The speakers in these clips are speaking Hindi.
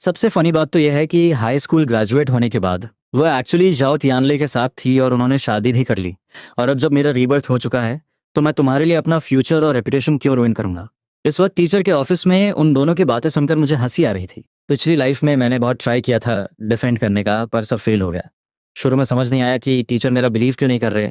सबसे फनी बात तो यह है कि हाई स्कूल ग्रेजुएट होने के बाद वो एक्चुअली जाओ तियानले के साथ थी और उन्होंने शादी भी कर ली। और अब जब मेरा रीबर्थ हो चुका है तो मैं तुम्हारे लिए अपना फ्यूचर और रेपुटेशन क्यों रुइन करूंगा। इस वक्त टीचर के ऑफिस में उन दोनों की बातें सुनकर मुझे हंसी आ रही थी। पिछली लाइफ में मैंने बहुत ट्राई किया था डिफेंड करने का, पर सब फेल हो गया। शुरू में समझ नहीं आया कि टीचर मेरा बिलीव क्यों नहीं कर रहे,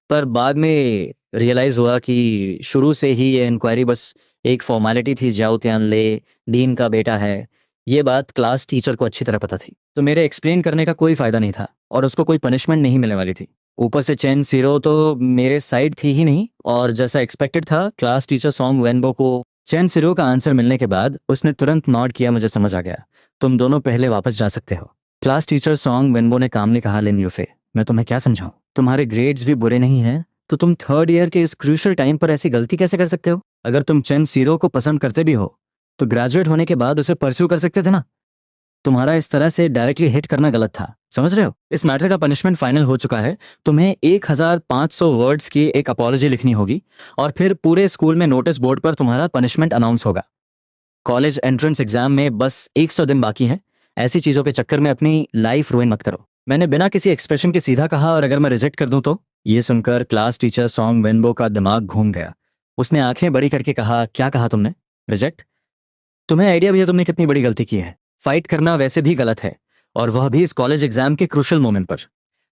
पर बाद में रियलाइज़ हुआ कि शुरू से ही ये इंक्वायरी बस एक फॉर्मेलिटी थी। जाओ तियानले डीन का बेटा है, ये बात क्लास टीचर को अच्छी तरह पता थी, तो मेरे एक्सप्लेन करने का कोई फायदा नहीं था और उसको कोई पनिशमेंट नहीं मिलने वाली थी। ऊपर से चेन सीरो तो मेरे साइड थी ही नहीं, और जैसा एक्सपेक्टेड था क्लास टीचर सॉन्ग वेनबो को चेन सीरो का आंसर मिलने के बाद उसने तुरंत नॉट किया। मुझे समझ आ गया, तुम दोनों पहले वापस जा सकते हो। क्लास टीचर सॉन्ग वेनबो ने कामली कहा, लेन यूफे, मैं तुम्हें क्या समझाऊं, तुम्हारे ग्रेड्स भी बुरे नहीं हैं, तो तुम थर्ड ईयर के इस क्रूशियल टाइम पर ऐसी गलती कैसे कर सकते हो। अगर तुम चेन सीरो को पसंद करते भी हो तो ग्रेजुएट होने के बाद उसे परस्यू कर सकते थे ना। तुम्हारा इस तरह से डायरेक्टली हिट करना गलत था, समझ रहे हो। इस मैटर का पनिशमेंट फाइनल हो चुका है। तुम्हें 1500 वर्ड्स की एक अपॉलॉजी लिखनी होगी और फिर पूरे स्कूल में नोटिस बोर्ड पर तुम्हारा पनिशमेंट अनाउंस होगा। कॉलेज एंट्रेंस एग्जाम में बस 100 दिन बाकी हैं। ऐसी चीजों के चक्कर में अपनी लाइफ रुइन मत करो। मैंने बिना किसी एक्सप्रेशन के सीधा कहा, और अगर मैं रिजेक्ट कर दूं तो। ये सुनकर क्लास टीचर सॉन्ग वेनबो का दिमाग घूम गया। उसने आंखें बड़ी करके कहा, क्या कहा तुमने, रिजेक्ट? तुम्हें आइडिया भी है तुमने कितनी बड़ी गलती की है। फाइट करना वैसे भी गलत है, और वह भी इस कॉलेज एग्जाम के क्रूशल मोमेंट पर।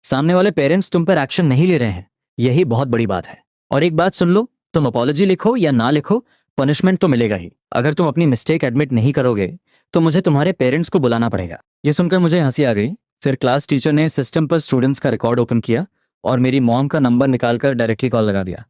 सामने वाले पेरेंट्स तुम पर एक्शन नहीं ले रहे हैं, यही बहुत बड़ी बात है। और एक बात सुन लो, तुम अपॉलॉजी लिखो या ना लिखो, पनिशमेंट तो मिलेगा ही। अगर तुम अपनी मिस्टेक एडमिट नहीं करोगे तो मुझे तुम्हारे पेरेंट्स को बुलाना पड़ेगा। ये सुनकर मुझे हंसी आ गई। फिर क्लास टीचर ने सिस्टम पर स्टूडेंट्स का रिकॉर्ड ओपन किया और मेरी मॉम का नंबर निकालकर डायरेक्टली कॉल लगा दिया।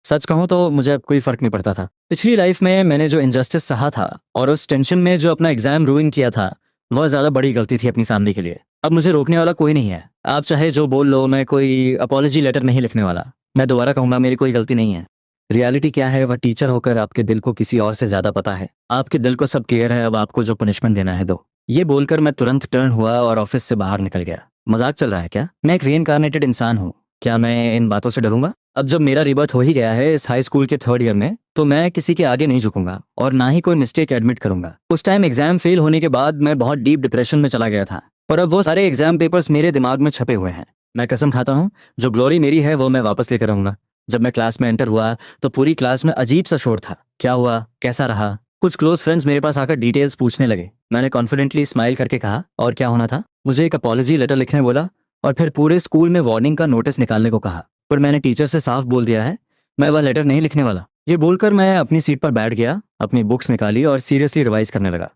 सच कहूँ तो मुझे अब कोई फर्क नहीं पड़ता था। पिछली लाइफ में मैंने जो इनजस्टिस सहा था और उस टेंशन में जो अपना एग्जाम रूइन किया था, वह ज्यादा बड़ी गलती थी अपनी फैमिली के लिए। अब मुझे रोकने वाला कोई नहीं है। आप चाहे जो बोल लो, मैं कोई अपॉलॉजी लेटर नहीं लिखने वाला। मैं दोबारा कहूंगा, मेरी कोई गलती नहीं है। रियलिटी क्या है, वह टीचर होकर आपके दिल को किसी और से ज्यादा पता है। आपके दिल को सब क्लियर है, अब आपको जो पनिशमेंट देना है दो। ये बोलकर मैं तुरंत टर्न हुआ और ऑफिस से बाहर निकल गया। मजाक चल रहा है क्या? मैं एक रीइंकार्नेटेड इंसान हूँ, क्या मैं इन बातों से डरूंगा? अब जब मेरा रिबर्थ हो ही गया है इस हाई स्कूल के थर्ड ईयर में, तो मैं किसी के आगे नहीं झुकूंगा और ना ही कोई मिस्टेक एडमिट करूंगा। उस टाइम एग्जाम फेल होने के बाद मैं बहुत डीप डिप्रेशन में चला गया था, पर अब वो सारे एग्जाम पेपर्स मेरे दिमाग में छपे हुए हैं। मैं कसम खाता हूँ, जो ग्लोरी मेरी है वो मैं वापस लेकर आऊंगा। जब मैं क्लास में एंटर हुआ तो पूरी क्लास में अजीब सा शोर था। क्या हुआ, कैसा रहा? कुछ क्लोज फ्रेंड्स मेरे पास आकर डिटेल्स पूछने लगे। मैंने कॉन्फिडेंटली स्माइल करके कहा, और क्या होना था? मुझे एक अपॉलॉजी लेटर लिखने बोला और फिर पूरे स्कूल में वार्निंग का नोटिस निकालने को कहा। पर मैंने टीचर से साफ बोल दिया है, मैं वह लेटर नहीं लिखने वाला। ये बोलकर मैं अपनी सीट पर बैठ गया, अपनी बुक्स निकाली और सीरियसली रिवाइज करने लगा।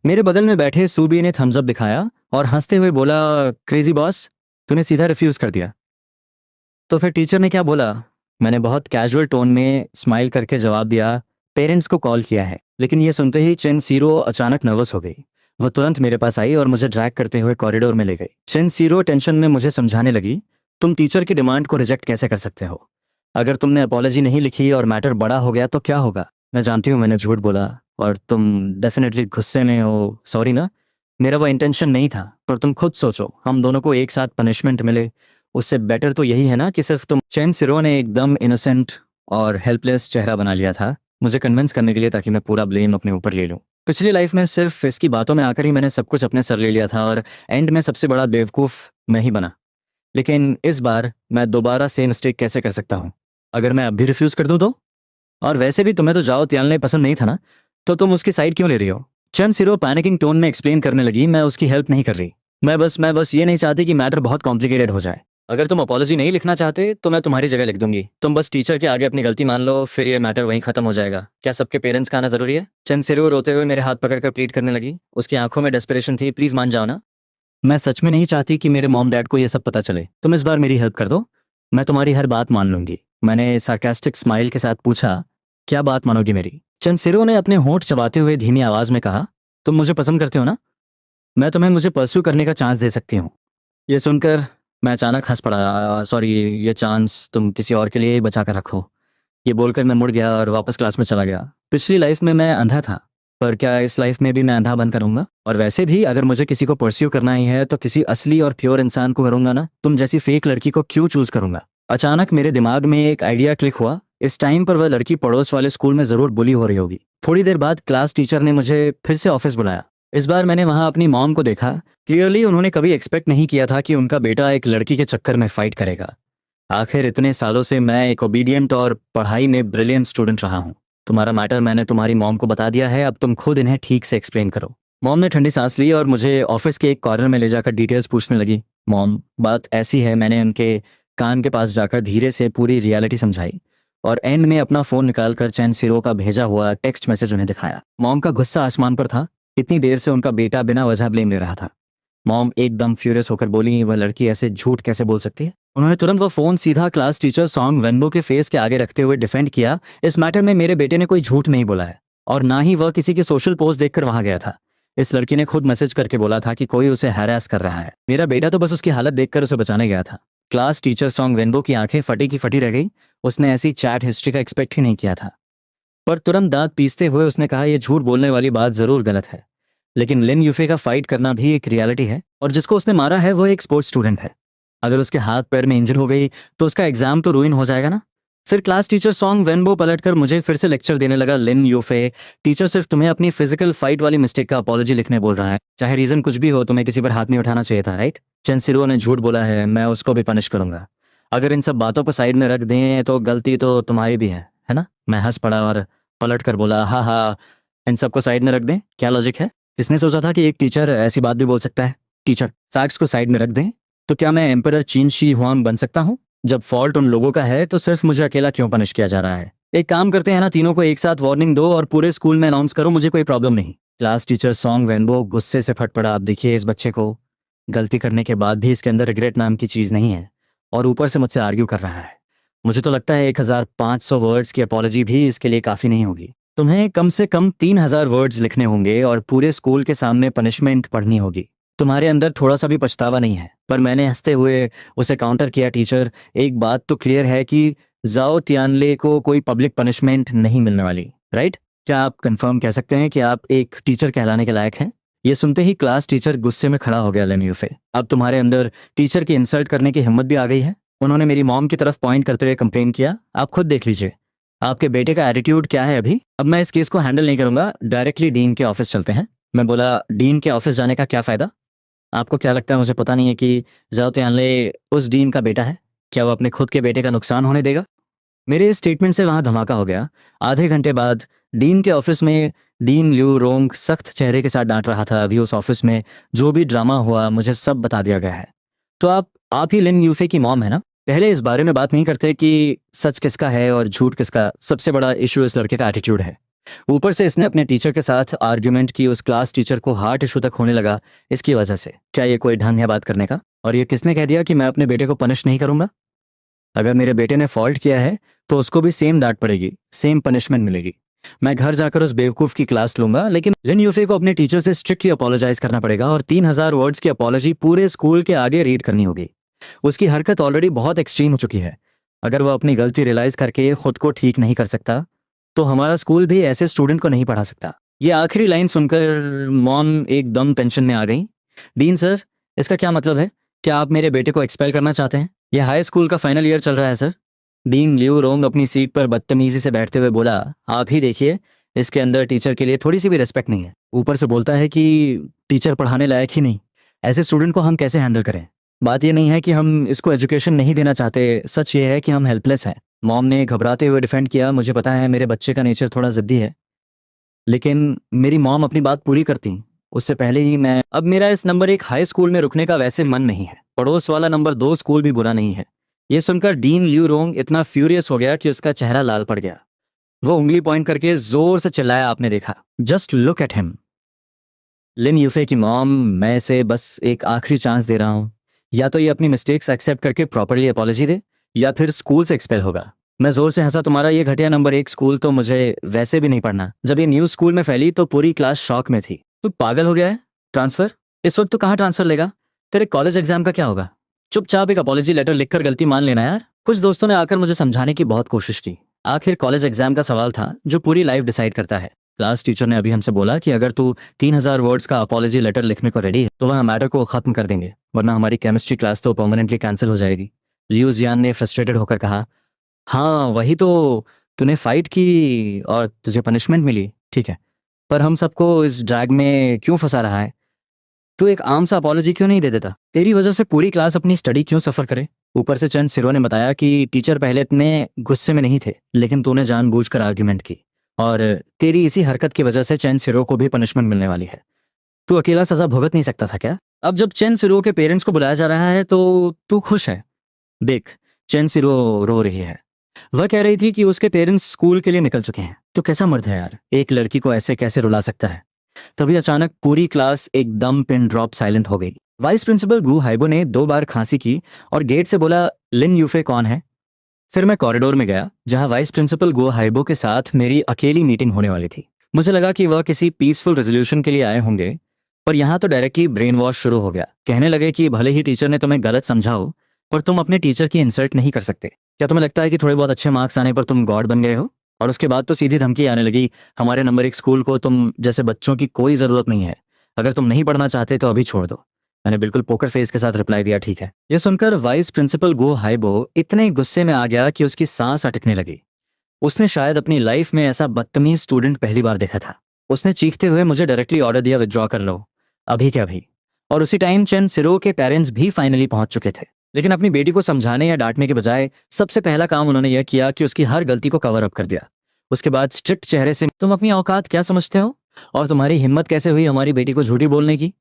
मेरे बगल में बैठे सूबी ने थम्स अप दिखाया और हंसते हुए बोला, क्रेजी बॉस, तूने सीधा रिफ्यूज कर दिया। तो फिर टीचर ने क्या बोला? मैंने बहुत कैजुअल टोन में स्माइल करके जवाब दिया, पेरेंट्स को कॉल किया है। लेकिन ये सुनते ही चेन सीरो अचानक नर्वस हो गई। वह तुरंत मेरे पास आई और मुझे ड्रैग करते हुए कॉरिडोर में ले गई। चेन सीरो टेंशन में मुझे समझाने लगी, तुम टीचर की डिमांड को रिजेक्ट कैसे कर सकते हो? अगर तुमने अपॉलॉजी नहीं लिखी और मैटर बड़ा हो गया तो क्या होगा? मैं जानती हूँ मैंने झूठ बोला और तुम डेफिनेटली गुस्से में हो, सॉरी ना। मेरा वो इंटेंशन नहीं था, पर तुम खुद सोचो, हम दोनों को एक साथ पनिशमेंट मिले, उससे बेटर तो यही है ना कि सिर्फ तुम। चैन सिरो ने एकदम इनोसेंट और हेल्पलेस चेहरा बना लिया था, मुझे कन्विंस करने के लिए, ताकि मैं पूरा ब्लेम अपने ऊपर ले लूं। पिछली लाइफ में सिर्फ इसकी बातों में आकर ही मैंने सब कुछ अपने सर ले लिया था और एंड में सबसे बड़ा बेवकूफ़ मैं ही बना। लेकिन इस बार मैं दोबारा सेम मिस्टेक कैसे कर सकता हूँ? अगर मैं अब भी रिफ्यूज़ कर दूँ तो? और वैसे भी तुम्हें तो जाओ त्यालने पसंद नहीं था ना, तो तुम उसकी साइड क्यों ले रही हो? चंद सिरो पैनिकिंग टोन में एक्सप्लेन करने लगी, मैं उसकी हेल्प नहीं कर रही। मैं बस ये नहीं चाहती कि मैटर बहुत कॉम्प्लिकेटेड हो जाए। अगर तुम अपॉलॉजी नहीं लिखना चाहते तो मैं तुम्हारी जगह लिख दूंगी। तुम बस टीचर के आगे अपनी गलती मान लो, फिर ये मैटर वहीं खत्म हो जाएगा। क्या सबके पेरेंट्स का आना जरूरी है? चंद सिरो रोते हुए मेरे हाथ पकड़कर प्लीड करने लगी। उसकी आंखों में डेस्परेशन थी। प्लीज मान जाओ ना, मैं सच में नहीं चाहती कि मेरे मॉम डैड को ये सब पता चले। तुम इस बार मेरी हेल्प कर दो, मैं तुम्हारी हर बात मान लूंगी। मैंने सार्कास्टिक स्माइल के साथ पूछा, क्या बात मानोगी मेरी? चंद सिरो ने अपने होंठ चबाते हुए धीमी आवाज में कहा, तुम मुझे पसंद करते हो ना? मैं तुम्हें मुझे परस्यू करने का चांस दे सकती हूँ। ये सुनकर मैं अचानक हंस पड़ा। सॉरी, ये चांस तुम किसी और के लिए ही बचा कर रखो। ये बोलकर मैं मुड़ गया और वापस क्लास में चला गया। पिछली लाइफ में मैं अंधा था, पर क्या इस लाइफ में भी मैं अंधा बन करूंगा? और वैसे भी अगर मुझे किसी को परस्यू करना ही है तो किसी असली और प्योर इंसान को करूंगा ना। तुम जैसी फेक लड़की को क्यों चूज करूंगा? अचानक मेरे दिमाग में एक आइडिया क्लिक हुआ। इस टाइम पर वह लड़की पड़ोस वाले स्कूल में जरूर बुली हो रही होगी। थोड़ी देर बाद क्लास टीचर ने मुझे फिर से ऑफिस बुलाया। इस बार मैंने वहाँ अपनी मॉम को देखा। क्लियरली उन्होंने कभी एक्सपेक्ट नहीं किया था कि उनका बेटा एक लड़की के चक्कर में फाइट करेगा। आखिर इतने सालों से मैं एक ओबीडियंट और पढ़ाई में ब्रिलियंट स्टूडेंट रहा हूँ। तुम्हारा मैटर मैंने तुम्हारी मॉम को बता दिया है, अब तुम खुद इन्हें ठीक से एक्सप्लेन करो। मॉम ने ठंडी सांस ली और मुझे ऑफिस के एक कॉर्नर में ले जाकर डिटेल्स पूछने लगी। मॉम, बात ऐसी है, मैंने उनके कान के पास जाकर धीरे से पूरी रियलिटी समझाई और एंड में अपना फ़ोन निकालकर चैन सिरो का भेजा हुआ टेक्स्ट मैसेज उन्हें दिखाया। मॉम का गुस्सा आसमान पर था। इतनी देर से उनका बेटा बिना वजह ब्लेम ले रहा था। मॉम एकदम फ्यूरियस होकर बोली, वह लड़की ऐसे झूठ कैसे बोल सकती है। उन्होंने तुरंत वो फ़ोन सीधा क्लास टीचर सॉन्ग वेनबो के फेस के आगे रखते हुए डिफेंड किया। इस मैटर में मेरे बेटे ने कोई झूठ नहीं बोला है और ना ही वह किसी की सोशल पोस्ट देखकर वहां गया था। इस लड़की ने खुद मैसेज करके बोला था कि कोई उसे हैरेस कर रहा है। मेरा बेटा तो बस उसकी हालत देखकर उसे बचाने गया था। क्लास टीचर सॉन्ग वेनबो की आंखें फटी की फटी रह गई। उसने ऐसी चैट हिस्ट्री का एक्सपेक्ट ही नहीं किया था। पर तुरंत दांत पीसते हुए उसने कहा, यह झूठ बोलने वाली बात जरूर गलत है, लेकिन लिन यूफे का फाइट करना भी एक रियलिटी है और जिसको उसने मारा है वो एक स्पोर्ट्स स्टूडेंट है। अगर उसके हाथ पैर में इंजर हो गई तो उसका एग्जाम तो रुइन हो जाएगा ना। फिर क्लास टीचर सॉन्ग वेनबो पलटकर मुझे फिर से लेक्चर देने लगा। लिन यूफे, टीचर सिर्फ तुम्हें अपनी फिजिकल फाइट वाली मिस्टेक का अपॉलॉजी लिखने बोल रहा है। चाहे रीजन कुछ भी हो, तुम्हें किसी पर हाथ नहीं उठाना चाहिए था, राइट? चेंसिरो ने झूठ बोला है, मैं उसको भी पनिश करूंगा। अगर इन सब बातों को साइड में रख दें तो गलती तो तुम्हारी भी है ना? मैं हंस पड़ा और पलट कर बोला, हाँ हाँ, इन सबको साइड में रख दें, क्या लॉजिक है? किसने सोचा था कि एक टीचर ऐसी बात भी बोल सकता है? टीचर, फैक्ट्स को साइड में रख दें तो क्या मैं एम्परर चीन शी हुआंग बन सकता हूँ? जब फॉल्ट उन लोगों का है तो सिर्फ मुझे अकेला क्यों पनिश किया जा रहा है? एक काम करते हैं ना, तीनों को एक साथ वार्निंग दो और पूरे स्कूल में अनाउंस करो, मुझे कोई प्रॉब्लम नहीं। क्लास टीचर सॉन्ग वेनबो गुस्से से फट पड़ा। आप देखिए, इस बच्चे को गलती करने के बाद भी इसके अंदर रिग्रेट नाम की चीज़ नहीं है और ऊपर से मुझसे आर्ग्यू कर रहा है। मुझे तो लगता है 1500 वर्ड्स की अपॉलॉजी भी इसके लिए काफ़ी नहीं होगी। तुम्हें कम से कम 3000 वर्ड्स लिखने होंगे और पूरे स्कूल के सामने पनिशमेंट पढ़नी होगी। तुम्हारे अंदर थोड़ा सा भी पछतावा नहीं है। पर मैंने हंसते हुए उसे काउंटर किया, टीचर, एक बात तो क्लियर है कि जाओ तियानले को कोई पब्लिक पनिशमेंट नहीं मिलने वाली, राइट? क्या आप कंफर्म कह सकते हैं कि आप एक टीचर कहलाने के लायक हैं? ये सुनते ही क्लास टीचर गुस्से में खड़ा हो गया। लेन यूफे, अब तुम्हारे अंदर टीचर की इंसल्ट करने की हिम्मत भी आ गई है। उन्होंने मेरी मॉम की तरफ पॉइंट करते हुए कंप्लेन किया, आप खुद देख लीजिए आपके बेटे का एटीट्यूड क्या है अभी। अब मैं इस केस को हैंडल नहीं करूंगा, डायरेक्टली डीन के ऑफिस चलते हैं। मैं बोला, डीन के ऑफिस जाने का क्या फ़ायदा? आपको क्या लगता है मुझे पता नहीं है कि जाओ तियानले उस डीन का बेटा है? क्या वो अपने खुद के बेटे का नुकसान होने देगा? मेरे इस स्टेटमेंट से वहां धमाका हो गया। आधे घंटे बाद डीन के ऑफिस में डीन ल्यू रोंग सख्त चेहरे के साथ डांट रहा था। अभी उस ऑफिस में जो भी ड्रामा हुआ मुझे सब बता दिया गया है। तो आप ही लिन यूफे की मॉम है ना? पहले इस बारे में बात नहीं करते कि सच किसका है और झूठ किसका। सबसे बड़ा इशू इस लड़के का एटीट्यूड है। ऊपर से इसने अपने टीचर के साथ आर्ग्यूमेंट की, उस क्लास टीचर को हार्ट इशू तक होने लगा इसकी वजह से। क्या ये कोई ढंग है बात करने का? और ये किसने कह दिया कि मैं अपने बेटे को पनिश नहीं करूंगा? अगर मेरे बेटे ने फॉल्ट किया है तो उसको भी सेम डांट पड़ेगी, सेम पनिशमेंट मिलेगी। मैं घर जाकर उस बेवकूफ़ की क्लास लूंगा, लेकिन लिन यूफे को अपने टीचर से स्ट्रिक्टली अपोलोजाइज करना पड़ेगा और 3000 वर्ड्स की अपॉलॉजी पूरे स्कूल के आगे रीड करनी होगी। उसकी हरकत ऑलरेडी बहुत एक्सट्रीम हो चुकी है। अगर वह अपनी गलती रियलाइज करके खुद को ठीक नहीं कर सकता तो हमारा स्कूल भी ऐसे स्टूडेंट को नहीं पढ़ा सकता। ये आखिरी लाइन सुनकर मॉम एकदम टेंशन में आ गई। डीन सर, इसका क्या मतलब है? क्या आप मेरे बेटे को एक्सपेल करना चाहते हैं? यह हाई स्कूल का फाइनल ईयर चल रहा है सर। डीन ल्यू रोंग अपनी सीट पर बदतमीजी से बैठते हुए बोला, आप ही देखिए, इसके अंदर टीचर के लिए थोड़ी सी भी रिस्पेक्ट नहीं है। ऊपर से बोलता है कि टीचर पढ़ाने लायक ही नहीं। ऐसे स्टूडेंट को हम कैसे हैंडल करें? बात ये नहीं है कि हम इसको एजुकेशन नहीं देना चाहते, सच ये है कि हम हेल्पलेस हैं। मॉम ने घबराते हुए डिफेंड किया, मुझे पता है मेरे बच्चे का नेचर थोड़ा ज़िद्दी है, लेकिन मेरी मॉम अपनी बात पूरी करती उससे पहले ही मैं। अब मेरा इस नंबर 1 हाई स्कूल में रुकने का वैसे मन नहीं है। पड़ोस वाला नंबर 2 स्कूल भी बुरा नहीं है। ये सुनकर डीन ल्यू रोंग इतना फ्यूरियस हो गया कि उसका चेहरा लाल पड़ गया। वो उंगली पॉइंट करके जोर से चिल्लाया, आपने देखा? Just look at him. Lin Yufei की मॉम, मैं इसे बस एक आखिरी चांस दे रहा हूँ। या तो ये अपनी मिस्टेक्स एक्सेप्ट करके प्रॉपरली अपॉलॉजी दे या फिर स्कूल से एक्सपेल होगा। मैं जोर से हंसा, तुम्हारा ये घटिया नंबर 1 स्कूल तो मुझे वैसे भी नहीं पढ़ना। जब ये न्यूज़ स्कूल में फैली तो पूरी क्लास शॉक में थी। तू पागल हो गया है? ट्रांसफर? इस वक्त तो कहाँ ट्रांसफर लेगा? तेरे कॉलेज एग्जाम का क्या होगा? चुपचाप एक अपॉलॉजी लेटर लिखकर गलती मान लेना यार। कुछ दोस्तों ने आकर मुझे समझाने की बहुत कोशिश की। आखिर कॉलेज एग्जाम का सवाल था जो पूरी लाइफ डिसाइड करता है। क्लास टीचर ने अभी हमसे बोला कि अगर तू 3000 वर्ड्स का अपॉलॉजी लेटर लिखने को रेडी है तो वह मैटर को खत्म कर देंगे, वरना हमारी केमिस्ट्री क्लास तो परमानेंटली कैंसिल हो जाएगी। लियू जियान ने फ्रस्ट्रेटेड होकर कहा, हाँ वही तो, तूने फाइट की और तुझे पनिशमेंट मिली, ठीक है, पर हम सबको इस ड्रैग में क्यों फंसा रहा है? तू एक आम सा अपॉलॉजी क्यों नहीं दे देता? तेरी वजह से पूरी क्लास अपनी स्टडी क्यों सफर करे? ऊपर से चंद सिरों ने बताया कि टीचर पहले इतने गुस्से में नहीं थे, लेकिन तूने जानबूझकर आर्ग्यूमेंट की, और तेरी इसी हरकत की वजह से चंद सिरों को भी पनिशमेंट मिलने वाली है। तू अकेला सजा भुगत नहीं सकता था क्या? अब जब चंद सिरों के पेरेंट्स को बुलाया जा रहा है तो तू खुश है? देख, चंद सिरो रो रही है। वह कह रही थी कि उसके पेरेंट्स स्कूल के लिए निकल चुके हैं। तो कैसा मर्द है यार, एक लड़की को ऐसे कैसे रुला सकता है? तभी अचानक पूरी क्लास एकदम पिन ड्रॉप साइलेंट हो गई। वाइस प्रिंसिपल गु हाइबो ने 2 बार खांसी की और गेट से बोला, लिन यूफे कौन है? फिर मैं कॉरिडोर में गया जहां वाइस प्रिंसिपल गो हाइबो के साथ मेरी अकेली मीटिंग होने वाली थी। मुझे लगा कि वह किसी पीसफुल रेजोल्यूशन के लिए आए होंगे, पर यहाँ तो डायरेक्टली ब्रेन वॉश शुरू हो गया। कहने लगे कि भले ही टीचर ने तुम्हें गलत समझा हो, पर तुम अपने टीचर की इंसल्ट नहीं कर सकते। क्या तुम्हें लगता है कि थोड़े बहुत अच्छे मार्क्स आने पर तुम गॉड बन गए हो? और उसके बाद तो सीधी धमकी आने लगी, हमारे नंबर एक स्कूल को तुम जैसे बच्चों की कोई ज़रूरत नहीं है। अगर तुम नहीं पढ़ना चाहते तो अभी छोड़ दो। मैंने बिल्कुल पोकर फेस के साथ रिप्लाई दिया, ठीक है। ये सुनकर वाइस प्रिंसिपल गो हाइबो इतने गुस्से में आ गया कि उसकी सांस अटकने लगी। उसने शायद अपनी लाइफ में ऐसा बदतमीज स्टूडेंट पहली बार देखा था। उसने चीखते हुए मुझे डायरेक्टली ऑर्डर दिया, विथड्रॉ कर लो, अभी के अभी। और उसी टाइम चंद सिरो के पेरेंट्स भी फाइनली पहुंच चुके थे। लेकिन अपनी बेटी को समझाने या डांटने के बजाय सबसे पहला काम उन्होंने यह किया कि उसकी हर गलती को कवर अप कर दिया। उसके बाद स्ट्रिक्ट चेहरे से, तुम अपनी औकात क्या समझते हो और तुम्हारी हिम्मत कैसे हुई हमारी बेटी को झूठी बोलने की?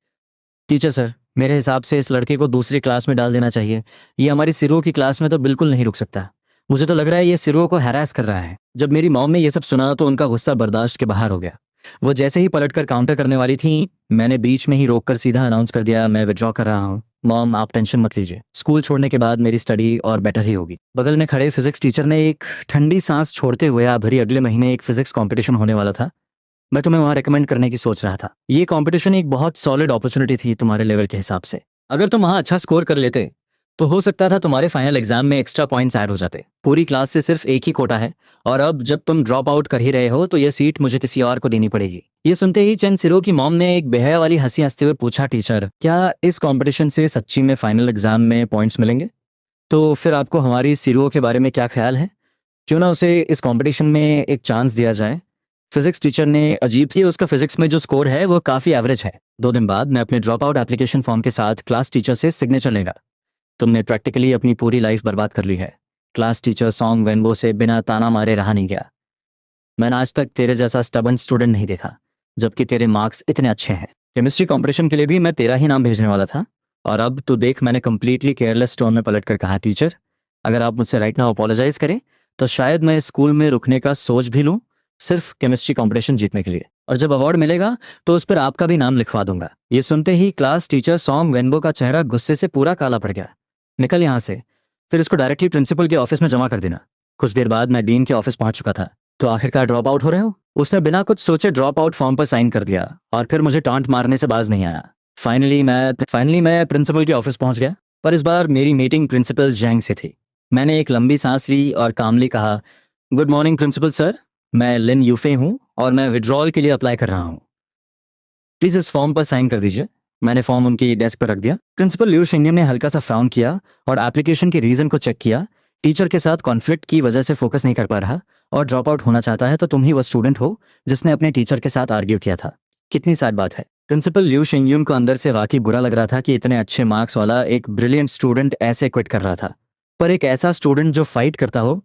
टीचर सर, मेरे हिसाब से इस लड़के को दूसरी क्लास में डाल देना चाहिए। ये हमारी सिरो की क्लास में तो बिल्कुल नहीं रुक सकता। मुझे तो लग रहा है ये सिरो को हैरास कर रहा है। जब मेरी मॉम ने ये सब सुना तो उनका गुस्सा बर्दाश्त के बाहर हो गया। वो जैसे ही पलटकर काउंटर करने वाली थी, मैंने बीच में ही रोककर सीधा अनाउंस कर दिया, मैं विड्रॉ कर रहा हूँ। मॉम, आप टेंशन मत लीजिए, स्कूल छोड़ने के बाद मेरी स्टडी और बेटर ही होगी। बगल में खड़े फिजिक्स टीचर ने एक ठंडी सांस छोड़ते हुए, आप भरी अगले महीने एक फिजिक्स कंपटीशन होने वाला था, मैं तुम्हें वहां रेकमेंड करने की सोच रहा था। ये कंपटीशन एक बहुत सॉलिड अपॉर्चुनिटी थी तुम्हारे लेवल के हिसाब से। अगर तुम वहां अच्छा स्कोर कर लेते तो हो सकता था तुम्हारे फाइनल एग्जाम में एक्स्ट्रा पॉइंट्स ऐड हो जाते। पूरी क्लास से सिर्फ एक ही कोटा है, और अब जब तुम ड्रॉप आउट कर ही रहे हो तो ये सीट मुझे किसी और को देनी पड़ेगी। ये सुनते ही चंद सिरो की मॉम ने एक बेहया वाली हंसी हंसते हुए पूछा, टीचर, क्या इस कॉम्पिटिशन से सच्ची में फाइनल एग्जाम में पॉइंट्स मिलेंगे? तो फिर आपको हमारी सिरो के बारे में क्या ख्याल है? क्यों ना उसे इस कंपटीशन में एक चांस दिया जाए? फिजिक्स टीचर ने अजीब सी, उसका फिजिक्स में जो स्कोर है वो काफ़ी एवरेज है। 2 दिन बाद मैं अपने ड्रॉप आउट एप्लीकेशन फॉर्म के साथ क्लास टीचर से सिग्नेचर लेगा। तुमने प्रैक्टिकली अपनी पूरी लाइफ बर्बाद कर ली है। क्लास टीचर सॉन्ग वेनबो से बिना ताना मारे रहा नहीं गया। मैंने आज तक तेरे जैसा स्टबन स्टूडेंट नहीं देखा, जबकि तेरे मार्क्स इतने अच्छे हैं। केमिस्ट्री कॉम्पिटिशन के लिए भी मैं तेरा ही नाम भेजने वाला था, और अब तो देख, मैंने कंप्लीटली केयरलेस टोन में पलट कर कहा, टीचर, अगर आप मुझसे राइट नाउ अपोलोजाइज करें तो शायद मैं स्कूल में रुकने का सोच भी लूँ, सिर्फ केमिस्ट्री कंपटीशन जीतने के लिए। और जब अवार्ड मिलेगा तो उस पर आपका भी नाम लिखवा दूंगा। ये सुनते ही क्लास टीचर सॉन्ग वेनबो का चेहरा गुस्से से पूरा काला पड़ गया। निकल यहाँ से, फिर इसको डायरेक्टली प्रिंसिपल के ऑफिस में जमा कर देना। कुछ देर बाद मैं डीन के ऑफिस पहुंच चुका था। तो आखिरकार ड्रॉप आउट हो रहे हो? उसने बिना कुछ सोचे ड्रॉप आउट फॉर्म पर साइन कर दिया, और फिर मुझे टांट मारने से बाज नहीं आया। फाइनली मैं प्रिंसिपल के ऑफिस पहुंच गया, पर इस बार मेरी मीटिंग प्रिंसिपल जैंग से थी। मैंने एक लंबी सांस ली और कामली कहा, गुड मॉर्निंग प्रिंसिपल सर, मैं लिन यूफे हूँ और मैं विड्रॉल के लिए अप्लाई कर रहा हूँ। प्लीज इस फॉर्म पर साइन कर दीजिए। मैंने फॉर्म उनकी डेस्क पर रख दिया। प्रिंसिपल लिू शिंगम ने हल्का सा फ्राउन किया और एप्लीकेशन के रीजन को चेक किया। टीचर के साथ कॉन्फ्लिक्ट की वजह से फोकस नहीं कर पा रहा और ड्रॉप आउट होना चाहता है, तो तुम ही वो स्टूडेंट हो जिसने अपने टीचर के साथ आर्ग्यू किया था। कितनी सैड बात है। प्रिंसिपल लिू शिंगयूम को अंदर से वाकई बुरा लग रहा था कि इतने अच्छे मार्क्स वाला एक ब्रिलियंट स्टूडेंट ऐसे क्विट कर रहा था। पर एक ऐसा स्टूडेंट जो फाइट करता हो,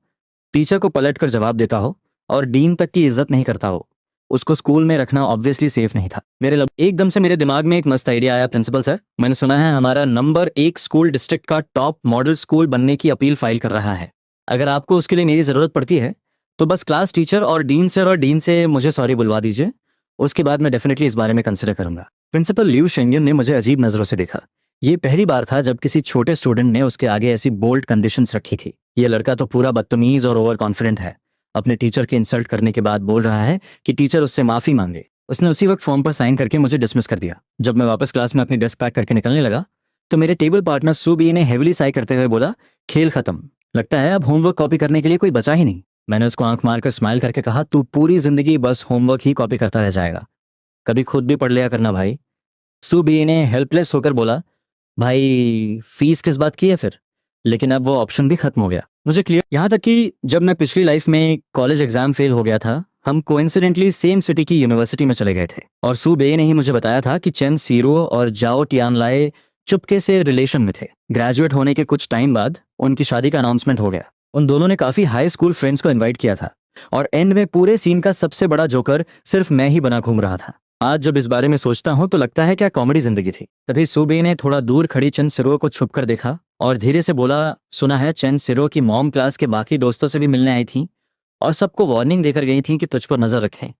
टीचर को पलट कर जवाब देता हो और डीन तक की इज्जत नहीं करता हो, उसको स्कूल में रखना ऑब्वियसली सेफ नहीं था। एकदम से मेरे दिमाग में एक मस्त आइडिया आया, प्रिंसिपल सर, मैंने सुना है हमारा नंबर 1 स्कूल डिस्ट्रिक्ट का टॉप मॉडल स्कूल बनने की अपील फाइल कर रहा है। अगर आपको उसके लिए मेरी ज़रूरत पड़ती है तो बस क्लास टीचर और डीन सर और डीन से मुझे सॉरी बुलवा दीजिए। उसके बाद मैं डेफिनेटली इस बारे में कंसिडर करूंगा। प्रिंसिपल लिू शेंगन ने मुझे अजीब नज़रों से देखा। ये पहली बार था जब किसी छोटे स्टूडेंट ने उसके आगे ऐसी बोल्ड कंडीशंस रखी थी। ये लड़का तो पूरा बदतमीज और ओवर कॉन्फिडेंट है। अपने टीचर के इंसल्ट करने के बाद बोल रहा है कि टीचर उससे माफ़ी मांगे। उसने उसी वक्त फॉर्म पर साइन करके मुझे डिसमिस कर दिया। जब मैं वापस क्लास में अपनी डेस्क पैक करके निकलने लगा तो मेरे टेबल पार्टनर सुबी ने हेविली साई करते हुए बोला, खेल खत्म, लगता है अब होमवर्क कॉपी करने के लिए कोई बचा ही नहीं। मैंने उसको आंख मारकर स्माइल करके कहा, तू पूरी जिंदगी बस होमवर्क ही कॉपी करता रह जाएगा, कभी खुद भी पढ़ लिया करना भाई। सुबी ने हेल्पलेस होकर बोला, भाई फीस किस बात की है फिर? लेकिन अब वो ऑप्शन भी खत्म हो गया। मुझे क्लियर, यहाँ तक कि जब मैं पिछली लाइफ में कॉलेज एग्जाम फेल हो गया था, हम कोइंसिडेंटली सेम सिटी की यूनिवर्सिटी में चले गए थे और सू बे ने ही मुझे बताया था कि चेन सीरो और जाओ टियानलाए चुपके से रिलेशन में थे। ग्रेजुएट होने के कुछ टाइम बाद उनकी शादी का अनाउंसमेंट हो गया। उन दोनों ने काफ़ी हाई स्कूल फ्रेंड्स को इनवाइट किया था और एंड में पूरे सीन का सबसे बड़ा जोकर सिर्फ मैं ही बना घूम रहा था। आज जब इस बारे में सोचता हूँ तो लगता है क्या कॉमेडी जिंदगी थी। तभी सूबे ने थोड़ा दूर खड़ी चेन सिरो को छुप कर देखा और धीरे से बोला, सुना है चेन सिरो की मॉम क्लास के बाकी दोस्तों से भी मिलने आई थी और सबको वार्निंग देकर गई थी कि तुझ पर नजर रखें,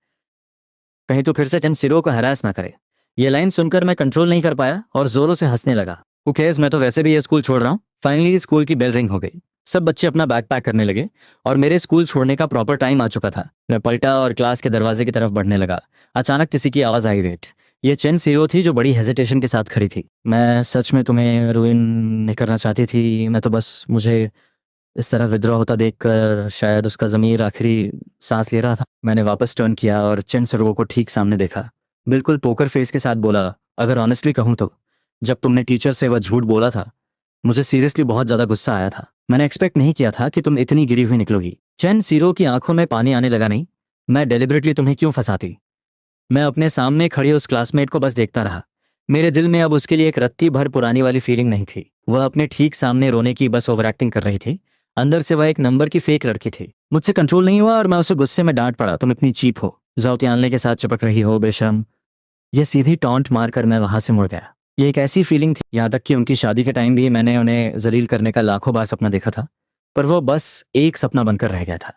कहीं तो फिर से चेन सिरो को हरास ना करे। ये लाइन सुनकर मैं कंट्रोल नहीं कर पाया और जोरों से हंसने लगा। ओकेस, मैं तो वैसे भी ये स्कूल छोड़ रहा हूँ। फाइनली स्कूल की बेल रिंग हो गई। सब बच्चे अपना बैग पैक करने लगे और मेरे स्कूल छोड़ने का प्रॉपर टाइम आ चुका था। मैं पलटा और क्लास के दरवाजे की तरफ बढ़ने लगा। अचानक किसी की आवाज़ आई, वेट। ये चेन सीरो थी जो बड़ी हेजिटेशन के साथ खड़ी थी। मैं सच में तुम्हें रुइन नहीं करना चाहती थी, मैं तो बस मुझे इस तरह विद्रोह होता देखकर शायद उसका ज़मीर आखिरी सांस ले रहा था। मैंने वापस टर्न किया और चेन सिरो को ठीक सामने देखा। बिल्कुल पोकर फेस के साथ बोला, अगर ऑनेस्टली कहूँ तो जब तुमने टीचर से वह झूठ बोला था मुझे सीरियसली बहुत ज़्यादा गुस्सा आया था। मैंने एक्सपेक्ट नहीं किया था कि तुम इतनी गिरी हुई निकलोगी। चेन सीरो की आंखों में पानी आने लगा। नहीं, मैं डेलिबरेटली तुम्हें क्यों फंसाती। मैं अपने सामने खड़ी उस क्लासमेट को बस देखता रहा। मेरे दिल में अब उसके लिए एक रत्ती भर पुरानी वाली फीलिंग नहीं थी। वह अपने ठीक सामने रोने की बस ओवर एक्टिंग कर रही थी। अंदर से वह एक नंबर की फेक लड़की थी। मुझसे कंट्रोल नहीं हुआ और मैं उसे गुस्से में डांट पड़ा, तुम इतनी चीप हो, जाओ त्यानले के साथ चिपक रही हो बेशर्म। ये सीधी टॉन्ट मारकर मैं वहां से मुड़ गया। ये एक ऐसी फीलिंग थी, यहाँ तक कि उनकी शादी के टाइम भी मैंने उन्हें जलील करने का लाखों बार सपना देखा था, पर वो बस एक सपना बनकर रह गया था।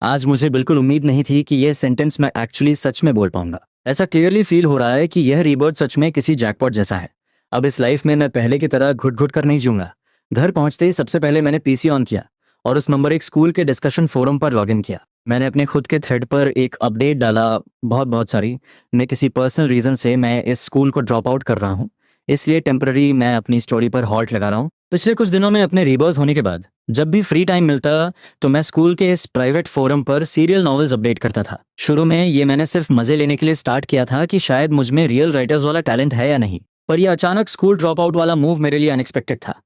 आज मुझे बिल्कुल उम्मीद नहीं थी कि यह सेंटेंस मैं एक्चुअली सच में बोल पाऊंगा। ऐसा क्लियरली फील हो रहा है कि यह रीबर्थ सच में किसी जैकपॉट जैसा है। अब इस लाइफ में मैं पहले की तरह घुट घुट कर नहीं जीऊंगा। घर पहुंचते ही सबसे पहले मैंने पीसी ऑन किया और उस नंबर एक स्कूल के डिस्कशन फोरम पर लॉगिन किया। मैंने अपने खुद के थ्रेड पर एक अपडेट डाला, बहुत सारी, मैं किसी पर्सनल रीज़न से मैं इस स्कूल को ड्रॉप आउट कर रहा हूँ, इसलिए टेम्पररी मैं अपनी स्टोरी पर हॉल्ट लगा रहा हूँ। पिछले कुछ दिनों में अपने रीबर्थ होने के बाद जब भी फ्री टाइम मिलता तो मैं स्कूल के इस प्राइवेट फोरम पर सीरियल नॉवेल्स अपडेट करता था। शुरू में ये मैंने सिर्फ मजे लेने के लिए स्टार्ट किया था कि शायद मुझ में रियल राइटर्स वाला टैलेंट है या नहीं, पर यह अचानक स्कूल ड्रॉप आउट वाला मूव मेरे लिए अनएक्सपेक्टेड था।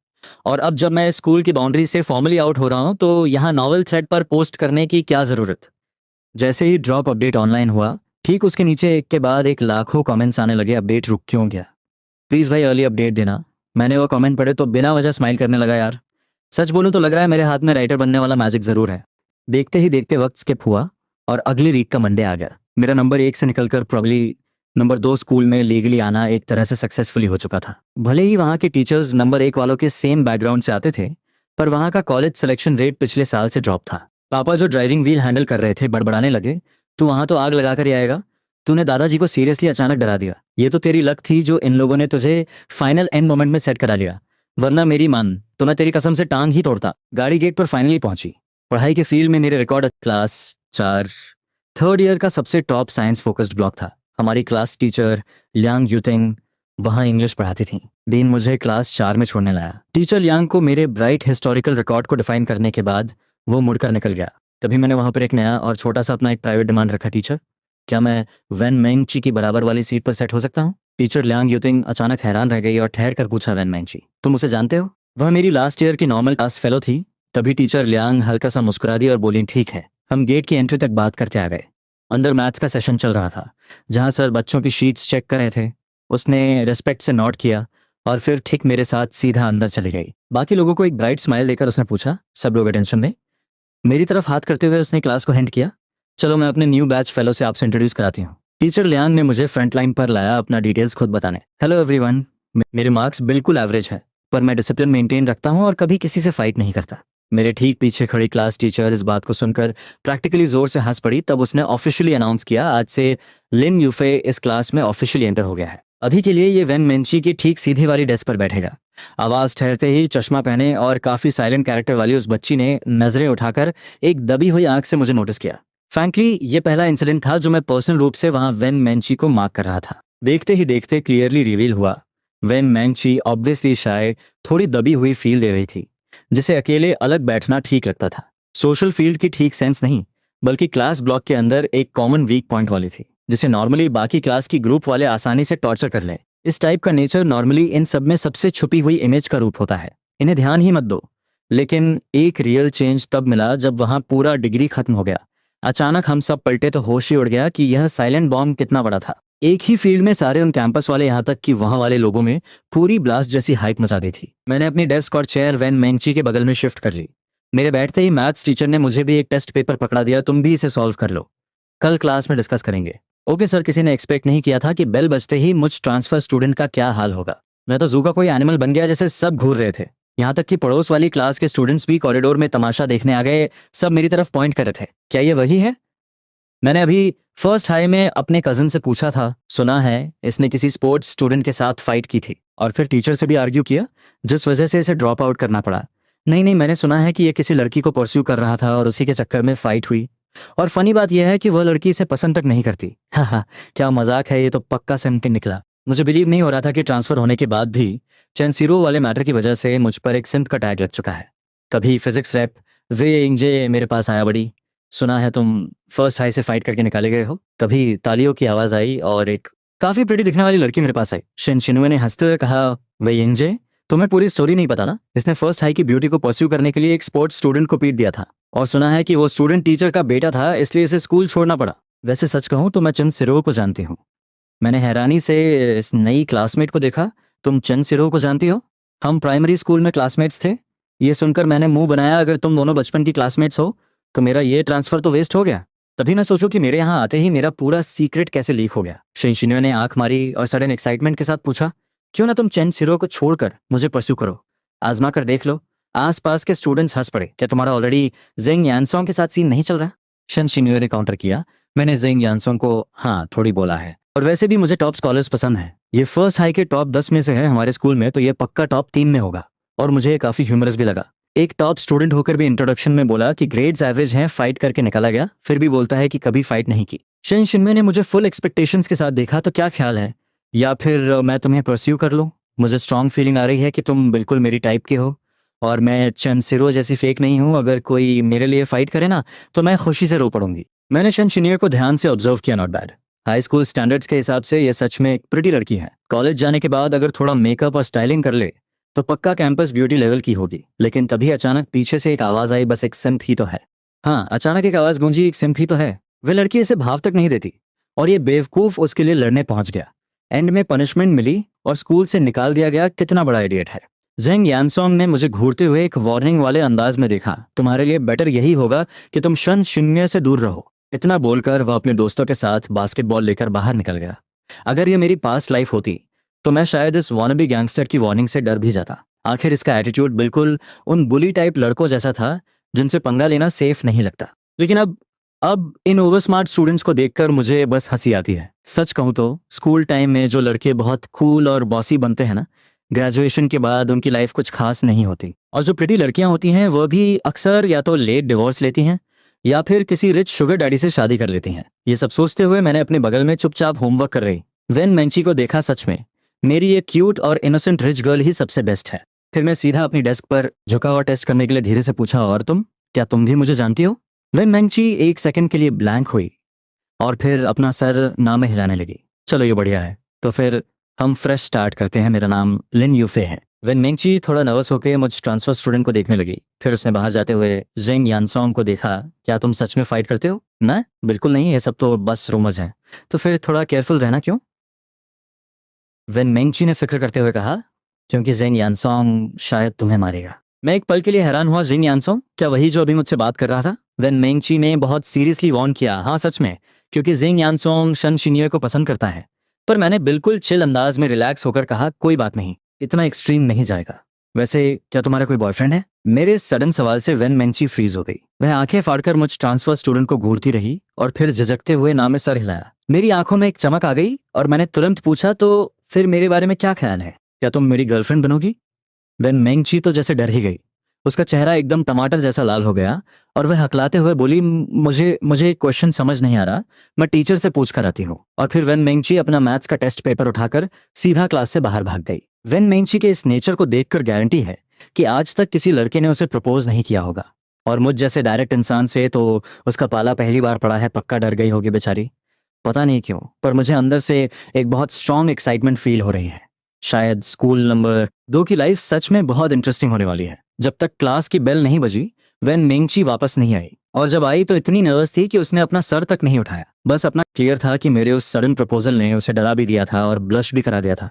और अब जब मैं स्कूल की बाउंड्री से फॉर्मली आउट हो रहा हूँ तो यहाँ नॉवल थ्रेड पर पोस्ट करने की क्या ज़रूरत। जैसे ही ड्रॉप अपडेट ऑनलाइन हुआ, ठीक उसके नीचे एक के बाद एक लाखों कमेंट्स आने लगे, अपडेट रुक क्यों गया, प्लीज़ भाई अर्ली अपडेट देना। मैंने वो कमेंट पढ़े तो बिना वजह स्माइल करने लगा। यार सच बोलूं तो लग रहा है मेरे हाथ में राइटर बनने वाला मैजिक ज़रूर है। देखते ही देखते वक्त स्किप हुआ और अगली वीक का मंडे आ गया। मेरा नंबर 1 से निकलकर प्रॉब्ली नंबर 2 स्कूल में लीगली आना एक तरह से सक्सेसफुली हो चुका था। भले ही वहाँ के टीचर्स नंबर 1 वालों के सेम बैकग्राउंड से आते थे, पर वहाँ का कॉलेज सिलेक्शन रेट पिछले साल से ड्रॉप था। पापा जो ड्राइविंग व्हील हैंडल कर रहे थे बड़बड़ाने लगे, तू वहाँ तो आग लगा कर ही आएगा, तूने दादाजी को सीरियसली अचानक डरा दिया। ये तो तेरी लक थी जो इन लोगों ने तुझे फाइनल एंड मोमेंट में सेट करा लिया, वरना मेरी मान तो मैं तेरी कसम से टांग ही तोड़ता। गाड़ी गेट पर फाइनली पहुंची। पढ़ाई के फील्ड में मेरे रिकॉर्ड क्लास 4 थर्ड ईयर का सबसे टॉप साइंस फोकस्ड ब्लॉक था। हमारी क्लास टीचर लियांग यूटिंग वहाँ इंग्लिश पढ़ाती थी। डीन मुझे क्लास 4 में छोड़ने लाया। टीचर लियांग को मेरे ब्राइट हिस्टोरिकल रिकॉर्ड को डिफाइन करने के बाद वो मुड़कर निकल गया। तभी मैंने वहाँ पर एक नया और छोटा सा अपना एक प्राइवेट डिमांड रखा, टीचर क्या मैं वैन मैंची की बराबर वाली सीट पर सेट हो सकता हूँ। टीचर लियांग यूटिंग अचानक हैरान रह गई और ठहर कर पूछा, वैन मैंची तुम उसे जानते हो? वह मेरी लास्ट ईयर की नॉर्मल क्लास फेलो थी। तभी टीचर लियांग हल्का सा मुस्कुरा दी और बोली, ठीक है। हम गेट की एंट्री तक बात करते आ गए। अंदर मैथ्स का सेशन चल रहा था जहाँ सर बच्चों की शीट्स चेक कर रहे थे। उसने रिस्पेक्ट से नोट किया और फिर ठीक मेरे साथ सीधा अंदर चली गई। बाकी लोगों को एक ब्राइट स्माइल देकर उसने पूछा, सब लोग अटेंशन दें। मेरी तरफ हाथ करते हुए उसने क्लास को हिंट किया, चलो मैं अपने न्यू बैच फेलो से आपसे इंट्रोड्यूस कराती हूँ। टीचर लियांग ने मुझे फ्रंट लाइन पर लाया अपना डिटेल्स खुद बताने। हेलो एवरीवन, मेरे मार्क्स बिल्कुल एवरेज है, पर मैं डिसिप्लिन मेंटेन रखता हूँ और कभी किसी से फाइट नहीं करता। मेरे ठीक पीछे खड़ी क्लास टीचर इस बात को सुनकर प्रैक्टिकली जोर से हंस पड़ी। तब उसने ऑफिशियली अनाउंस किया, आज से लिन यूफे इस क्लास में ऑफिशियली एंटर हो गया है। अभी के लिए ये वैन मेंची की ठीक सीधी वाली डेस्क पर बैठेगा। आवाज़ ठहरते ही चश्मा पहने और काफ़ी साइलेंट कैरेक्टर वाली उस बच्ची ने नज़रें उठाकर एक दबी हुई आंख से मुझे नोटिस किया। फ्रैंकली ये पहला इंसिडेंट था जो मैं पर्सनल रूप से वहाँ वैन मैंची को मार्क कर रहा था। देखते ही देखते क्लियरली रिवील हुआ, वैन मैंची ऑब्वियसली शायद थोड़ी दबी हुई फील दे रही थी, जिसे अकेले अलग बैठना ठीक लगता था। सोशल फील्ड की ठीक सेंस नहीं, बल्कि क्लास ब्लॉक के अंदर एक कॉमन वीक पॉइंट वाली थी, जिसे नॉर्मली बाकी क्लास की ग्रुप वाले आसानी से टॉर्चर कर लें। इस टाइप का नेचर नॉर्मली इन सब में सबसे छुपी हुई इमेज का रूप होता है, इन्हें ध्यान ही मत दो। लेकिन एक रियल चेंज तब मिला जब वहाँ पूरा डिग्री खत्म हो गया। अचानक हम सब पलटे तो होश ही उड़ गया कि यह साइलेंट बॉम्ब कितना बड़ा था। एक ही फील्ड में सारे उन कैंपस वाले, यहाँ तक कि वहाँ वाले लोगों में पूरी ब्लास्ट जैसी हाइप मचा दी थी। मैंने अपनी डेस्क और चेयर वैन मेंची के बगल में शिफ्ट कर ली। मेरे बैठते ही मैथ्स टीचर ने मुझे भी एक टेस्ट पेपर पकड़ा दिया, तुम भी इसे सॉल्व कर लो, कल क्लास में डिस्कस करेंगे। Okay sir. किसी ने एक्सपेक्ट नहीं किया था कि बेल बजते ही मुझ ट्रांसफर स्टूडेंट का क्या हाल होगा। मैं तो जू का कोई एनिमल बन गया जैसे सब घूर रहे थे। यहाँ तक कि पड़ोस वाली क्लास के स्टूडेंट्स भी कॉरिडोर में तमाशा देखने आ गए। सब मेरी तरफ पॉइंट कर रहे थे। क्या ये वही है? मैंने अभी फर्स्ट हाई में अपने कजन से पूछा था, सुना है इसने किसी स्पोर्ट्स स्टूडेंट के साथ फाइट की थी और फिर टीचर से भी आर्ग्यू किया, जिस वजह से इसे ड्रॉप आउट करना पड़ा। नहीं नहीं, मैंने सुना है कि ये किसी लड़की को परस्यू कर रहा था और उसी के चक्कर में फाइट हुई। और फनी बात यह है कि वह लड़की इसे पसंद तक नहीं करती। हाँ, क्या मजाक है, ये तो पक्का सिमटिन निकला। मुझे बिलीव नहीं हो रहा था कि ट्रांसफर होने के बाद भी चेंसिरो वाले मैटर की वजह से मुझ पर एक सिम्प का टैग लग चुका है। तभी फिजिक्स रैप वे इंजे मेरे पास आया। बड़ी, सुना है तुम फर्स्ट हाई से फाइट करके निकाले गए हो। तभी तालियों की आवाज आई और एक काफी प्रिटी दिखने वाली लड़की मेरे पास आई। शिनुए ने हंसते हुए कहा, वे इंजे, तुम्हें पूरी स्टोरी नहीं पता ना। इसने फर्स्ट हाई की ब्यूटी को परस्यू करने के लिए एक स्पोर्ट्स स्टूडेंट को पीट दिया था और सुना है कि वो स्टूडेंट टीचर का बेटा था, इसलिए इसे स्कूल छोड़ना पड़ा। वैसे सच कहूं तो मैं चंद सिरो को जानती हूँ। मैंने हैरानी से इस नई क्लासमेट को देखा। तुम चंद सिरो को जानती हो? हम प्राइमरी स्कूल में क्लासमेट्स थे। ये सुनकर मैंने मुंह बनाया, अगर तुम दोनों बचपन की क्लासमेट्स हो तो मेरा ये ट्रांसफर तो वेस्ट हो गया। तभी मैं सोचूं कि मेरे यहाँ आते ही मेरा पूरा सीक्रेट कैसे लीक हो गया। शिनशिनो ने आंख मारी और सडन एक्साइटमेंट के साथ पूछा, क्यों ना तुम चेन सिरो को छोड़कर मुझे परस्यू करो, आजमा कर देख लो। आसपास के स्टूडेंट्स हंस पड़े। क्या तुम्हारा ऑलरेडी जेंग यानसोंग के साथ सीन नहीं चल रहा? शिनशिनो ने काउंटर किया। मैंने जेंग यानसोंग को हाँ थोड़ी बोला है, और वैसे भी मुझे टॉप स्कॉलर्स पसंद है। ये फर्स्ट हाई के टॉप 10 में से है हमारे स्कूल में, तो ये पक्का टॉप 3 में होगा। और मुझे ये काफी ह्यूमरस भी लगा। एक टॉप स्टूडेंट होकर भी इंट्रोडक्शन में बोला कि ग्रेड्स एवरेज हैं, फाइट करके निकाला गया, फिर भी बोलता है कि कभी फाइट नहीं की। शिनमे ने मुझे फुल एक्सपेक्टेशंस के साथ देखा। तो क्या ख्याल है, या फिर मैं तुम्हें परस्यू कर लूँ? मुझे स्ट्रांग फीलिंग आ रही है कि तुम बिल्कुल मेरी टाइप के हो और मैं चंसिरो जैसी फेक नहीं हूँ। अगर कोई मेरे लिए फाइट करे ना तो मैं खुशी से रो पड़ूंगी। मैंने शिनशिनियो को ध्यान से ऑब्जर्व किया। Not bad. High school standards के हिसाब से ये सच में एक प्रिटी लड़की है। कॉलेज जाने के बाद अगर थोड़ा मेकअप और स्टाइलिंग कर ले तो पक्का कैंपस ब्यूटी लेवल की होगी। लेकिन तभी अचानक पीछे से एक आवाज आई, बस एक सिंप ही तो है। हाँ, अचानक एक आवाज गूंजी, एक सिंप ही तो है। वह लड़की इसे भाव तक नहीं देती और ये बेवकूफ उसके लिए लड़ने पहुंच गया। एंड में पनिशमेंट मिली और स्कूल से निकाल दिया गया। कितना बड़ा इडियट है। जेंग यानसोंग ने मुझे घूरते हुए एक वार्निंग वाले अंदाज में देखा। तुम्हारे लिए बेटर यही होगा कि तुम शन शून्य से दूर रहो। इतना बोलकर वह अपने दोस्तों के साथ बास्केटबॉल लेकर बाहर निकल गया। अगर ये मेरी पास्ट लाइफ होती तो मैं शायद इस वॉनबी गैंगस्टर की वार्निंग से डर भी जाता। आखिर इसका एटीट्यूड बिल्कुल उन बुली टाइप लड़कों जैसा था जिनसे पंगा लेना सेफ नहीं लगता। लेकिन अब इन ओवर स्मार्ट स्टूडेंट्स को देखकर मुझे बस हंसी आती है। सच कहूँ तो स्कूल टाइम में जो लड़के बहुत कूल और बॉसी बनते हैं ना, ग्रेजुएशन के बाद उनकी लाइफ कुछ खास नहीं होती। और जो प्रिटी लड़कियां होती हैं वह भी अक्सर या तो लेट डिवोर्स लेती हैं या फिर किसी रिच शुगर डैडी से शादी कर लेती हैं। ये सब सोचते हुए मैंने अपने बगल में चुपचाप होमवर्क कर रही वेन मेंची को देखा। सच में मेरी ये क्यूट और इनोसेंट रिच गर्ल ही सबसे बेस्ट है। फिर मैं सीधा अपनी डेस्क पर झुका हुआ टेस्ट करने के लिए धीरे से पूछा, और तुम, क्या तुम भी मुझे जानती हो? वेन मेंची एक सेकंड के लिए ब्लैंक हुई और फिर अपना सर ना में हिलाने लगी। चलो ये बढ़िया है, तो फिर हम फ्रेश स्टार्ट करते हैं। मेरा नाम लिन यूफे है। वेन मेंची थोड़ा नर्वस होकर मुझ ट्रांसफर स्टूडेंट को देखने लगी। फिर उसने बाहर जाते हुए जेंग यानसोंग को देखा। क्या तुम सच में फाइट करते हो? ना, बिल्कुल नहीं, ये सब तो बस रूमर्स हैं। तो फिर थोड़ा केयरफुल रहना क्यों? वेन मेंची ने फिक्र करते हुए कहा, क्योंकि जेंग यानसोंग शायद तुम्हें मारेगा। मैं एक पल के लिए हैरान हुआ। जेंग यानसोंग? क्या वही जो अभी मुझसे बात कर रहा था? वेन मेंची ने बहुत सीरियसली वार्न किया। हाँ सच में, क्योंकि जेंग यानसोंग शन शिन्ये को पसंद करता है। पर मैंने बिल्कुल चिल अंदाज में रिलैक्स होकर कहा, कोई बात नहीं, इतना एक्सट्रीम नहीं जाएगा। वैसे क्या तुम्हारा कोई बॉयफ्रेंड है? मेरे सडन सवाल से वेन मेंची फ्रीज हो गई। वह आंखें फाड़कर मुझ ट्रांसफर स्टूडेंट को घूरती रही और फिर झिझकते हुए ना में सर हिलाया। मेरी आंखों में एक चमक आ गई और मैंने तुरंत पूछा, तो फिर मेरे बारे में क्या ख्याल है? क्या तुम मेरी गर्लफ्रेंड बनोगी? वेन मेंची तो जैसे डर ही गई। उसका चेहरा एकदम टमाटर जैसा लाल हो गया और वह हकलाते हुए बोली, मुझे मुझे क्वेश्चन समझ नहीं आ रहा, मैं टीचर से पूछ कर आती हूँ। और फिर वेन मेंची अपना मैथ्स का टेस्ट पेपर उठाकर सीधा क्लास से बाहर भाग गई। वेन मेंची के इस नेचर को देखकर गारंटी है कि आज तक किसी लड़के ने उसे प्रपोज नहीं किया होगा, और मुझ जैसे डायरेक्ट इंसान से तो उसका पाला पहली बार पड़ा है। पक्का डर गई होगी बेचारी। पता नहीं क्यों, पर मुझे अंदर से एक बहुत स्ट्रांग एक्साइटमेंट फील हो रही है। शायद स्कूल नंबर 2 की लाइफ सच में बहुत इंटरेस्टिंग होने वाली है। जब तक क्लास की बेल नहीं बजी वेन मेंची वापस नहीं आई और जब आई तो इतनी नर्वस थी कि उसने अपना सर तक नहीं उठाया। बस अपना क्लियर था कि मेरे उस सडन प्रपोजल ने उसे डरा भी दिया था और ब्लश भी करा दिया था।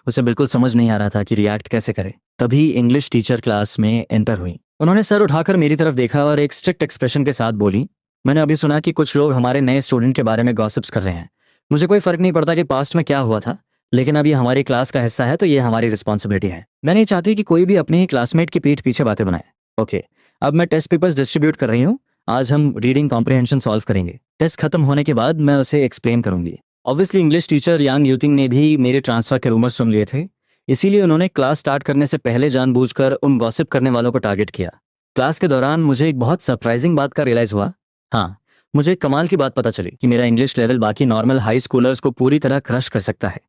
उसे बिल्कुल समझ नहीं आ रहा था कि रिएक्ट कैसे करे। तभी इंग्लिश टीचर क्लास में एंटर हुई। उन्होंने सर उठाकर मेरी तरफ देखा और एक स्ट्रिक्ट एक्सप्रेशन के साथ बोली, मैंने अभी सुना कि कुछ लोग हमारे नए स्टूडेंट के बारे में गॉसिप्स कर रहे हैं। मुझे कोई फर्क नहीं पड़ता कि पास्ट में क्या हुआ था, लेकिन अब ये हमारी क्लास का हिस्सा है तो ये हमारी रिस्पॉन्सिबिलिटी है। मैं नहीं चाहती कि कोई भी अपने ही क्लासमेट की पीठ पीछे बातें बनाए। ओके, अब मैं टेस्ट पेपर्स डिस्ट्रीब्यूट कर रही हूँ। आज हम रीडिंग कॉम्प्रिहेंशन सॉल्व करेंगे। टेस्ट खत्म होने के बाद मैं उसे एक्सप्लेन करूंगी। ऑब्वियसली इंग्लिश टीचर यांग यूतिंग ने भी मेरे ट्रांसफर के रूमर सुन लिए थे, इसीलिए उन्होंने क्लास स्टार्ट करने से पहले जानबूझकर उन गॉसिप करने वालों को टारगेट किया। क्लास के दौरान मुझे एक बहुत सरप्राइजिंग बात का रियलाइज हुआ। हाँ, मुझे एक कमाल की बात पता चली कि मेरा इंग्लिश लेवल बाकी नॉर्मल हाई स्कूलर्स को पूरी तरह क्रश कर सकता है।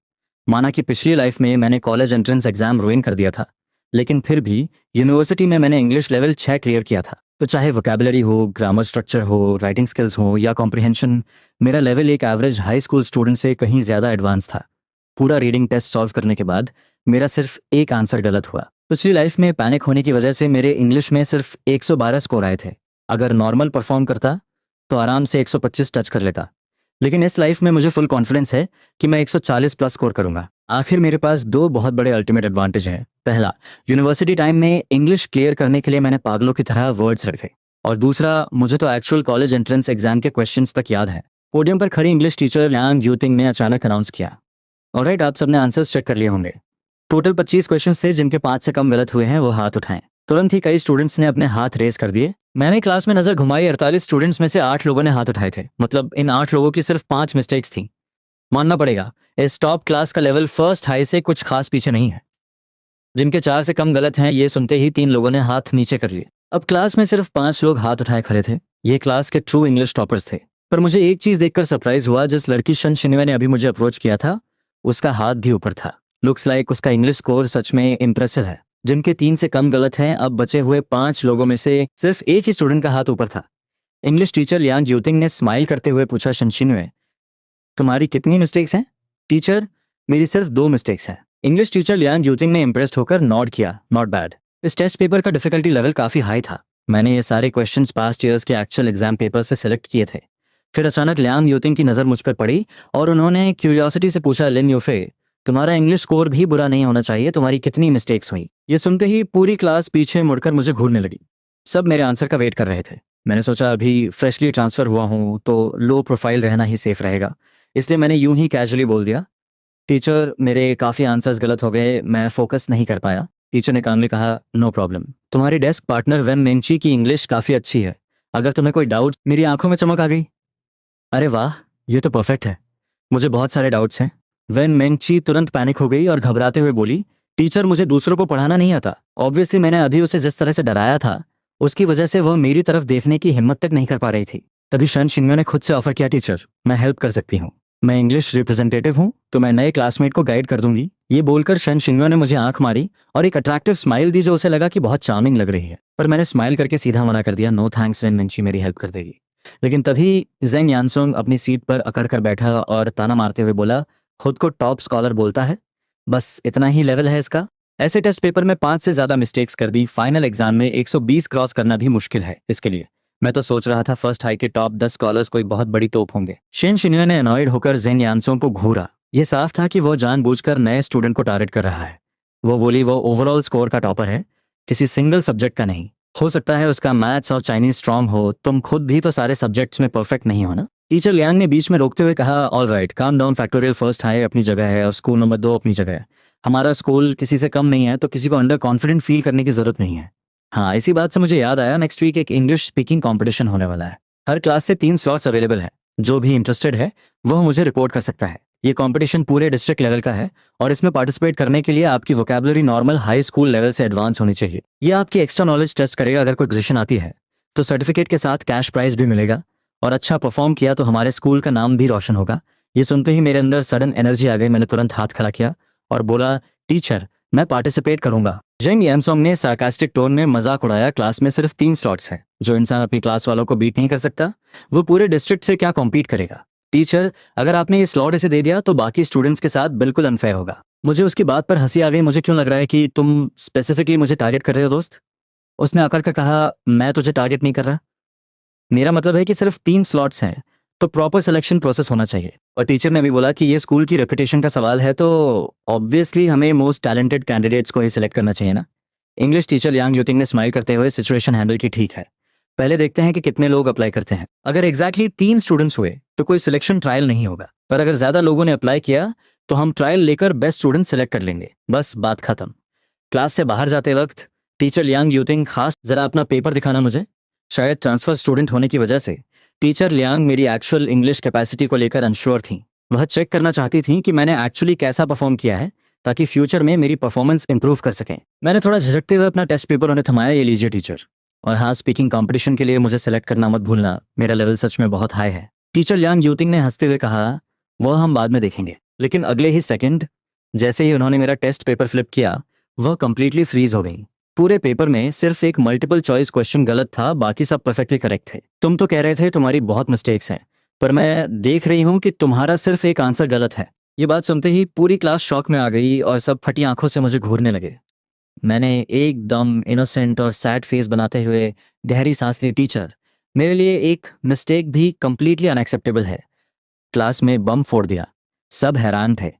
माना कि पिछली लाइफ में मैंने कॉलेज एंट्रेंस एग्जाम रुइन कर दिया था, लेकिन फिर भी यूनिवर्सिटी में मैंने इंग्लिश लेवल 6 क्लियर किया था। तो चाहे वोकैबुलरी हो, ग्रामर स्ट्रक्चर हो, राइटिंग स्किल्स हो या कॉम्प्रिहेंशन, मेरा लेवल एक एवरेज हाई स्कूल स्टूडेंट से कहीं ज़्यादा एडवांस था। पूरा रीडिंग टेस्ट सॉल्व करने के बाद मेरा सिर्फ एक आंसर गलत हुआ। पिछली लाइफ में पैनिक होने की वजह से मेरे इंग्लिश में सिर्फ 112 स्कोर आए थे। अगर नॉर्मल परफॉर्म करता तो आराम से 125 टच कर लेता, लेकिन इस लाइफ में मुझे फुल कॉन्फिडेंस है कि मैं 140 प्लस स्कोर करूंगा। आखिर मेरे पास दो बहुत बड़े अल्टीमेट एडवांटेज हैं। पहला, यूनिवर्सिटी टाइम में इंग्लिश क्लियर करने के लिए मैंने पागलों की तरह वर्ड्स रखे, और दूसरा, मुझे तो एक्चुअल कॉलेज एंट्रेंस एग्जाम के क्वेश्चंस तक याद है। पोडियम पर खड़ी इंग्लिश टीचर यांग यूतिंग ने अचानक अनाउंस किया, ऑलराइट, आप सबने आंसर्स चेक कर लिए होंगे। टोटल 25 क्वेश्चंस थे, जिनके 5 से कम गलत हुए हैं वो हाथ उठाएं। तुरंत ही कई स्टूडेंट्स ने अपने हाथ रेस कर दिए। मैंने क्लास में नजर घुमाई, 48 स्टूडेंट्स में से 8 लोगों ने हाथ उठाए थे। मतलब इन 8 लोगों की सिर्फ 5 मिस्टेक्स थी। मानना पड़ेगा, इस टॉप क्लास का लेवल फर्स्ट हाई से कुछ खास पीछे नहीं है। जिनके 4 से कम गलत हैं, ये सुनते ही 3 लोगों ने हाथ नीचे कर लिए। अब क्लास में सिर्फ 5 लोग हाथ उठाए खड़े थे। ये क्लास के ट्रू इंग्लिश टॉपर्स थे। पर मुझे एक चीज देखकर सरप्राइज हुआ, जिस लड़की शन शिनवे ने अभी मुझे अप्रोच किया था, उसका हाथ भी ऊपर था। लुक्स लाइक उसका इंग्लिश स्कोर सच में इंप्रेसिव है। जिनके 3 से कम गलत हैं, अब बचे हुए 5 लोगों में से सिर्फ एक ही स्टूडेंट का हाथ ऊपर था। इंग्लिश टीचर यांग यूतिंग ने स्माइल करते हुए पूछा, शन शिनवे, तुम्हारी कितनी मिस्टेक्स हैं? टीचर, मेरी सिर्फ 2 मिस्टेक्स हैं। इंग्लिश टीचर लियांग यूतिंग ने इंप्रेस्ड होकर नॉड किया, नॉट बैड। इस टेस्ट पेपर का डिफिकल्टी लेवल काफी हाई था। मैंने ये सारे क्वेश्चंस पास्ट ईयर्स के एक्चुअल एग्जाम पेपर से सिलेक्ट किए थे। फिर अचानक लियांग यूतिंग की नज़र मुझ पर पड़ी और उन्होंने क्यूरियोसिटी से पूछा, लिन यूफे, तुम्हारा इंग्लिश स्कोर भी बुरा नहीं होना चाहिए, तुम्हारी कितनी मिस्टेक्स हुई? ये सुनते ही पूरी क्लास पीछे मुड़कर मुझे घूरने लगी। सब मेरे आंसर का वेट कर रहे थे। मैंने सोचा अभी फ्रेशली ट्रांसफ़र हुआ हूँ तो लो प्रोफाइल रहना ही सेफ रहेगा, इसलिए मैंने यूं ही कैजुअली बोल दिया, टीचर मेरे काफ़ी आंसर्स गलत हो गए, मैं फोकस नहीं कर पाया। टीचर ने कामली कहा, नो प्रॉब्लम, तुम्हारी डेस्क पार्टनर वेन मेंची की इंग्लिश काफ़ी अच्छी है, अगर तुम्हें कोई डाउट। मेरी आंखों में चमक आ गई। अरे वाह, ये तो परफेक्ट है, मुझे बहुत सारे डाउट्स हैं। वेन मेंची तुरंत पैनिक हो गई और घबराते हुए बोली, टीचर मुझे दूसरों को पढ़ाना नहीं आता। ऑब्वियसली मैंने अभी उसे जिस तरह से डराया था, उसकी वजह से वह मेरी तरफ देखने की हिम्मत तक नहीं कर पा रही थी। तभी शन शिन्यो ने खुद से ऑफर किया, टीचर मैं हेल्प कर सकती हूँ, मैं इंग्लिश रिप्रेजेंटेटिव हूँ, तो मैं नए क्लासमेट को गाइड कर दूंगी। ये बोलकर शन शिन्यो ने मुझे आंख मारी और एक अट्रैक्टिव स्माइल दी, जो उसे लगा कि बहुत चार्मिंग लग रही है। पर मैंने स्माइल करके सीधा मना कर दिया, नो थैंक्स वेन मेंची मेरी हेल्प कर देगी। लेकिन तभी जेंग यानसोंग अपनी सीट पर अकड़ कर बैठा और ताना मारते हुए बोला, खुद को टॉप स्कॉलर बोलता है, बस इतना ही लेवल है इसका। ऐसे टेस्ट पेपर में 5 से ज़्यादा मिस्टेक्स कर दी, फाइनल एग्जाम में 120 क्रॉस करना भी मुश्किल है इसके लिए। मैं तो सोच रहा था फर्स्ट हाई के टॉप 10 स्कॉलर्स कोई बहुत बड़ी तोप होंगे। शेन शिन्यो ने अनॉयड होकर जेंग यानसोंग को घूरा। ये साफ था कि वो जानबूझकर नए स्टूडेंट को टारगेट कर रहा है। वो बोली, वो ओवरऑल स्कोर का टॉपर है, किसी सिंगल सब्जेक्ट का नहीं। हो सकता है उसका मैथ्स और चाइनीज स्ट्रांग हो, तुम खुद भी तो सारे सब्जेक्ट्स में परफेक्ट नहीं हो ना। टीचर लियांग ने बीच में रोकते हुए कहा, all right, calm down, factorial first high अपनी जगह है और स्कूल नंबर 2 अपनी जगह है। हमारा स्कूल किसी से कम नहीं है, तो किसी को अंडर कॉन्फिडेंट फील करने की जरूरत नहीं है। हाँ, इसी बात से मुझे याद आया, नेक्स्ट वीक एक इंग्लिश स्पीकिंग कंपटीशन होने वाला है। हर क्लास से 3 स्लॉट्स अवेलेबल हैं। जो भी इंटरेस्टेड है वह मुझे रिपोर्ट कर सकता है। ये कंपटीशन पूरे डिस्ट्रिक्ट लेवल का है और इसमें पार्टिसिपेट करने के लिए आपकी vocabulary normal high school level से एडवांस होनी चाहिए। ये आपकी एक्स्ट्रा नॉलेज टेस्ट करेगा। अगर कोई पोजीशन आती है तो सर्टिफिकेट के साथ कैश प्राइज भी मिलेगा, और अच्छा परफॉर्म किया तो हमारे स्कूल का नाम भी रोशन होगा। ये सुनते ही मेरे अंदर सडन एनर्जी आ गई। मैंने तुरंत हाथ खड़ा किया और बोला, टीचर मैं पार्टिसिपेट करूंगा। जेंग यानसोंग ने सार्कास्टिक टोन में मजाक उड़ाया, क्लास में सिर्फ 3 स्लॉट्स हैं। जो इंसान अपनी क्लास वालों को बीट नहीं कर सकता, वो पूरे डिस्ट्रिक्ट से क्या कॉम्पीट करेगा। टीचर, अगर आपने ये स्लॉट इसे दे दिया तो बाकी स्टूडेंट्स के साथ बिल्कुल अनफेयर होगा। मुझे उसकी बात पर हंसी आ गई। मुझे क्यों लग रहा है कि तुम स्पेसिफिकली मुझे टारगेट कर रहे हो दोस्त? उसने आकर कर कहा, मैं तुझे टारगेट नहीं कर रहा, मेरा मतलब है कि सिर्फ 3 स्लॉट्स हैं, तो प्रॉपर सिलेक्शन प्रोसेस होना चाहिए। और टीचर ने भी बोला कि ये स्कूल की रेपुटेशन का सवाल है, तो ऑब्वियसली हमें मोस्ट टैलेंटेड कैंडिडेट्स को ही सिलेक्ट करना चाहिए ना। इंग्लिश टीचर यांग यूतिंग ने स्माइल करते हुए सिचुएशन हैंडल की। ठीक है, पहले देखते हैं कि कितने लोग अप्लाई करते हैं। अगर एग्जैक्टली 3 स्टूडेंट्स हुए तो कोई सिलेक्शन ट्रायल नहीं होगा, पर अगर ज्यादा लोगों ने अप्लाई किया तो हम ट्रायल लेकर बेस्ट स्टूडेंट सेलेक्ट कर लेंगे। बस बात खत्म। क्लास से बाहर जाते वक्त टीचर लियांग यूतिंग, खास जरा अपना पेपर दिखाना मुझे। शायद ट्रांसफर स्टूडेंट होने की वजह से टीचर लियांग मेरी एक्चुअल इंग्लिश कैपेसिटी को लेकर अनश्योर थी। वह चेक करना चाहती थी कि मैंने एक्चुअली कैसा परफॉर्म किया है, ताकि फ्यूचर में मेरी परफॉर्मेंस इंप्रूव कर सकें। मैंने थोड़ा झिझकते हुए अपना टेस्ट पेपर उन्हें थमाया। ये लीजिए टीचर, और हाँ, स्पीकिंग कंपटीशन के लिए मुझे सेलेक्ट करना मत भूलना, मेरा लेवल सच में बहुत हाई है। टीचर लियांग यूतिंग ने हंसते हुए कहा, वह हम बाद में देखेंगे। लेकिन अगले ही सेकंड जैसे ही उन्होंने मेरा टेस्ट पेपर फ्लिप किया, वह कंप्लीटली फ्रीज हो गई। पूरे पेपर में सिर्फ एक मल्टीपल चॉइस क्वेश्चन गलत था, बाकी सब परफेक्टली करेक्ट थे। तुम तो कह रहे थे तुम्हारी बहुत मिस्टेक्स हैं, पर मैं देख रही हूँ कि तुम्हारा सिर्फ एक आंसर गलत है। ये बात सुनते ही पूरी क्लास शॉक में आ गई और सब फटी आंखों से मुझे घूरने लगे। मैंने एकदम इनोसेंट और सैड फेस बनाते हुए गहरी सांस ली। टीचर, मेरे लिए एक मिस्टेक भी कंप्लीटली अनएक्सेप्टेबल है। क्लास में बम फोड़ दिया। सब हैरान थे।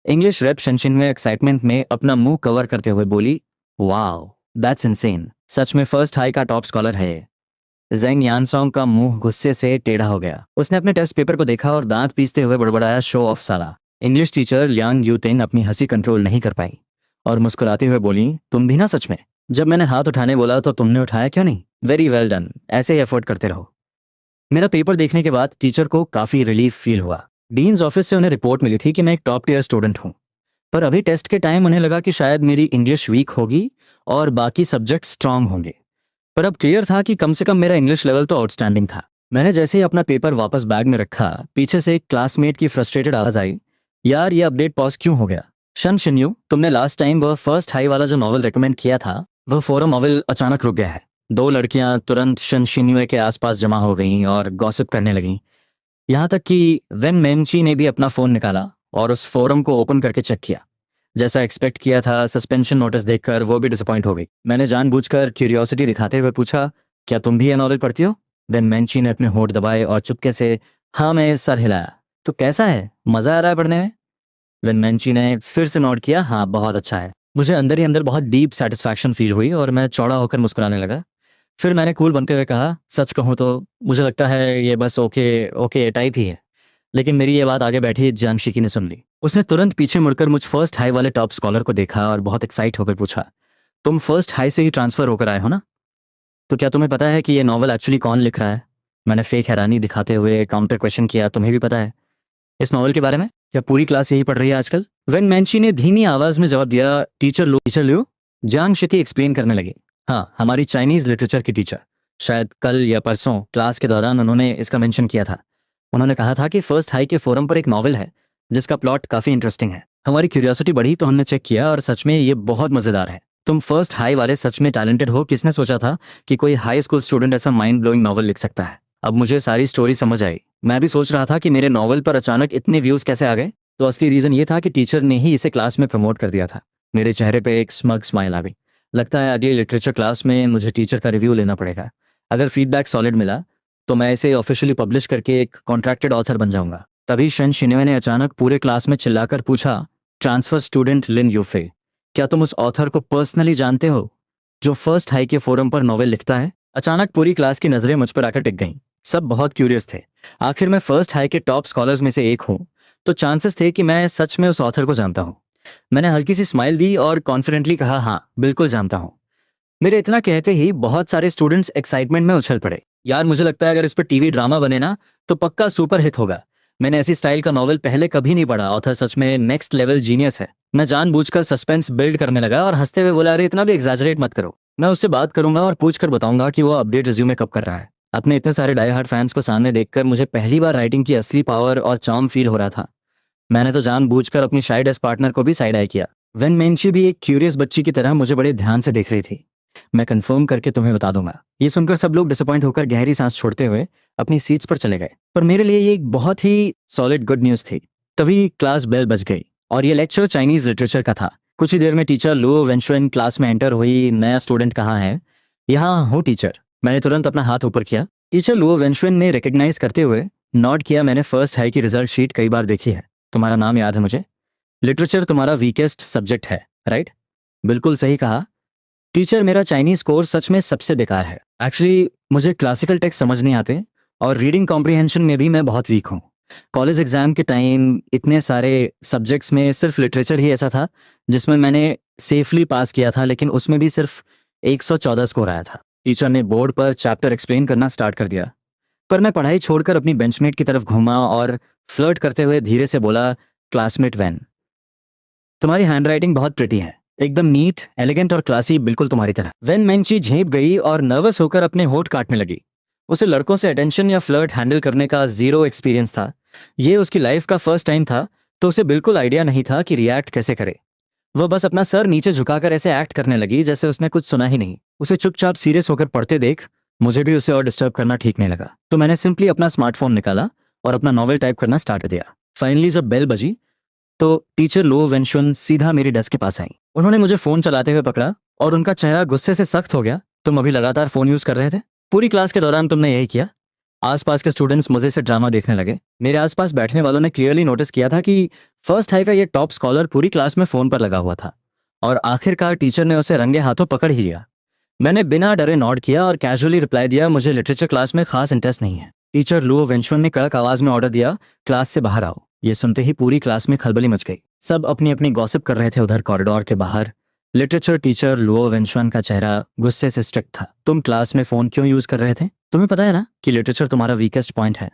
इंग्लिश रैप शनशिन में एक्साइटमेंट में अपना मुंह कवर करते हुए बोली, वाओ दैट्स इनसेन। सच में फर्स्ट हाई का टॉप स्कॉलर है ये। जेंग यानसोंग का मुंह गुस्से से टेढ़ा हो गया। उसने अपने टेस्ट पेपर को देखा और दांत पीसते हुए बड़बड़ाया, शो ऑफ साला। इंग्लिश टीचर लियांग यूतिन अपनी हंसी कंट्रोल नहीं कर पाई और मुस्कुराते हुए बोली, तुम भी ना सच में? जब मैंने हाथ उठाने बोला तो तुमने उठाया क्यों नहीं? वेरी वेल डन, ऐसे ही एफर्ट करते रहो। मेरा पेपर देखने के बाद टीचर को काफी रिलीफ फील हुआ। डीन्स ऑफिस से उन्हें रिपोर्ट मिली थी कि मैं एक टॉप टियर स्टूडेंट हूँ, पर अभी टेस्ट के टाइम उन्हें लगा कि शायद मेरी इंग्लिश वीक होगी और बाकी सब्जेक्ट स्ट्रांग होंगे। पर अब क्लियर था कि कम से कम मेरा इंग्लिश लेवल तो आउटस्टैंडिंग था। मैंने जैसे ही अपना पेपर वापस बैग में रखा, पीछे से एक क्लासमेट की फ्रस्ट्रेटेड आवाज आई, यार ये अपडेट पॉज क्यों हो गया? शन शिन्यू, तुमने लास्ट टाइम वह फर्स्ट हाई वाला जो नॉवल रिकमेंड किया था, वह फोरम नॉवल अचानक रुक गया है। 2 लड़कियां तुरंत शन शिन्यू के आसपास जमा हो गईं और गॉसिप करने लगीं। यहाँ तक कि वेन मेनची ने भी अपना फोन निकाला और उस फोरम को ओपन करके चेक किया। जैसा एक्सपेक्ट किया था, सस्पेंशन नोटिस देखकर वो भी डिसअपॉइंट हो गई। मैंने जानबूझकर क्यूरियोसिटी दिखाते हुए पूछा, क्या तुम भी ये नॉवल पढ़ती हो? वेन मेनची ने अपने होंठ दबाए और चुपके से हाँ में सर हिलाया। तो कैसा है, मजा आ रहा है पढ़ने में? वेन मेनची ने फिर से नोट किया, हाँ बहुत अच्छा है। मुझे अंदर ही अंदर बहुत डीप सेटिस्फैक्शन फील हुई और मैं चौड़ा होकर मुस्कुराने लगा। फिर मैंने कूल बनते हुए कहा, सच कहूँ तो मुझे लगता है ये बस ओके ओके टाइप ही है। लेकिन मेरी ये बात आगे बैठी जियांग शिकी ने सुन ली। उसने तुरंत पीछे मुड़कर मुझ फर्स्ट हाई वाले टॉप स्कॉलर को देखा और बहुत एक्साइट होकर पूछा, तुम फर्स्ट हाई से ही ट्रांसफर होकर आए हो ना? तो क्या तुम्हें पता है कि ये नॉवल एक्चुअली कौन लिख रहा है? मैंने फेक हैरानी दिखाते हुए काउंटर क्वेश्चन किया, तुम्हें भी पता है इस नॉवल के बारे में? क्या पूरी क्लास यही पढ़ रही है आजकल? वेन मैंची ने धीमी आवाज में जवाब दिया, टीचर लियो। जियांग शिकी एक्सप्लेन करने लगे, हाँ हमारी चाइनीज लिटरेचर की टीचर। शायद कल या परसों क्लास के दौरान उन्होंने इसका मेंशन किया था। उन्होंने कहा था कि फर्स्ट हाई के फोरम पर एक नॉवल है जिसका प्लॉट काफी इंटरेस्टिंग है। हमारी क्यूरियोसिटी बढ़ी तो हमने चेक किया और सच में ये बहुत मजेदार है। तुम फर्स्ट हाई वाले सच में टैलेंटेड हो। किसने सोचा था कि कोई हाई स्कूल स्टूडेंट ऐसा माइंड ब्लोइंग नॉवल लिख सकता है? अब मुझे सारी स्टोरी समझ आई। मैं भी सोच रहा था कि मेरे नॉवल पर अचानक इतने व्यूज कैसे आ गए। तो असली रीजन ये था कि टीचर ने ही इसे क्लास में प्रमोट कर दिया था। मेरे चेहरे पे एक स्मग स्माइल आ गई। लगता है अगली लिटरेचर क्लास में मुझे टीचर का रिव्यू लेना पड़ेगा। अगर फीडबैक सॉलिड मिला तो मैं इसे ऑफिशियली पब्लिश करके एक कॉन्ट्रैक्टेड ऑथर बन जाऊंगा। तभी शन शिन्वे ने अचानक पूरे क्लास में चिल्लाकर पूछा, ट्रांसफर स्टूडेंट लिन यूफे, क्या तुम उस ऑथर को पर्सनली जानते हो जो फर्स्ट हाई के फोरम पर नॉवेल लिखता है? अचानक पूरी क्लास की नजरें मुझ पर आकर टिक गईं। सब बहुत क्यूरियस थे। आखिर मैं फर्स्ट हाई के टॉप स्कॉलर्स में से एक हूँ, तो चांसेस थे कि मैं सच में उस ऑथर को जानता हूँ। मैंने हल्की सी स्माइल दी और कॉन्फिडेंटली कहा, हाँ बिल्कुल जानता हूँ। मेरे इतना कहते ही बहुत सारे स्टूडेंट्स एक्साइटमेंट में उछल पड़े। यार मुझे लगता है अगर इस पर टीवी ड्रामा बने ना तो पक्का सुपर हिट होगा। मैंने ऐसी स्टाइल का नॉवल पहले कभी नहीं पढ़ा। ऑथर सच में नेक्स्ट लेवल जीनियस है। मैं जानबूझकर सस्पेंस बिल्ड करने लगा और हंसते हुए बोला, अरे इतना भी एग्जैजरेट मत करो। मैं उससे बात करूंगा और पूछ कर बताऊंगा कि वो अपडेट रिज्यूमे कब कर रहा है। अपने इतने सारे डाई हार्ड फैंस को सामने देखकर मुझे पहली बार राइटिंग की असली पावर और चार्म फील हो रहा था। मैंने तो जानबूझकर अपनी शाई डेस्क पार्टनर को भी साइड आई किया। वेन मेंशी भी एक क्यूरियस बच्ची की तरह मुझे बड़े ध्यान से देख रही थी। मैं कंफर्म करके तुम्हें बता दूंगा। ये सुनकर सब लोग डिसअपॉइंट होकर गहरी सांस छोड़ते हुए अपनी सीट्स पर चले गए। पर मेरे लिए ये एक बहुत ही सॉलिड गुड न्यूज़ थी। तभी क्लास बेल बज गई और ये लेक्चर चाइनीज लिटरेचर का था। कुछ ही देर में टीचर लुओ वेंशुएन क्लास में एंटर हुई। नया स्टूडेंट कहाँ है? यहाँ हूँ टीचर। मैंने तुरंत अपना हाथ ऊपर किया। टीचर लुओ वेंशुन ने रिकग्नाइज करते हुए नॉट किया। मैंने फर्स्ट हाई की रिजल्ट शीट कई बार देखी है, तुम्हारा नाम याद है मुझे। लिटरेचर तुम्हारा वीकेस्ट सब्जेक्ट है, राइट? बिल्कुल सही कहा। टीचर, मेरा चाइनीज कोर्स सच में सबसे बेकार है। एक्चुअली मुझे क्लासिकल टेक्स्ट समझ नहीं आते और रीडिंग कॉम्प्रिहेंशन में भी मैं बहुत वीक हूँ। कॉलेज एग्जाम के टाइम इतने सारे सब्जेक्ट्स में सिर्फ लिटरेचर ही ऐसा था जिसमें मैंने सेफली पास किया था, लेकिन उसमें भी सिर्फ 114 स्कोर आया था। टीचर ने बोर्ड पर चैप्टर एक्सप्लेन करना स्टार्ट कर दिया, पर मैं पढ़ाई छोड़कर अपनी बेंचमेट की तरफ घूमा और फ्लर्ट करते हुए धीरे से बोला, क्लासमेट वैन, तुम्हारी हैंडराइटिंग बहुत प्रिटी है, एकदम नीट, एलिगेंट और क्लासी, बिल्कुल तुम्हारी तरह। वेन मैंची झेप गई और नर्वस होकर अपने होठ काटने लगी। उसे लड़कों से अटेंशन या फ्लर्ट हैंडल करने का जीरो एक्सपीरियंस था। ये उसकी लाइफ का फर्स्ट टाइम था, तो उसे बिल्कुल आइडिया नहीं था कि रिएक्ट कैसे करे। वह बस अपना सर नीचे झुकाकर ऐसे एक्ट करने लगी जैसे उसने कुछ सुना ही नहीं। उसे चुपचाप सीरियस होकर पढ़ते देख मुझे भी उसे और डिस्टर्ब करना ठीक नहीं लगा, तो मैंने सिंपली अपना स्मार्टफोन निकाला और अपना नॉवेल टाइप करना स्टार्ट कर दिया। फाइनली जब बेल बजी तो टीचर लो वेंशुन सीधा मेरी डेस्क के पास आई। उन्होंने मुझे फोन चलाते हुए पकड़ा और उनका चेहरा गुस्से से सख्त हो गया। तुम अभी लगातार फोन यूज कर रहे थे, पूरी क्लास के दौरान तुमने यही किया। आसपास के स्टूडेंट्स मजे से ड्रामा देखने लगे। मेरे आसपास बैठने वालों ने क्लियरली नोटिस किया था कि फर्स्ट हाई का ये टॉप स्कॉलर पूरी क्लास में फोन पर लगा हुआ था और आखिरकार टीचर ने उसे रंगे हाथों पकड़ ही लिया। मैंने बिना डरे नॉड किया और कैजुअली रिप्लाई दिया, मुझे लिटरेचर क्लास में खास इंटरेस्ट नहीं है। टीचर लुओ वेंशुन ने कड़क आवाज में ऑर्डर दिया, क्लास से बाहर आओ। ये सुनते ही पूरी क्लास में खलबली मच गई। सब अपनी अपनी गॉसिप कर रहे थे उधर कॉरिडोर के बाहर। लिटरेचर टीचर लुओ वेंशुन का चेहरा गुस्से से स्ट्रिक्ट था। तुम क्लास में फोन क्यों यूज कर रहे थे? तुम्हें पता है ना कि लिटरेचर तुम्हारा वीकेस्ट पॉइंट है।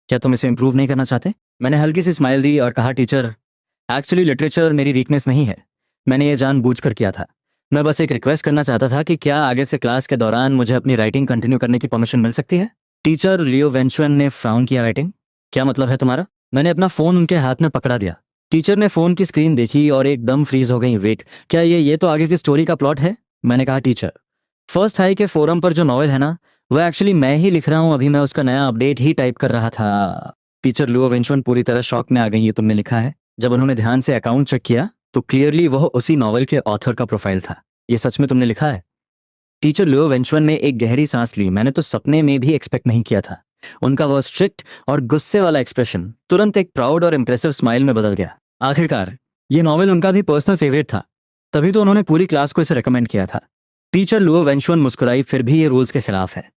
क्या तुम इसे इंप्रूव नहीं करना चाहते? मैंने हल्की सी स्माइल दी और कहा, टीचर एक्चुअली लिटरेचर मेरी वीकनेस नहीं है, मैंने ये जानबूझकर किया था। मैं बस एक रिक्वेस्ट करना चाहता था कि क्या आगे से क्लास के दौरान मुझे अपनी राइटिंग कंटिन्यू करने की परमिशन मिल सकती है? टीचर लियो वेंचुअन ने फ्राउन किया। राइटिंग? क्या मतलब है तुम्हारा? मैंने अपना फोन उनके हाथ में पकड़ा दिया। टीचर ने फोन की स्क्रीन देखी और एकदम फ्रीज हो गई। वेट, क्या ये तो आगे की स्टोरी का प्लॉट है? मैंने कहा, टीचर फर्स्ट हाई के फोरम पर जो नॉवेल है ना, वो एक्चुअली मैं ही लिख रहा हूँ, अभी मैं उसका नया अपडेट ही टाइप कर रहा था। टीचर लियो वेंचुअन पूरी तरह शॉक में आ गई। ये तुमने लिखा है? जब उन्होंने ध्यान से अकाउंट चेक किया तो क्लियरली वह उसी नॉवेल के ऑथर का प्रोफाइल था। ये सच में तुमने लिखा है? टीचर लियो वेंचुअन ने एक गहरी सांस ली। मैंने तो सपने में भी एक्सपेक्ट नहीं किया था। उनका वह स्ट्रिक्ट और गुस्से वाला एक्सप्रेशन तुरंत एक प्राउड और इंप्रेसिव स्माइल में बदल गया। आखिरकार ये नॉवेल उनका भी पर्सनल फेवरेट था, तभी तो उन्होंने पूरी क्लास को इसे रेकमेंड किया था। टीचर लियो वेंचुअन मुस्कुराई, फिर भी ये रूल्स के खिलाफ है।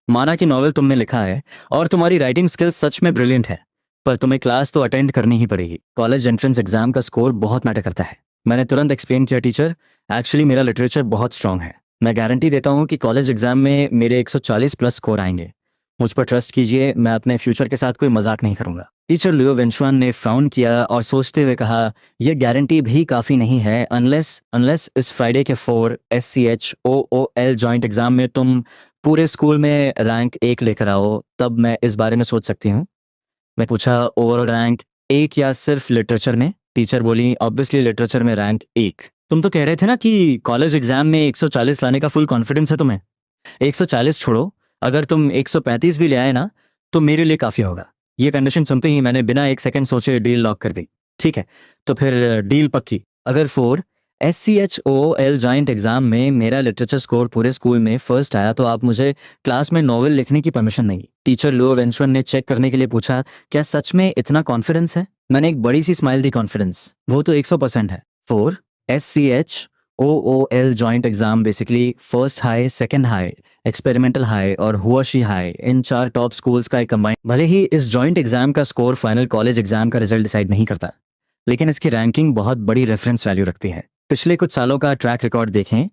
माना कि नॉवेल तुमने लिखा है और तुम्हारी राइटिंग स्किल्स सच में ब्रिलियंट है, पर तुम्हें क्लास तो अटेंड करनी ही पड़ेगी। कॉलेज एंट्रेंस एग्जाम का स्कोर बहुत मैटर करता है। मैंने तुरंत एक्सप्लेन किया, टीचर एक्चुअली मेरा लिटरेचर बहुत स्ट्रांग है। मैं गारंटी देता हूँ कि कॉलेज एग्जाम में मेरे 140 प्लस स्कोर आएंगे। मुझ पर ट्रस्ट कीजिए, मैं अपने फ्यूचर के साथ कोई मजाक नहीं करूंगा। टीचर लियो वेंचुआन ने फ्राउन किया और सोचते हुए कहा, यह गारंटी भी काफ़ी नहीं है। अनलेस अनलेस इस फ्राइडे के 4 SCHOOL जॉइंट एग्जाम में तुम पूरे स्कूल में रैंक 1 लेकर आओ, तब मैं इस बारे में सोच सकती हूँ। मैं पूछा, ओवरऑल रैंक 1 या सिर्फ लिटरेचर में? टीचर बोली, ऑब्वियसली लिटरेचर में रैंक 1। तुम तो कह रहे थे ना कि कॉलेज एग्जाम में 140 लाने का फुल कॉन्फिडेंस है तुम्हें। 140 छोड़ो, अगर तुम 135 भी ले आए ना तो मेरे लिए काफ़ी होगा। ये कंडीशन सुनते ही मैंने बिना एक सेकंड सोचे डील लॉक कर दी। ठीक है, तो फिर डील पक्की। अगर 4 SCHOOL जॉइंट एग्जाम में मेरा लिटरेचर स्कोर पूरे स्कूल में फर्स्ट आया तो आप मुझे क्लास में नॉवेल लिखने की परमिशन नहीं। टीचर लुओ वेंचुअन ने चेक करने के लिए पूछा, क्या सच में इतना कॉन्फिडेंस है? मैंने एक बड़ी सी स्माइल दी। कॉन्फिडेंस वो तो 100% है। 4 SCHOOL joint exam basically first high, second high, experimental high और हुआशी हाई, इन 4 टॉप स्कूल्स का एक कंबाइन। भले ही इस जॉइंट एग्जाम का स्कोर फाइनल कॉलेज एग्जाम का रिजल्ट डिसाइड नहीं करता, लेकिन इसकी रैंकिंग बहुत बड़ी रेफरेंस वैल्यू रखती है। पिछले कुछ सालों का ट्रैक रिकॉर्ड देखें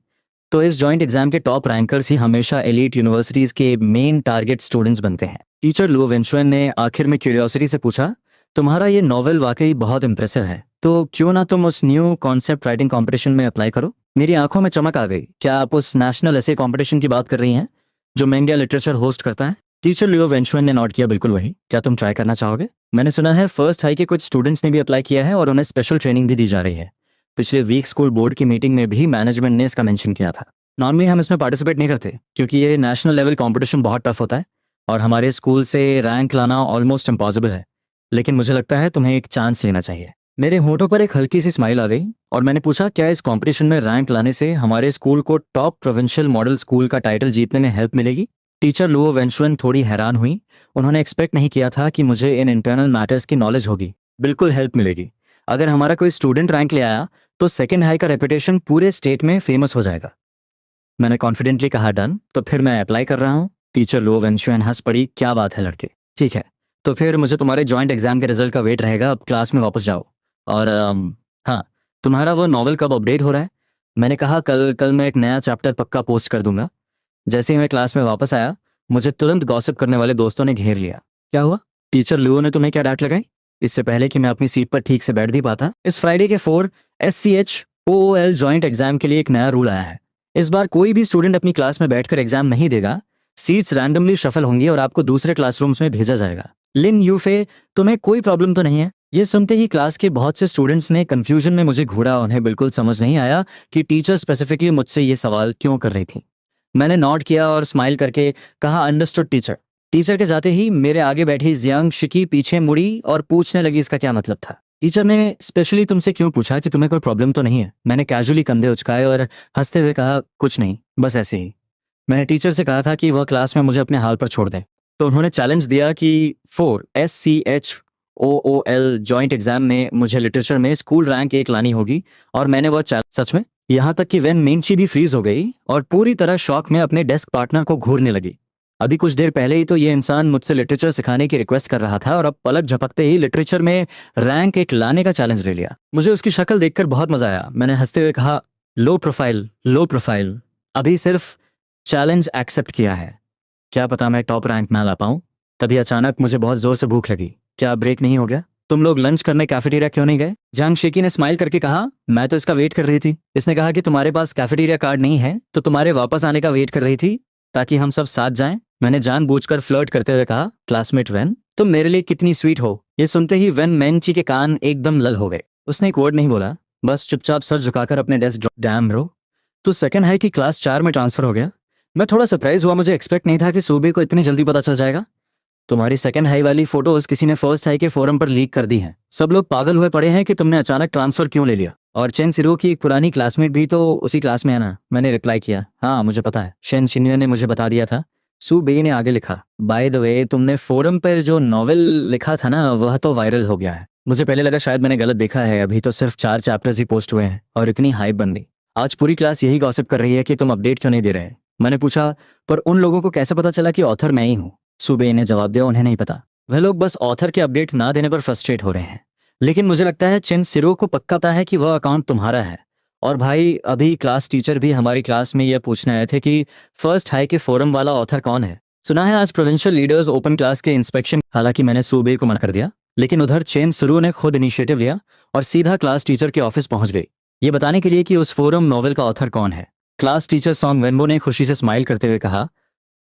तो इस जॉइंट एग्जाम के टॉप रैंकर्स ही हमेशा एलीट यूनिवर्सिटीज के मेन टारगेट स्टूडेंट्स बनते हैं। टीचर लुओ वेंचुअन ने आखिर में क्यूरियोसिटी से पूछा, तुम्हारा ये नॉवेल वाकई बहुत इंप्रेसिव है, तो क्यों ना तुम उस न्यू कॉन्सेप्ट राइटिंग कंपटीशन में अप्लाई करो? मेरी आंखों में चमक आ गई। क्या आप उस नेशनल ऐसे कंपटीशन की बात कर रही हैं जो महंगा लिटरेचर होस्ट करता है? टीचर लियो वेंचुअन ने नोट किया, बिल्कुल वही। क्या तुम ट्राई करना चाहोगे? मैंने सुना है फर्स्ट हाई के कुछ स्टूडेंट्स ने भी अप्लाई किया है और उन्हें स्पेशल ट्रेनिंग भी दी जा रही है। पिछले वीक स्कूल बोर्ड की मीटिंग में भी मैनेजमेंट ने इसका मेंशन किया था। नॉर्मली हम इसमें पार्टिसिपेट नहीं करते क्योंकि ये नेशनल लेवल कंपटीशन बहुत टफ होता है और हमारे स्कूल से रैंक लाना ऑलमोस्ट इम्पॉसिबल है, लेकिन मुझे लगता है तुम्हें एक चांस लेना चाहिए। मेरे होठों पर एक हल्की सी स्माइल आ गई और मैंने पूछा, क्या इस कंपटीशन में रैंक लाने से हमारे स्कूल को टॉप प्रोविंशियल मॉडल स्कूल का टाइटल जीतने में हेल्प मिलेगी? टीचर लुओ वेंशुएन थोड़ी हैरान हुई। उन्होंने एक्सपेक्ट नहीं किया था कि मुझे इन इंटरनल मैटर्स की नॉलेज होगी। बिल्कुल हेल्प मिलेगी। अगर हमारा कोई स्टूडेंट रैंक ले आया तो सेकेंड हाई का रेपुटेशन पूरे स्टेट में फेमस हो जाएगा। मैंने कॉन्फिडेंटली कहा डन, तो फिर मैं अप्लाई कर रहा हूँ। टीचर लुओ वेंशुएन हंस पड़ी, क्या बात है लड़के, ठीक है, तो फिर मुझे तुम्हारे जॉइंट एग्जाम के रिजल्ट का वेट रहेगा। अब क्लास में वापस जाओ। और हाँ, तुम्हारा वो नॉवल कब अपडेट हो रहा है? मैंने कहा कल कल मैं एक नया चैप्टर पक्का पोस्ट कर दूंगा। जैसे ही मैं क्लास में वापस आया, मुझे तुरंत गॉसिप करने वाले दोस्तों ने घेर लिया। क्या हुआ? टीचर लुओ ने तुम्हें क्या डांट लगाई? इससे पहले कि मैं अपनी सीट पर ठीक से बैठ भी पाता, इस फ्राइडे के 4 SCHOOL जॉइंट एग्जाम के लिए एक नया रूल आया है। इस बार कोई भी स्टूडेंट अपनी क्लास में बैठकर एग्जाम नहीं देगा। सीट्स रैंडमली शफल होंगी और आपको दूसरे क्लासरूम्स में भेजा जाएगा। लिन यूफे, तुम्हें कोई प्रॉब्लम तो नहीं है? ये सुनते ही क्लास के बहुत से स्टूडेंट्स ने कंफ्यूजन में मुझे घूरा। उन्हें बिल्कुल समझ नहीं आया कि टीचर स्पेसिफिकली मुझसे ये सवाल क्यों कर रही थी। मैंने नॉट किया और स्माइल करके कहा अंडरस्टूड टीचर। टीचर के जाते ही मेरे आगे बैठी जियांग शिकी पीछे मुड़ी और पूछने लगी इसका क्या मतलब था। टीचर ने स्पेशली तुमसे क्यों पूछा कि तुम्हें कोई प्रॉब्लम तो नहीं है? मैंने कैजुअली कंधे उचकाए और हंसते हुए कहा कुछ नहीं, बस ऐसे ही। मैंने टीचर से कहा था कि वह क्लास में मुझे अपने हाल पर छोड़ दें। तो उन्होंने चैलेंज दिया कि 4 SCHOOL जॉइंट एग्जाम में मुझे लिटरेचर में स्कूल रैंक 1 लानी होगी। और मैंने वह सच में, यहाँ तक कि वेन मेंची भी फ्रीज हो गई और पूरी तरह शॉक में अपने डेस्क पार्टनर को घूरने लगी। अभी कुछ देर पहले ही तो ये इंसान मुझसे लिटरेचर सिखाने की रिक्वेस्ट कर रहा था और अब पलक झपकते ही लिटरेचर में रैंक 1 लाने का चैलेंज ले लिया। मुझे उसकी शक्ल देखकर बहुत मजा आया। मैंने हंसते हुए कहा लो प्रोफाइल, लो प्रोफाइल, अभी सिर्फ चैलेंज एक्सेप्ट किया है, क्या पता मैं टॉप रैंक ना ला पाऊं। तभी अचानक मुझे बहुत जोर से भूख लगी। क्या ब्रेक नहीं हो गया? तुम लोग लंच करने कैफेटेरिया क्यों नहीं गए? जांग शेकी ने स्माइल करके कहा मैं तो इसका वेट कर रही थी। इसने कहा कि तुम्हारे पास कैफेटेरिया कार्ड नहीं है तो तुम्हारे वापस आने का वेट कर रही थी ताकि हम सब साथ जाएं। मैंने जानबूझकर फ्लर्ट करते हुए कहा क्लासमेट वेन, तुम मेरे लिए कितनी स्वीट हो। ये सुनते ही वेन मेंची के कान एकदम लल हो गए। उसने एक वर्ड नहीं बोला, बस चुपचाप सर झुकाकर अपने डेस्क डैम ब्रो, तो सेकंड हाई की क्लास 4 में ट्रांसफर हो गया। मैं थोड़ा सरप्राइज हुआ। मुझे एक्सपेक्ट नहीं था कि सूबे को इतनी जल्दी पता चल जाएगा। तुम्हारी सेकंड हाई वाली फोटोज किसी ने फर्स्ट हाई के फोरम पर लीक कर दी हैं। सब लोग पागल हुए पड़े हैं कि तुमने अचानक ट्रांसफर क्यों ले लिया। और चेन सिरो की एक पुरानी क्लासमेट भी तो उसी क्लास में है ना? मैंने रिप्लाई किया हाँ मुझे पता है, शेन शिन्या ने मुझे बता दिया था। सू बे ने आगे लिखा बाय द वे तुमने फोरम पर जो नॉवेल लिखा था ना वह तो वायरल हो गया है। मुझे पहले लगा शायद मैंने गलत देखा है, अभी तो सिर्फ 4 चैप्टर्स ही पोस्ट हुए हैं और इतनी हाइप बन गई। आज पूरी क्लास यही गॉसिप कर रही है कि तुम अपडेट क्यों नहीं दे रहे। मैंने पूछा पर उन लोगों को कैसे पता चला कि ऑथर मैं ही हूँ? सुबे ने जवाब दिया उन्हें नहीं पता। वह लोग बस ऑथर के अपडेट ना देने पर फ्रस्ट्रेट हो रहे हैं। लेकिन मुझे लगता है चिन सिरो को पक्का पता है कि वह अकाउंट तुम्हारा है। और भाई अभी क्लास टीचर भी हमारी क्लास में यह पूछने आए थे कि फर्स्ट हाई के फोरम वाला ऑथर कौन है। सुना है आज प्रोविंशियल लीडर्स ओपन क्लास के इंस्पेक्शन। हालांकि मैंने सूबे को मना कर दिया, लेकिन उधर चेन सिरो ने खुद इनिशिएटिव लिया और सीधा क्लास टीचर के ऑफिस पहुंच गई, ये बताने के लिए कि उस फोरम नॉवल का ऑथर कौन है। क्लास टीचर सॉन्ग वेनबो ने खुशी से स्माइल करते हुए कहा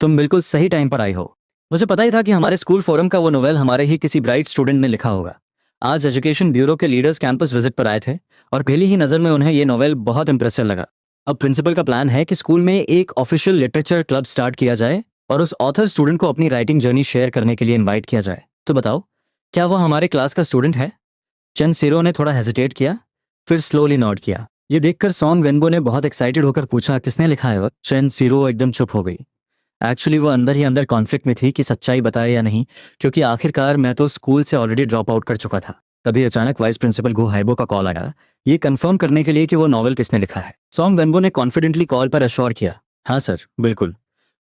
तुम बिल्कुल सही टाइम पर आई हो। मुझे पता ही था कि हमारे स्कूल फोरम का वो नोवेल हमारे ही किसी ब्राइट स्टूडेंट ने लिखा होगा। आज एजुकेशन ब्यूरो के लीडर्स कैंपस विजिट पर आए थे और पहली ही नज़र में उन्हें ये नोवेल बहुत इंप्रेसिव लगा। अब प्रिंसिपल का प्लान है कि स्कूल में एक ऑफिशियल लिटरेचर क्लब स्टार्ट किया जाए और उस ऑथर स्टूडेंट को अपनी राइटिंग जर्नी शेयर करने के लिए इन्वाइट किया जाए। तो बताओ क्या वो हमारे क्लास का स्टूडेंट है? चंद सिरो ने थोड़ा हेजिटेट किया, फिर स्लोली नॉट किया। ये देखकर सॉन्ग वेनबो ने बहुत एक्साइटेड होकर पूछा किसने लिखा है वह? चंद सिरो एकदम चुप हो गई। एक्चुअली वो अंदर ही अंदर कॉन्फ्लिक्ट में थी कि सच्चाई बताए या नहीं, क्योंकि आखिरकार मैं तो स्कूल से ऑलरेडी ड्रॉप आउट कर चुका था। तभी अचानक वाइस प्रिंसिपल गो हाइबो का कॉल आया, ये कंफर्म करने के लिए कि वो नॉवल किसने लिखा है। सॉन्ग वेनबो ने कॉन्फिडेंटली कॉल पर अश्योर किया हाँ सर बिल्कुल,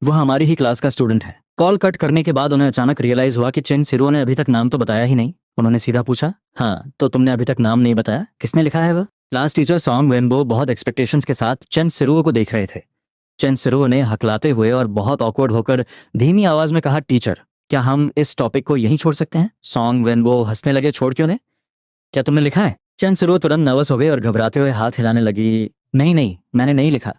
वह हमारी ही क्लास का स्टूडेंट है। कॉल कट करने के बाद उन्हें अचानक रियलाइज हुआ कि चेन सिरो ने अभी तक नाम तो बताया ही नहीं। उन्होंने सीधा पूछा हाँ तो तुमने अभी तक नाम नहीं बताया, किसने लिखा है वह? क्लास टीचर सॉन्ग वेनबो बहुत एक्सपेक्टेशंस के साथ चेन सिरो को देख रहे थे। चेन सिरो ने हकलाते हुए और बहुत ऑकवर्ड होकर धीमी आवाज में कहा टीचर क्या हम इस टॉपिक को यहीं छोड़ सकते हैं? सॉन्ग वेनबो हंसने लगे छोड़ क्यों ने, क्या तुमने लिखा है? चेन सिरो तुरंत नर्वस हो गई और घबराते हुए हाथ हिलाने लगी नहीं नहीं मैंने नहीं लिखा।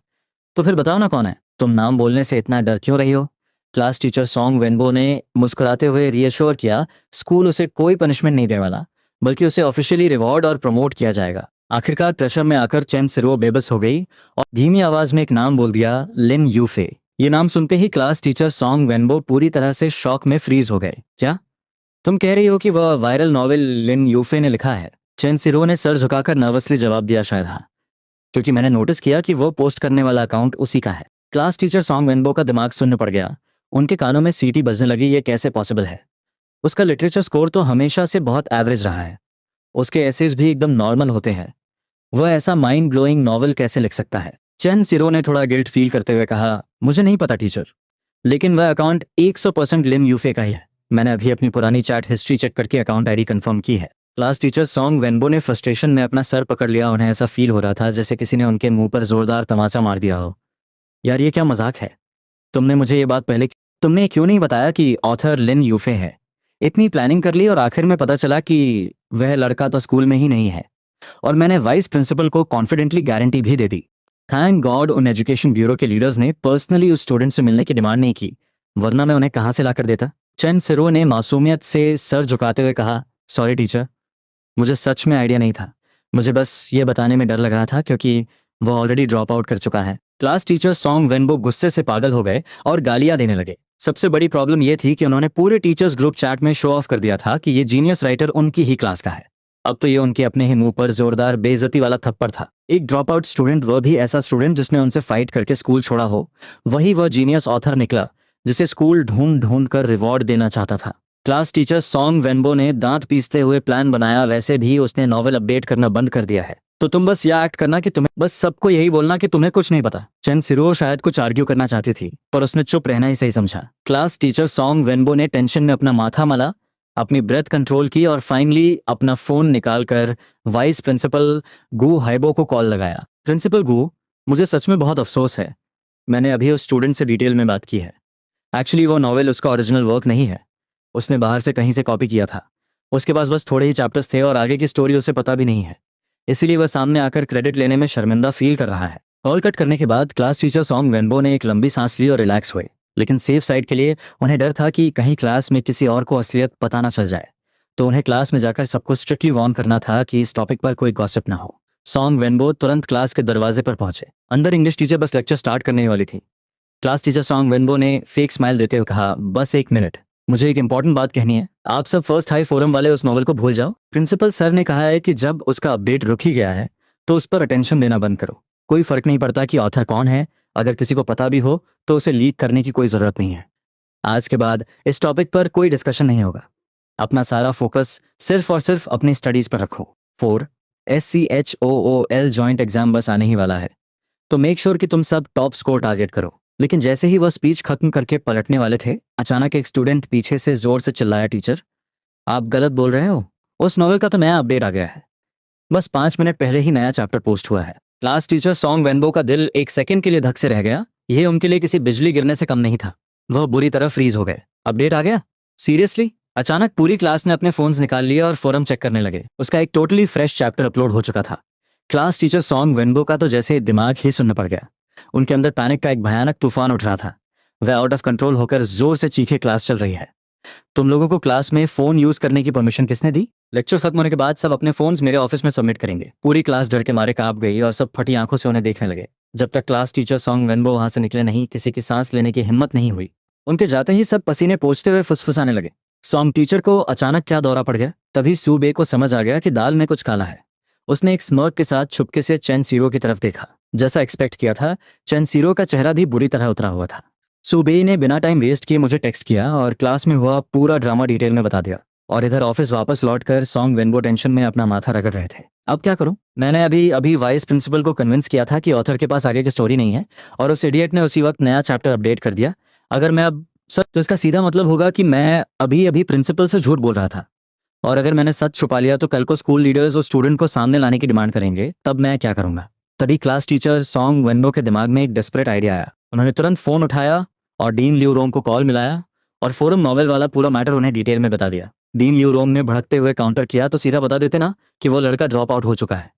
तो फिर बताओ ना कौन है, तुम नाम बोलने से इतना डर क्यों रही हो? क्लास टीचर सॉन्ग वेनबो ने मुस्कुराते हुए रियश्योर किया स्कूल उसे कोई पनिशमेंट नहीं देने वाला, बल्कि उसे ऑफिशियली रिवॉर्ड और प्रमोट किया जाएगा। आखिरकार प्रेशर में आकर चेन सिरो बेबस हो गई और धीमी आवाज में एक नाम बोल दिया लिन यूफे। ये नाम सुनते ही क्लास टीचर सॉन्ग वेनबो पूरी तरह से शॉक में फ्रीज हो गए। क्या तुम कह रही हो कि वह वायरल नॉवेल लिन यूफे ने लिखा है? चेन सिरो ने सर झुकाकर नर्वसली जवाब दिया शायद हाँ, क्योंकि मैंने नोटिस किया कि वो पोस्ट करने वाला अकाउंट उसी का है। क्लास टीचर सॉन्ग वेनबो का दिमाग शून्य पड़ गया। उनके कानों में सीटी बजने लगी, ये कैसे पॉसिबल है? उसका लिटरेचर स्कोर तो हमेशा से बहुत एवरेज रहा है। उसके एसेज भी एकदम नॉर्मल होते हैं। वह ऐसा माइंड ब्लोइंग नॉवल कैसे लिख सकता है? चेन सिरो ने थोड़ा गिल्ट फील करते हुए कहा, मुझे नहीं पता टीचर, लेकिन वह अकाउंट 100% लिम यूफे का ही है। मैंने अभी अपनी पुरानी चैट हिस्ट्री चेक करके अकाउंट आईडी कंफर्म की है। क्लास टीचर सॉन्ग वेनबो ने फ्रस्ट्रेशन में अपना सर पकड़ लिया। उन्हें ऐसा फील हो रहा था जैसे किसी ने उनके मुंह पर जोरदार तमाचा मार दिया हो। यार ये क्या मजाक है? तुमने मुझे ये बात पहले तुमने क्यों नहीं बताया कि ऑथर लिन यूफे है? इतनी प्लानिंग कर ली और आखिर में पता चला कि वह लड़का तो स्कूल में ही नहीं है। और मैंने वाइस प्रिंसिपल को कॉन्फिडेंटली गारंटी भी दे दी। थैंक गॉड उन एजुकेशन ब्यूरो के लीडर्स ने पर्सनली उस स्टूडेंट से मिलने की डिमांड नहीं की, वरना मैं उन्हें कहाँ से ला कर देता। चेन सिरो ने मासूमियत से सर झुकाते हुए कहा, सॉरी टीचर, मुझे सच में आइडिया नहीं था। मुझे बस ये बताने में डर लग रहा था क्योंकि वो ऑलरेडी ड्रॉप आउट कर चुका है। क्लास टीचर सॉन्ग वेनबो गुस्से से पागल हो गए और गालियां देने लगे। सबसे बड़ी प्रॉब्लम ये थी कि उन्होंने पूरे टीचर्स ग्रुप चैट में शो ऑफ कर दिया था कि ये जीनियस राइटर उनकी ही क्लास का है। अब तो ये उनके अपने ही मुंह पर जोरदार बेइज्जती वाला थप्पड़ था। एक ड्रॉप आउट स्टूडेंट, वह भी ऐसा स्टूडेंट जिसने उनसे फाइट करके स्कूल छोड़ा हो, वही वह जीनियस ऑथर निकला जिसे स्कूल ढूंढ ढूंढ कर रिवॉर्ड देना चाहता था। क्लास टीचर सॉन्ग वेनबो ने दांत पीसते हुए प्लान बनाया, वैसे भी उसने नॉवेल अपडेट करना बंद कर दिया है, तो तुम बस यह एक्ट करना कि तुम्हें बस सबको यही बोलना कि तुम्हें कुछ नहीं पता। चेन सिरो शायद कुछ आर्ग्यू करना चाहती थी, पर उसने चुप रहना ही सही समझा। क्लास टीचर सॉन्ग वेनबो ने टेंशन में अपना माथा मला, अपनी ब्रेथ कंट्रोल की और फाइनली अपना फोन निकालकर वाइस प्रिंसिपल गू हाइबो को कॉल लगाया। प्रिंसिपल गू, मुझे सच में बहुत अफसोस है, मैंने अभी उस स्टूडेंट से डिटेल में बात की है। एक्चुअली वो नॉवेल उसका ओरिजिनल वर्क नहीं है, उसने बाहर से कहीं से कॉपी किया था। उसके पास बस थोड़े ही चैप्टर्स थे और आगे की स्टोरी उसे पता भी नहीं है, इसीलिए वह सामने आकर क्रेडिट लेने में शर्मिंदा फील कर रहा है। कॉल कट करने के बाद क्लास टीचर सॉन्ग वेनबो ने एक लंबी सांस ली और रिलैक्स हुए, लेकिन सेफ साइड के लिए उन्हें डर था कि कहीं क्लास में किसी और को असलियत पता ना चल जाए, तो उन्हें क्लास में जाकर सबको स्ट्रिक्टली वार्न करना था कि इस टॉपिक पर कोई गॉसिप ना हो। सॉन्ग वेनबो तुरंत क्लास के दरवाजे पर पहुंचे। अंदर इंग्लिश टीचर बस लेक्चर स्टार्ट करने वाली थी। क्लास टीचर सॉन्ग वेनबो ने फेक स्माइल देते हुए कहा, बस एक मिनट, मुझे एक इंपॉर्टेंट बात कहनी है। आप सब फर्स्ट हाई फोरम वाले उस नॉवल को भूल जाओ। प्रिंसिपल सर ने कहा है कि जब उसका अपडेट रुक ही गया है तो उस पर अटेंशन देना बंद करो। कोई फर्क नहीं पड़ता कि ऑथर कौन है, अगर किसी को पता भी हो तो उसे लीक करने की कोई जरूरत नहीं है। आज के बाद इस टॉपिक पर कोई डिस्कशन नहीं होगा। अपना सारा फोकस सिर्फ और सिर्फ अपनी स्टडीज पर रखो। 4 SCHOOL जॉइंट एग्जाम बस आने ही वाला है, तो मेक श्योर कि तुम सब टॉप स्कोर टारगेट करो। लेकिन जैसे ही वह स्पीच खत्म करके पलटने वाले थे, अचानक एक स्टूडेंट पीछे से जोर से चिल्लाया, टीचर आप गलत बोल रहे हो, उस नॉवल का तो नया अपडेट आ गया है, बस 5 मिनट पहले ही नया चैप्टर पोस्ट हुआ है। क्लास टीचर सॉन्ग वेनबो का दिल एक सेकंड के लिए धक से रह गया। यह उनके लिए किसी बिजली गिरने से कम नहीं था। वह बुरी तरह फ्रीज हो गए। अपडेट आ गया? सीरियसली? अचानक पूरी क्लास ने अपने फोन्स निकाल लिए और फोरम चेक करने लगे। उसका एक टोटली फ्रेश चैप्टर अपलोड हो चुका था। क्लास टीचर सॉन्ग वेनबो का तो जैसे दिमाग ही सुन्न पड़ गया। उनके अंदर पैनिक का एक भयानक तूफान उठ रहा था। वह आउट ऑफ कंट्रोल होकर जोर से चीखे, क्लास चल रही है, तुम लोगों को क्लास में फोन यूज करने की परमिशन किसने दी? लेक्चर खत्म होने के बाद सब अपने फोन्स मेरे ऑफिस में सबमिट करेंगे। पूरी क्लास डर के मारे कांप गई और सब फटी आंखों से उन्हें देखने लगे। जब तक क्लास टीचर सॉन्ग वेनबो वहां से निकले नहीं, किसी की सांस लेने की हिम्मत नहीं हुई। उनके जाते ही सब पसीने पोंछते हुए फुसफुसाने लगे। सॉन्ग टीचर को अचानक क्या दौरा पड़ गया? तभी सूबे को समझ आ गया कि दाल में कुछ काला है। उसने एक स्मर्क के साथ छुपके से चेन सीरो की तरफ देखा। जैसा एक्सपेक्ट किया था, चेन सीरो का चेहरा भी बुरी तरह उतरा हुआ था। सुबे ने बिना टाइम वेस्ट किए मुझे टेक्स्ट किया और क्लास में हुआ पूरा ड्रामा डिटेल में बता दिया। और इधर ऑफिस वापस लौटकर सॉन्ग वेनबो टेंशन में अपना माथा रगड़ रहे थे। अब क्या करूं? मैंने अभी अभी वाइस प्रिंसिपल को कन्विंस किया था कि ऑथर के पास आगे की स्टोरी नहीं है और उस इडियट ने उसी वक्त नया चैप्टर अपडेट कर दिया। अगर मैं अब सच, तो इसका सीधा मतलब होगा कि मैं अभी अभी प्रिंसिपल से झूठ बोल रहा था। और अगर मैंने सच छुपा लिया तो कल को स्कूल लीडर्स उस स्टूडेंट को सामने लाने की डिमांड करेंगे, तब मैं क्या करूंगा? तभी क्लास टीचर सॉन्ग वेनबो के दिमाग में एक डेस्परेट आइडिया आया। उन्होंने तुरंत फोन उठाया और डीन ल्यूरोंग को कॉल मिलाया और फोरम नॉवेल वाला पूरा मैटर उन्हें डिटेल में बता दिया। डीन ल्यूरोंग ने भड़कते हुए काउंटर किया, तो सीधा बता देते ना कि वो लड़का ड्रॉप आउट हो चुका है।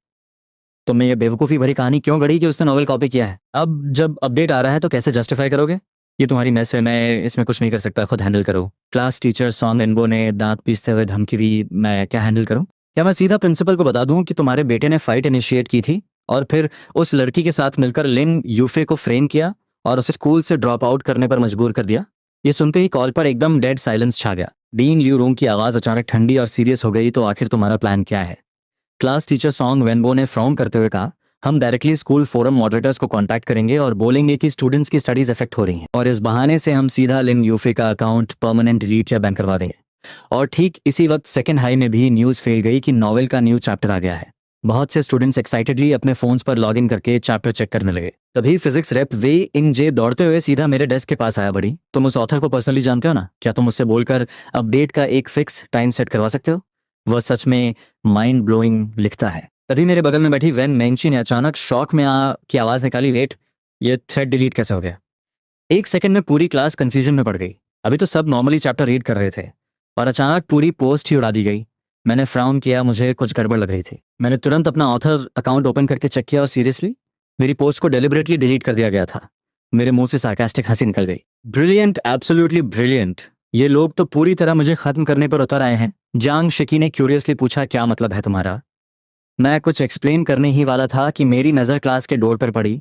तुमने ये बेवकूफ़ी भरी कहानी क्यों गढ़ी कि उसने नॉवेल कॉपी किया है? अब जब अपडेट आ रहा है तो कैसे जस्टिफाई करोगे? ये तुम्हारी मेस है, मैं इसमें कुछ नहीं कर सकता, खुद हैंडल करो। क्लास टीचर सॉन्ग वेनबो ने दांत पीसते हुए धमकी दी, मैं क्या हैंडल करूं? क्या मैं सीधा प्रिंसिपल को बता दूं कि तुम्हारे बेटे ने फाइट इनिशिएट की थी और फिर उस लड़की के साथ मिलकर लिन यूफे को फ्रेम किया और उसे स्कूल से ड्रॉप आउट करने पर मजबूर कर दिया? ये सुनते ही कॉल पर एकदम डेड साइलेंस छा गया। डीन ल्यूरोंग की आवाज़ अचानक ठंडी और सीरियस हो गई, तो आखिर तुम्हारा प्लान क्या है? क्लास टीचर सॉन्ग वेनबो ने फ्रॉन करते हुए कहा, हम डायरेक्टली स्कूल फोरम मॉडरेटर्स को कांटेक्ट करेंगे और बोलेंगे कि स्टूडेंट्स की स्टडीज इफेक्ट हो रही हैं, और इस बहाने से हम सीधा लिन यूफे का अकाउंट परमानेंट डिलीट या बैन करवा देंगे। और ठीक इसी वक्त सेकेंड हाई में भी न्यूज़ फैल गई कि नॉवेल का न्यू चैप्टर आ गया है। बहुत से स्टूडेंट्स एक्साइटेडली अपने फोन्स पर लॉगिन करके चैप्टर चेक करने लगे। तभी फिजिक्स रेप वे इंग जे दौड़ते हुए सीधा मेरे डेस्क के पास आया। बड़ी, तुम उस ऑथर को पर्सनली जानते हो ना? क्या तुम उससे बोलकर अपडेट का एक फिक्स टाइम सेट करवा सकते हो? वह सच में माइंड ब्लोइंग लिखता है। तभी मेरे बगल में बैठी वेन मेंची ने अचानक शॉक में की आवाज़ निकाली, वेट, ये थ्रेड डिलीट कैसे हो गया? एक सेकंड में पूरी क्लास कंफ्यूजन में पड़ गई। अभी तो सब नॉर्मली चैप्टर रीड कर रहे थे और अचानक पूरी पोस्ट ही उड़ा दी गई। मैंने फ्राउन किया, मुझे कुछ गड़बड़ लग रही थी। मैंने तुरंत अपना ऑथर अकाउंट ओपन करके चेक किया और सीरियसली मेरी पोस्ट को डेलिबरेटली डिलीट कर दिया गया था। मेरे मुंह से सार्कास्टिक हंसी निकल गई। Brilliant, absolutely brilliant. ये लोग तो पूरी तरह मुझे खत्म करने पर उतर आए हैं। जांग शिकी ने क्यूरियसली पूछा, क्या मतलब है तुम्हारा? मैं कुछ एक्सप्लेन करने ही वाला था कि मेरी नज़र क्लास के डोर पर पड़ी।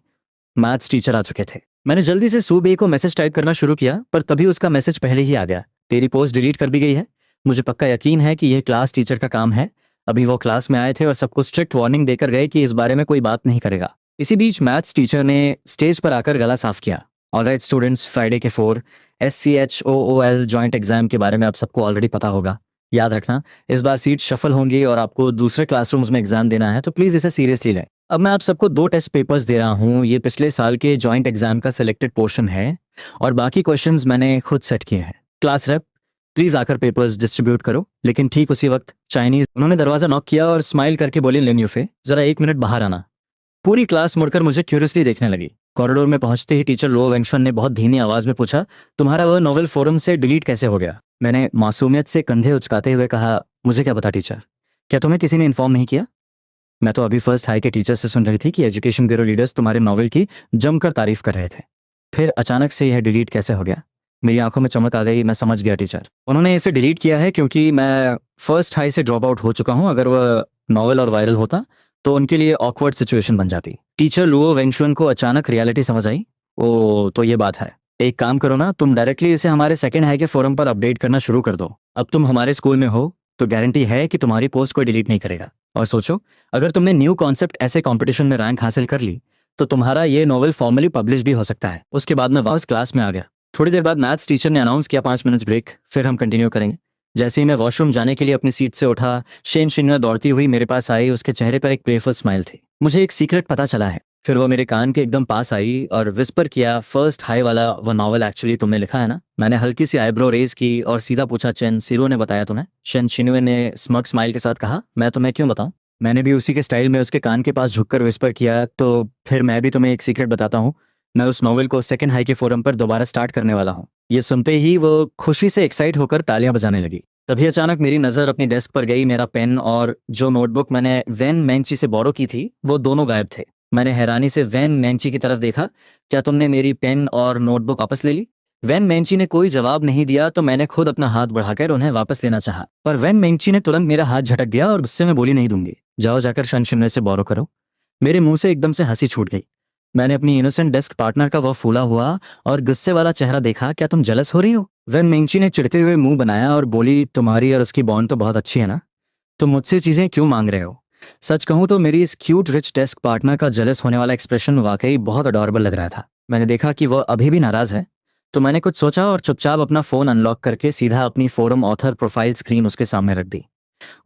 मैथ्स टीचर आ चुके थे। मैंने जल्दी से सूबे को मैसेज टाइप करना शुरू किया, पर तभी उसका मैसेज पहले ही आ गया, तेरी पोस्ट डिलीट कर दी गई है। मुझे पक्का यकीन है कि यह क्लास टीचर का काम है। अभी वो क्लास में आए थे और सबको स्ट्रिक्ट वार्निंग देकर गए कि इस बारे में कोई बात नहीं करेगा। इसी बीच मैथ्स टीचर ने स्टेज पर आकर गला साफ किया। ऑलराइट स्टूडेंट्स, फ्राइडे के 4 SCHOOL जॉइंट एग्जाम के बारे में आप सबको ऑलरेडी पता होगा। याद रखना, इस बार सीट शफल होंगी और आपको दूसरे क्लासरूम्स में एग्जाम देना है, तो प्लीज़ इसे सीरियसली लें। अब मैं आप सबको 2 टेस्ट पेपर्स दे रहा हूँ। ये पिछले साल के जॉइंट एग्जाम का सिलेक्टेड पोर्शन है और बाकी क्वेश्चंस मैंने खुद सेट किए हैं। क्लास रेप, प्लीज़ आकर पेपर्स डिस्ट्रीब्यूट करो। लेकिन ठीक उसी वक्त चाइनीज़ उन्होंने दरवाज़ा नॉक किया और स्माइल करके बोली, लिन यूफे, ज़रा 1 मिनट बाहर आना। पूरी क्लास मुड़कर मुझे क्यूरियसली देखने लगी। कॉरिडोर में पहुंचते ही टीचर लो वेंगशन ने बहुत धीमी आवाज़ में पूछा, तुम्हारा वह नॉवेल फोरम से डिलीट कैसे हो गया? मैंने मासूमियत से कंधे उचकाते हुए कहा, मुझे क्या पता टीचर, क्या तुम्हें किसी ने इन्फॉर्म नहीं किया? मैं तो अभी फर्स्ट हाई के टीचर से सुन रही थी कि एजुकेशन ब्यूरो लीडर्स तुम्हारे नॉवेल की जमकर तारीफ कर रहे थे। फिर अचानक से यह डिलीट कैसे हो गया? मेरी आंखों में चमक आ गई। मैं समझ गया टीचर, उन्होंने इसे डिलीट किया है क्योंकि मैं फर्स्ट हाई से ड्रॉप आउट हो चुका हूँ। अगर वह नॉवेल और वायरल होता तो उनके लिए ऑकवर्ड सिचुएशन बन जाती। टीचर लुओ वेंगशुन को अचानक रियलिटी समझ आई। ओ, तो ये बात है। एक काम करो ना, तुम डायरेक्टली इसे हमारे सेकंड हाई के फोरम पर अपडेट करना शुरू कर दो। अब तुम हमारे स्कूल में हो तो गारंटी है कि तुम्हारी पोस्ट कोई डिलीट नहीं करेगा। और सोचो, अगर तुमने न्यू कॉन्सेप्ट ऐसे कंपटीशन में रैंक हासिल कर ली तो तुम्हारा ये नॉवेल फॉर्मली पब्लिश भी हो सकता है। उसके बाद मैं वापस क्लास में आ गया। थोड़ी देर बाद मैथ्स टीचर ने अनाउंस किया 5 मिनट्स ब्रेक, फिर हम कंटिन्यू करेंगे। जैसे ही मैं वॉशरूम जाने के लिए अपनी सीट से उठा, शेन शिन्या दौड़ती हुई मेरे पास आई। उसके चेहरे पर एक प्लेफुल स्माइल थी। मुझे एक सीक्रेट पता चला है। फिर वो मेरे कान के एकदम पास आई और विस्पर किया, फर्स्ट हाई वाला वो नॉवल एक्चुअली तुमने लिखा है ना? मैंने हल्की सी आईब्रो रेज की और सीधा पूछा, चेन सीरो ने बताया तुम्हें? शेन शिन्वे ने स्मग स्माइल के साथ कहा, मैं तुम्हें क्यों बताऊं? मैंने भी उसी के स्टाइल में उसके कान के पास झुककर विस्पर किया, तो फिर मैं भी तुम्हें एक सीक्रेट बताता हूँ। मैं उस नॉवल को सेकंड हाई के फोरम पर दोबारा स्टार्ट करने वाला हूँ। ये सुनते ही वो खुशी से एक्साइट होकर तालियां बजाने लगी। तभी अचानक मेरी नज़र अपनी डेस्क पर गई। मेरा पेन और जो नोटबुक मैंने वेन मेंची से बोरो की थी वो दोनों गायब थे। मैंने हैरानी से वेन मेंची की तरफ देखा, क्या तुमने मेरी पेन और नोटबुक वापस ले ली? वेन मेंची ने कोई जवाब नहीं दिया तो मैंने खुद अपना हाथ बढ़ाकर उन्हें वापस लेना चाहा, पर वेन मेंची ने तुरंत मेरा हाथ झटक दिया और गुस्से में बोली, नहीं दूंगी, जाओ जाकर शनशिनवे से बोरो करो। मेरे मुंह से एकदम से हंसी छूट गई। मैंने अपनी इनोसेंट डेस्क पार्टनर का वह फूला हुआ और गुस्से वाला चेहरा देखा। क्या तुम जेलस हो रही हो? वेन मेंची ने चिढ़ते हुए मुंह बनाया और बोली, तुम्हारी और उसकी बॉन्ड तो बहुत अच्छी है ना, तुम मुझसे चीजें क्यों मांग रहे हो? सच कहूं तो मेरी इस क्यूट रिच डेस्क पार्टनर का जेलस होने वाला एक्सप्रेशन वाकई बहुत अडॉरेबल लग रहा था। मैंने देखा कि वह अभी भी नाराज है, तो मैंने कुछ सोचा और चुपचाप अपना फोन अनलॉक करके सीधा अपनी फोरम ऑथर प्रोफाइल स्क्रीन उसके सामने रख दी।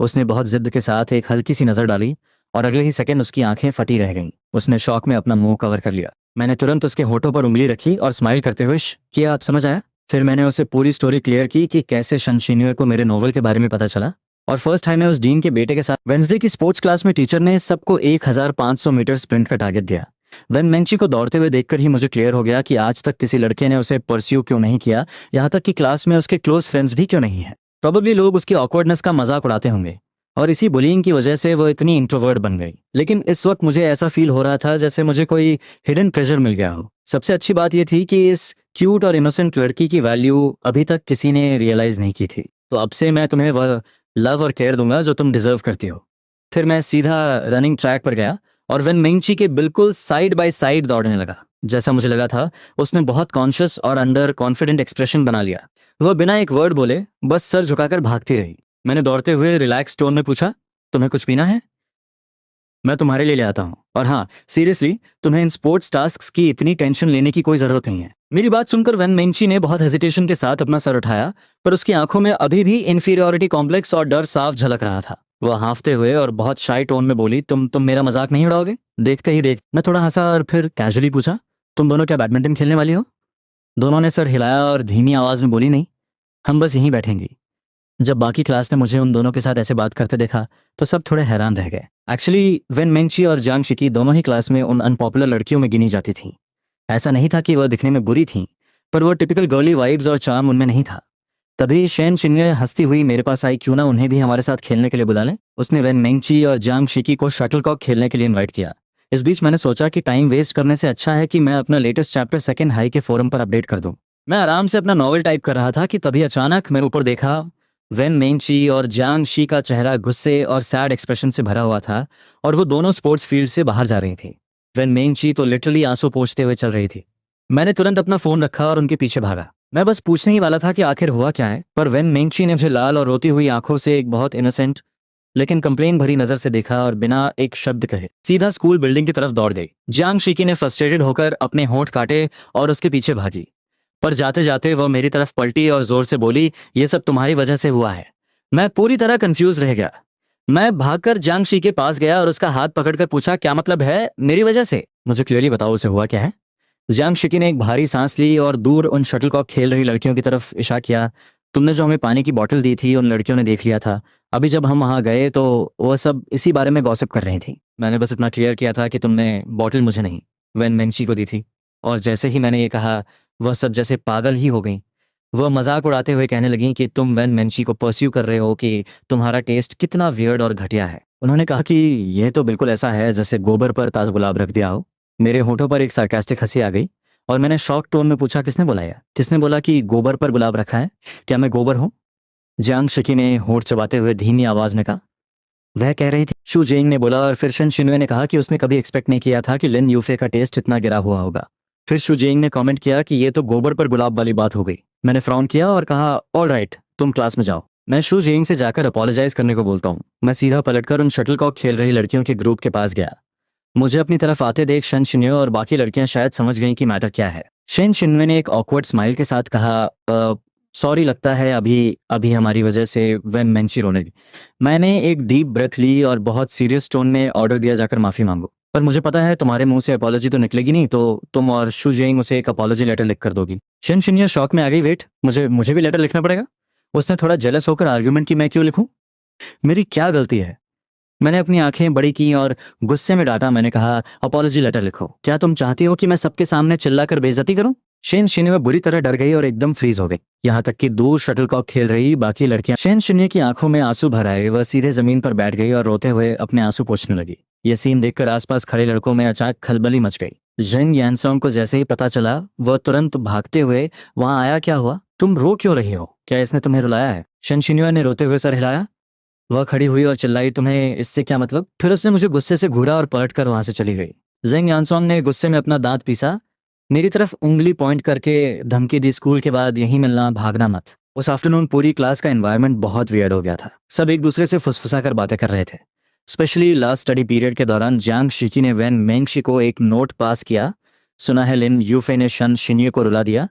उसने बहुत जिद के साथ एक हल्की सी नजर डाली और अगले ही सेकंड उसकी आंखें फटी रह गईं। उसने शौक में अपना मुंह कवर कर लिया। मैंने तुरंत उसके होठों पर उंगली रखी और स्माइल करते हुए किया, आप समझ आया? फिर मैंने उसे पूरी स्टोरी क्लियर की कि कैसे शनशिन्वे को मेरे नोवेल के बारे में पता चला। और फर्स्ट टाइम मैं उस डीन के बेटे के साथ वेंसडे की स्पोर्ट्स क्लास में टीचर ने सबको 1500 मीटर स्प्रिंट का टारगेट दिया। वेन मेंची को दौड़ते हुए देखकर ही मुझे क्लियर हो गया कि आज तक किसी लड़के ने उसे परस्यू क्यों नहीं किया, यहाँ तक कि क्लास में उसके क्लोज फ्रेंड्स भी क्यों नहीं है। प्रोबेबली लोग उसकी ऑकवर्डनेस का मजाक उड़ाते होंगे और इसी बुलिंग की वजह से वो इतनी इंट्रोवर्ट बन गई। लेकिन इस वक्त मुझे ऐसा फील हो रहा था जैसे मुझे कोई हिडन ट्रेजर मिल गया हो। सबसे अच्छी बात यह थी कि इस क्यूट और इनोसेंट लड़की की वैल्यू अभी तक किसी ने रियलाइज नहीं की थी। तो अब से मैं तुम्हें वह लव और केयर दूंगा जो तुम डिजर्व करती हो। फिर मैं सीधा रनिंग ट्रैक पर गया और वेन मेंची के बिल्कुल साइड बाय साइड दौड़ने लगा। जैसा मुझे लगा था, उसने बहुत कॉन्शियस और अंडर कॉन्फिडेंट एक्सप्रेशन बना लिया। वह बिना एक वर्ड बोले बस सर झुकाकर भागती रही। मैंने दौड़ते हुए रिलैक्स टोन में पूछा, तुम्हें कुछ पीना है? मैं तुम्हारे लिए ले आता हूँ। और हाँ, सीरियसली तुम्हें इन स्पोर्ट्स टास्क्स की इतनी टेंशन लेने की कोई जरूरत नहीं है। मेरी बात सुनकर वैन मेंची ने बहुत हेजिटेशन के साथ अपना सर उठाया, पर उसकी आंखों में अभी भी इंफीरियोरिटी कॉम्प्लेक्स और डर साफ झलक रहा था। वह हांफते हुए और बहुत शाई टोन में बोली, तुम मेरा मजाक नहीं उड़ाओगे? देखते ही देख मैं थोड़ा हंसा और फिर कैजुअली पूछा, तुम दोनों क्या बैडमिंटन खेलने वाली हो? दोनों ने सर हिलाया और धीमी आवाज में बोली, नहीं, हम बस यहीं बैठेंगी। जब बाकी क्लास ने मुझे उन दोनों के साथ ऐसे बात करते देखा तो सब थोड़े हैरान रह गए। एक्चुअली वेन मेंची और जांग शिकी दोनों ही क्लास में उन अनपॉपुलर लड़कियों में गिनी जाती थीं। ऐसा नहीं था कि वह दिखने में बुरी थीं, पर वो टिपिकल गर्ली वाइब्स और चार्म उनमें नहीं था। तभी शेन शिन्ये हंसती हुई मेरे पास आई, क्यों ना उन्हें भी हमारे साथ खेलने के लिए बुला लें। उसने वेन मेंची और जांग शिकी को शटलकॉक खेलने के लिए इनवाइट किया। इस बीच मैंने सोचा कि टाइम वेस्ट करने से अच्छा है कि मैं अपना लेटेस्ट चैप्टर सेकंड हाई के फोरम पर अपडेट कर दूं। मैं आराम से अपना नॉवल टाइप कर रहा था कि तभी अचानक मैंने ऊपर देखा। वेन मेंची और जांग शी का चेहरा गुस्से और सैड एक्सप्रेशन से भरा हुआ था और वो दोनों स्पोर्ट्स फील्ड से बाहर जा रही थी। वेन मेंची तो लिटरली आंसू पोंछते हुए चल रही थी। मैंने तुरंत अपना फोन रखा और उनके पीछे भागा। मैं बस पूछने ही वाला था कि आखिर हुआ क्या है, पर वेन मेंची ने मुझे लाल और रोती हुई आंखों से एक बहुत इनोसेंट लेकिन कंप्लेन भरी नजर से देखा और बिना एक शब्द कहे सीधा स्कूल बिल्डिंग की तरफ दौड़ गई। जियांग शिकी ने फ्रस्ट्रेटेड होकर अपने होंठ काटे और उसके पीछे भागी, पर जाते जाते वह मेरी तरफ पलटी और जोर से बोली, ये सब तुम्हारी वजह से हुआ है। मैं पूरी तरह कंफ्यूज रह गया। मैं भागकर जियांग शी के पास गया और उसका हाथ पकड़कर पूछा, क्या मतलब है मेरी वजह से? मुझे क्लियरली बताओ उसे हुआ क्या है। जियांग शिकी ने एक भारी सांस ली और दूर उन शटलकॉक खेल रही लड़कियों की तरफ इशारा किया। तुमने जो हमें पानी की बोतल दी थी उन लड़कियों ने देख लिया था। अभी जब हम वहां गए तो वो सब इसी बारे में गॉसिप कर रही थी। मैंने बस इतना क्लियर किया था कि तुमने बोतल मुझे नहीं, वेन मेंची को दी थी। और जैसे ही मैंने ये कहा, वह सब जैसे पागल ही हो गई। वह मजाक उड़ाते हुए कहने लगी कि तुम वेन मेंची को परस्यू कर रहे हो, कि तुम्हारा टेस्ट कितना वियर्ड और घटिया है। उन्होंने कहा कि यह तो बिल्कुल ऐसा है जैसे गोबर पर ताज़ गुलाब रख दिया हो। मेरे होठों पर एक सार्कास्टिक हंसी आ गई और मैंने शॉक टोन में पूछा, किसने बुलाया? किसने बोला कि गोबर पर गुलाब रखा है? क्या मैं गोबर हूँ? जियांग शिकी ने होठ चबाते हुए धीमी आवाज में कहा। वह कह रही थी, शू जेंग ने बोला। और फिर शन शिन्वे ने कहा कि उसने कभी एक्सपेक्ट नहीं किया था कि लिन यूफे का टेस्ट इतना गिरा हुआ होगा। फिर शू जेंग ने कमेंट किया कि ये तो गोबर पर गुलाब वाली बात हो गई। मैंने फ्राउन किया और कहा, ऑल राइट, तुम क्लास में जाओ। मैं शू जेंग से जाकर अपोलोजाइज करने को बोलता हूँ। मैं सीधा पलटकर उन शटलकॉक खेल रही लड़कियों के ग्रुप के पास गया। मुझे अपनी तरफ आते देख शन शिन्वे और बाकी लड़कियां शायद समझ गईं कि मैटर क्या है। शन शिन्वे ने एक ऑकवर्ड स्माइल के साथ कहा, सॉरी, लगता है अभी अभी हमारी वजह से वेन मेंची रोने लगी। मैंने एक डीप ब्रेथ ली और बहुत सीरियस टोन में ऑर्डर दिया, जाकर माफ़ी मांगो। पर मुझे पता है तुम्हारे मुंह से अपॉलॉजी तो निकलेगी नहीं, तो तुम और शू जेइंग उसे एक अपॉलॉजी लेटर लिख कर दोगी। शन शिन्वे शॉक में आ गई, वेट, मुझे भी लेटर लिखना पड़ेगा? उसने थोड़ा जेलस होकर आर्ग्यूमेंट की, मैं क्यों लिखूं? मेरी क्या गलती है? मैंने अपनी आंखें बड़ी की और गुस्से में डांटा। मैंने कहा, अपॉलॉजी लेटर लिखो। क्या तुम चाहती हो कि मैं सबके सामने चिल्लाकर बेइज्जती करूं? शेन शिन्ये बुरी तरह डर गई और एकदम फ्रीज हो गई। यहाँ तक कि दूर शटलकॉक खेल रही बाकी लड़कियां, शेन शिन्ये की आंखों में आंसू भर आए। वह सीधे जमीन पर बैठ गई और रोते हुए अपने आंसू पोंछने लगी। ये सीन देखकर आसपास खड़े लड़कों में अचानक खलबली मच गई। जेंग यानसोंग को जैसे ही पता चला, वह तुरंत भागते हुए वहां आया। क्या हुआ? तुम रो क्यों रही हो? क्या इसने तुम्हें रुलाया है? शेन शिन्ये ने रोते हुए सर हिलाया। वह खड़ी हुई और चिल्लाई, तुम्हें इससे क्या मतलब? फिर उसने मुझे गुस्से से घूरा और पलटकर वहां से चली गई। जेंग यानसोंग ने गुस्से में अपना दांत पीसा, मेरी तरफ उंगली पॉइंट करके धमकी दी, स्कूल के बाद यहीं मिलना, भागना मत। उस आफ्टरनून पूरी क्लास का एनवायरनमेंट बहुत वियर्ड हो गया था। सब एक दूसरे से फुसफुसा कर बातें कर रहे थे। स्पेशली लास्ट स्टडी पीरियड के दौरान जियांग शिकी ने वेन मेंगशी को एक नोट पास किया। सुना है लिन यूफे ने शन शिन्ये को रुला दिया।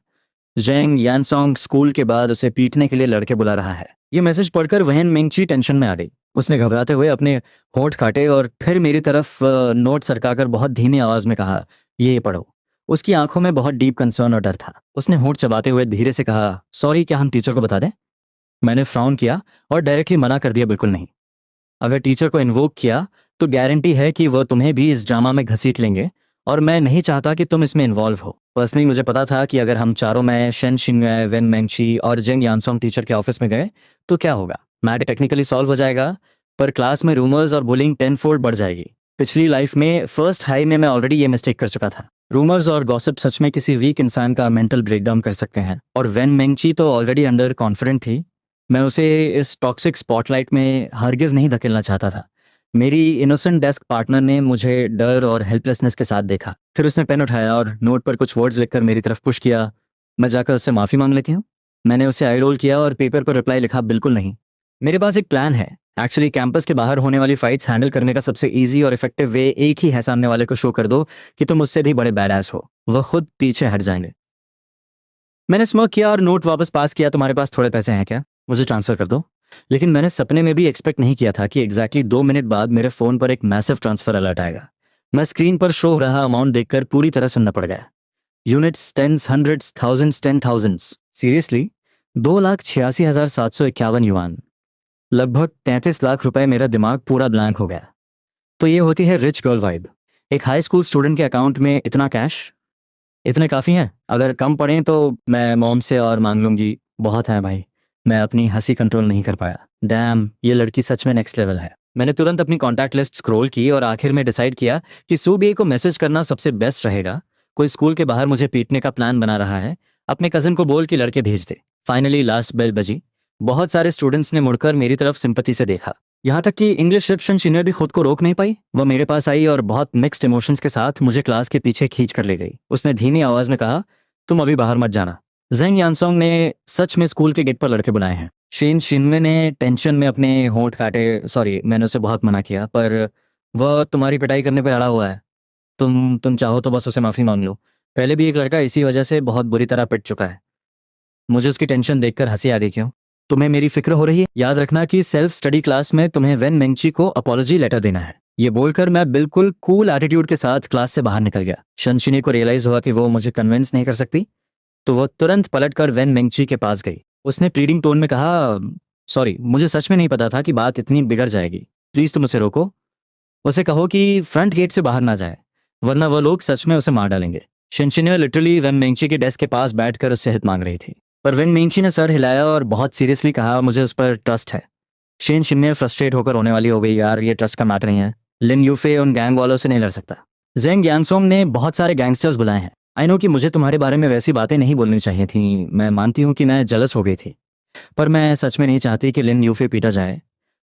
जेंग यानसोंग स्कूल के बाद उसे पीटने के लिए लड़के बुला रहा है। ये मैसेज पढ़कर वहन मेंगची टेंशन में आ गई। उसने घबराते हुए अपने होंठ काटे और फिर मेरी तरफ नोट सरकाकर बहुत धीमी आवाज में कहा, ये पढ़ो। उसकी आंखों में बहुत डीप कंसर्न और डर था। उसने होंठ चबाते हुए धीरे से कहा, सॉरी, क्या हम टीचर को बता दें? मैंने फ्राउन किया और डायरेक्टली मना कर दिया, बिल्कुल नहीं। अगर टीचर को इन्वोक किया तो गारंटी है कि वह तुम्हें भी इस ड्रामा में घसीट लेंगे, और मैं नहीं चाहता कि तुम इसमें इन्वॉल्व हो। पर्सनली मुझे पता था कि अगर हम चारों, मैं, शन शिन्वे, वेन मेंगशी और जेंग यानसोंग टीचर के ऑफिस में गए तो क्या होगा? मैटर टेक्निकली सॉल्व हो जाएगा, पर क्लास में रूमर्स और बुलिंग 10 फोल्ड बढ़ जाएगी। पिछली लाइफ में फर्स्ट हाई में मैं ऑलरेडी ये मिस्टेक कर चुका था। रूमर्स और गॉसिप सच में किसी वीक इंसान का मेंटल ब्रेकडाउन कर सकते हैं, और वेन मेंगची तो ऑलरेडी अंडर कॉन्फिडेंट थी। मैं उसे इस टॉक्सिक स्पॉटलाइट में हरगिज नहीं धकेलना चाहता था। मेरी इनोसेंट डेस्क पार्टनर ने मुझे डर और हेल्पलेसनेस के साथ देखा। फिर उसने पेन उठाया और नोट पर कुछ वर्ड्स लिखकर मेरी तरफ पुश किया। मैं जाकर उससे माफ़ी मांग लेती हूँ। मैंने उसे आई रोल किया और पेपर पर रिप्लाई लिखा, बिल्कुल नहीं। मेरे पास एक प्लान है। एक्चुअली कैंपस के बाहर होने वाली फाइट्स हैंडल करने का सबसे इजी और इफेक्टिव वे एक ही है, सामने वाले को शो कर दो कि तुम उससे भी बड़े बैडएस हो, वह खुद पीछे हट जाएंगे। मैंने स्मोक किया और नोट वापस पास किया। तुम्हारे पास थोड़े पैसे हैं क्या? मुझे ट्रांसफर कर दो। लेकिन मैंने सपने में भी एक्सपेक्ट नहीं किया था कि एग्जैक्टली 2 मिनट बाद मेरे फोन पर एक मैसिव ट्रांसफर अलर्ट आएगा। मैं स्क्रीन पर शो हो रहा अमाउंट देखकर पूरी तरह सुनना पड़ गया। Units, tens, hundreds, thousands, 10,000s। Seriously? 2,86,751 yuan, लगभग 33 लाख रुपए। मेरा दिमाग पूरा ब्लैंक हो गया। तो ये होती है रिच गर्ल वाइब। एक हाई स्कूल स्टूडेंट के अकाउंट में इतना कैश। इतने काफ़ी हैं, अगर कम पड़े तो मैं मॉम से और मांग लूंगी। बहुत है भाई। मैं अपनी हंसी कंट्रोल नहीं कर पाया। डैम, ये लड़की सच में नेक्स्ट लेवल है। मैंने तुरंत अपनी कॉन्टैक्ट लिस्ट स्क्रॉल की और आखिर में डिसाइड किया कि सुबह को मैसेज करना सबसे बेस्ट रहेगा। कोई स्कूल के बाहर मुझे पीटने का प्लान बना रहा है, अपने कज़न को बोल के लड़के भेज दे। फाइनली लास्ट बेल बजी। बहुत सारे स्टूडेंट्स ने मुड़कर मेरी तरफ सिंपैथी से देखा। यहाँ तक कि इंग्लिश रिसेप्शन सीनियर भी खुद को रोक नहीं पाई। वह मेरे पास आई और बहुत मिक्स्ड इमोशंस के साथ मुझे क्लास के पीछे खींच कर ले गई। उसने धीमी आवाज में कहा, तुम अभी बाहर मत जाना। जेंग यानसोंग ने सच में स्कूल के गेट पर लड़के बुलाए हैं। शेन शिनवे ने टेंशन में अपने होंठ काटे। सॉरी, मैंने उसे बहुत मना किया, पर वह तुम्हारी पिटाई करने पर अड़ा हुआ है। तुम चाहो तो बस उसे माफ़ी मांग लो। पहले भी एक लड़का इसी वजह से बहुत बुरी तरह पिट चुका है। मुझे उसकी टेंशन देखकर हंसी आ गई। क्यों? तुम्हें मेरी फिक्र हो रही है? याद रखना कि सेल्फ स्टडी क्लास में तुम्हें वेन मेंगची को अपॉलॉजी लेटर देना है। ये बोलकर मैं बिल्कुल कूल एटीट्यूड के साथ क्लास से बाहर निकल गया। शनशिनी को रियलाइज हुआ कि वो मुझे कन्विंस नहीं कर सकती, तो वो तुरंत पलटकर वेन मेंगची के पास गई। उसने प्लीडिंग टोन में कहा, सॉरी, मुझे सच में नहीं पता था कि बात इतनी बिगड़ जाएगी। प्लीज तुम उसे रोको। उसे कहो कि फ्रंट गेट से बाहर ना जाए, वरना वो लोग सच में उसे मार डालेंगे। शिनशिनी लिटरली वेन मेंगची के डेस्क के पास बैठकर उससे हित मांग रही थी, पर वेन मेंगची ने सर हिलाया और बहुत सीरियसली कहा, मुझे उस पर ट्रस्ट है। शेन शिन्ने फ्रस्ट्रेट होकर होने वाली हो गई। यार, ये ट्रस्ट का मैटर नहीं है। लिन यूफे उन गैंग वालों से नहीं लड़ सकता। जेंग यानसोंग ने बहुत सारे गैंगस्टर्स बुलाए हैं। आई नो कि मुझे तुम्हारे बारे में वैसी बातें नहीं बोलनी चाहिए थी। मैं मानती हूँ कि मैं जलस हो गई थी, पर मैं सच में नहीं चाहती कि लिन यूफे पीटा जाए।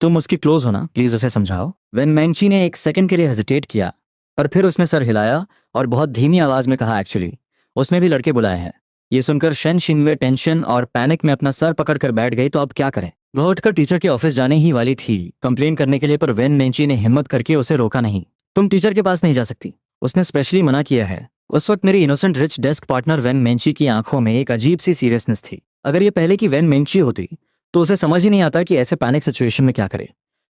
तुम उसकी क्लोज हो ना, प्लीज उसे समझाओ। वेन मैंची ने एक सेकंड के लिए हेजिटेट किया, पर फिर उसने सर हिलाया और बहुत धीमी आवाज में कहा, एक्चुअली उसने भी लड़के बुलाए हैं। ये सुनकर शेन शिनवे टेंशन और पैनिक में अपना सर पकड़कर बैठ गई। तो अब क्या करें? वह उठकर टीचर के ऑफिस जाने ही वाली थी कंप्लेन करने के लिए, पर वेन मेंची ने हिम्मत करके उसे रोका नहीं। तुम टीचर के पास नहीं जा सकती, उसने स्पेशली मना किया है। उस वक्त मेरी innocent rich desk partner Wen Mengqi की आंखों में एक अजीब सी सीरियसनेस थी। अगर ये पहले की वेन मेंची होती तो उसे समझ ही नहीं आता कि ऐसे पैनिक सिचुएशन में क्या करे,